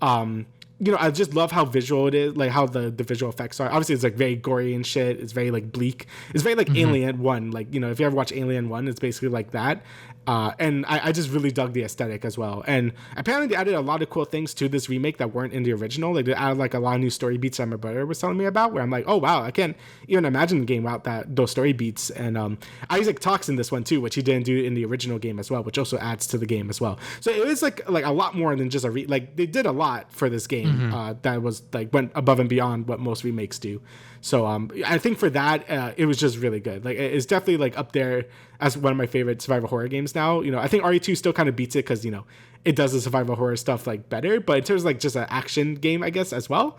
Speaker 2: I just love how visual it is, like how the visual effects are. Obviously, it's like very gory and shit. It's very like bleak. It's very like Alien 1. Like, if you ever watch Alien 1, it's basically like that. And I just really dug the aesthetic as well. And apparently they added a lot of cool things to this remake that weren't in the original. Like they added like a lot of new story beats that my brother was telling me about, where I'm like, oh wow, I can't even imagine the game without those story beats. And Isaac talks in this one too, which he didn't do in the original game as well, which also adds to the game as well. So it was like a lot more than just like they did a lot for this game that was like went above and beyond what most remakes do. So I think for that, it was just really good. Like it's definitely like up there as one of my favorite survival horror games now. I think RE2 still kind of beats it because, it does the survival horror stuff like better. But in terms of like just an action game, I guess, as well,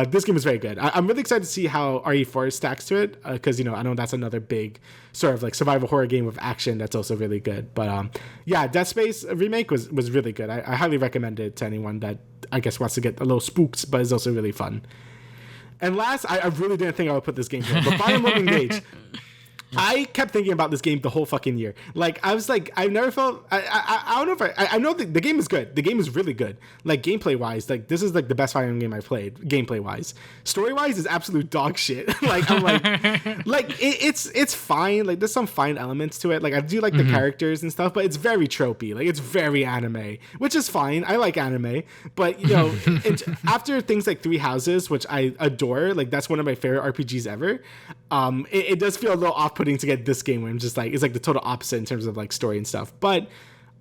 Speaker 2: this game is very good. I'm really excited to see how RE4 stacks to it because, I know that's another big sort of like survival horror game with action that's also really good. But Dead Space Remake was really good. I highly recommend it to anyone that I guess wants to get a little spooked, but it's also really fun. And last, I really didn't think I would put this game here, but Fire Emblem Engage. I kept thinking about this game the whole fucking year. Like, I was like, I've never felt, I don't know if I know the game is good. The game is really good. Like, gameplay-wise, like, this is, like, the best Fire Emblem game I've played, gameplay-wise. Story-wise is absolute dog shit. Like, I'm like, it's fine. Like, there's some fine elements to it. Like, I do like the characters and stuff, but it's very tropey. Like, it's very anime, which is fine. I like anime. But, after things like Three Houses, which I adore, like, that's one of my favorite RPGs ever, it does feel a little off-putting to get this game where I'm just like, it's like the total opposite in terms of like story and stuff. But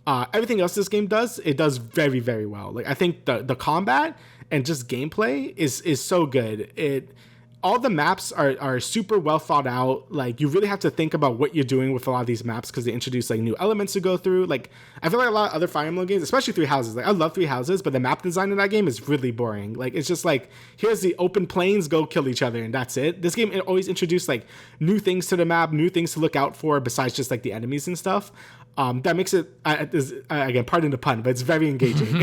Speaker 2: everything else this game does, it does very, very well. Like I think the combat and just gameplay is so good. All the maps are super well thought out. Like you really have to think about what you're doing with a lot of these maps because they introduce like new elements to go through. Like I feel like a lot of other Fire Emblem games, especially Three Houses. Like I love Three Houses, but the map design in that game is really boring. Like it's just like here's the open plains, go kill each other, and that's it. This game always introduced like new things to the map, new things to look out for besides just like the enemies and stuff. That makes it again, pardon the pun, but it's very engaging.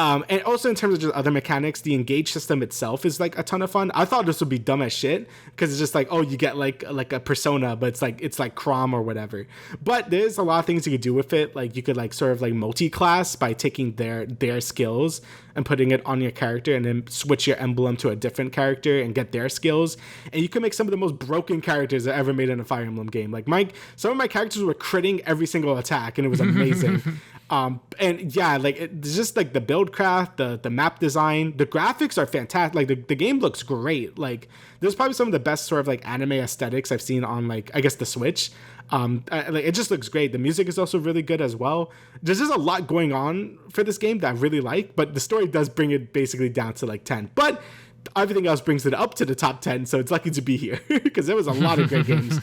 Speaker 2: And also in terms of just other mechanics, the engage system itself is like a ton of fun. I thought this would be dumb as shit because it's just like, oh, you get like a persona, but it's like Crom or whatever. But there's a lot of things you could do with it. Like you could like sort of like multi-class by taking their skills and putting it on your character and then switch your emblem to a different character and get their skills. And you can make some of the most broken characters I ever made in a Fire Emblem game. Like some of my characters were critting every single attack and it was amazing. And yeah, like it's just like the build craft, the map design, the graphics are fantastic. Like the game looks great. Like there's probably some of the best sort of like anime aesthetics I've seen on like, I guess the Switch. Like it just looks great. The music is also really good as well. There's just a lot going on for this game that I really like, but the story does bring it basically down to like 10. But everything else brings it up to the top 10, so it's lucky to be here because there was a lot of great games.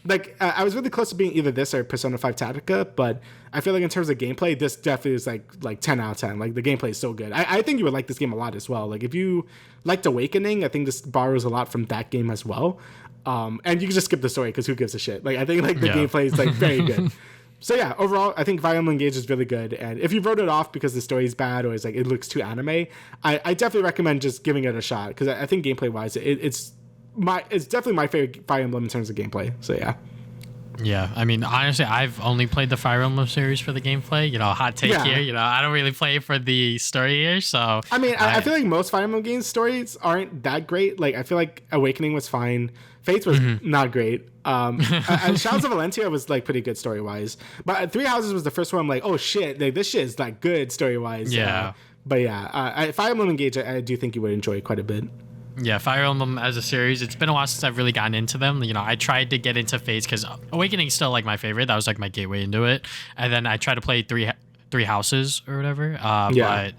Speaker 2: Like I was really close to being either this or Persona 5 Tactica, but I feel like in terms of gameplay, this definitely is like 10 out of 10. Like the gameplay is so good. I think you would like this game a lot as well. Like if you liked Awakening, I think this borrows a lot from that game as well. And you can just skip the story because who gives a shit? Like I think like the gameplay is like very good. So yeah, overall, I think Fire Emblem Engage is really good. And if you wrote it off because the story is bad or it's like it looks too anime, I definitely recommend just giving it a shot because I think gameplay wise, it's definitely my favorite Fire Emblem in terms of gameplay. So yeah.
Speaker 1: Yeah, I mean, honestly, I've only played the Fire Emblem series for the gameplay. Hot take here. I don't really play for the story here. So
Speaker 2: I mean, I feel like most Fire Emblem games stories aren't that great. Like I feel like Awakening was fine. Fates was not great. And Shadows of Valentia was like pretty good story wise. But Three Houses was the first one. I'm like, oh shit, like this shit is like good story wise.
Speaker 1: Yeah.
Speaker 2: But yeah, Fire Emblem Engage, I do think you would enjoy quite a bit.
Speaker 1: Yeah, Fire Emblem as a series, it's been a while since I've really gotten into them. I tried to get into Fates because Awakening is still like my favorite. That was like my gateway into it. And then I tried to play Three Houses or whatever. But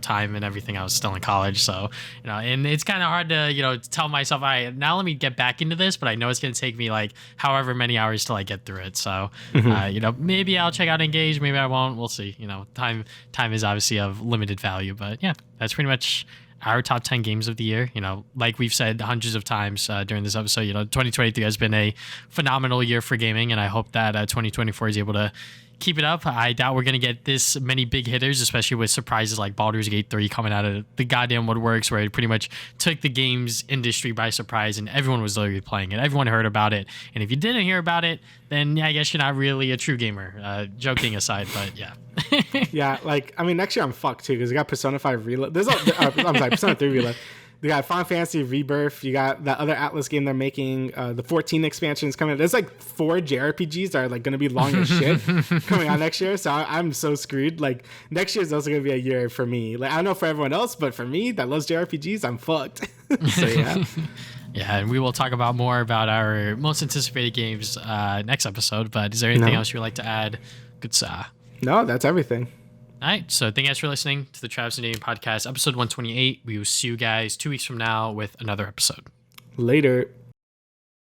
Speaker 1: time and everything. I was still in college, so and it's kind of hard to tell myself, all right, now let me get back into this, but I know it's gonna take me like however many hours till I get through it. So maybe I'll check out Engage, maybe I won't. We'll see. Time is obviously of limited value, but yeah, that's pretty much our top 10 games of the year. Like we've said hundreds of times during this episode, 2023 has been a phenomenal year for gaming, and I hope that 2024 is able to keep it up. I doubt we're going to get this many big hitters, especially with surprises like Baldur's Gate 3 coming out of the goddamn woodworks, where it pretty much took the games industry by surprise and everyone was literally playing it. Everyone heard about it. And if you didn't hear about it, then I guess you're not really a true gamer. Joking aside, but yeah.
Speaker 2: Yeah, next year I'm fucked too, because I got Persona 5 Reload. Persona 3 Reload. You got Final Fantasy Rebirth. You got that other Atlas game they're making. The 14 expansion is coming. There's like 4 JRPGs that are like going to be long as shit coming out next year. So I'm so screwed. Like next year is also going to be a year for me. Like I don't know for everyone else, but for me that loves JRPGs, I'm fucked. So yeah.
Speaker 1: Yeah, and we will talk more about our most anticipated games next episode. But is there anything else you would like to add? Good sir.
Speaker 2: No, that's everything.
Speaker 1: All right, so thank you guys for listening to the Travis and Damian podcast, episode 128. We will see you guys 2 weeks from now with another episode.
Speaker 2: Later.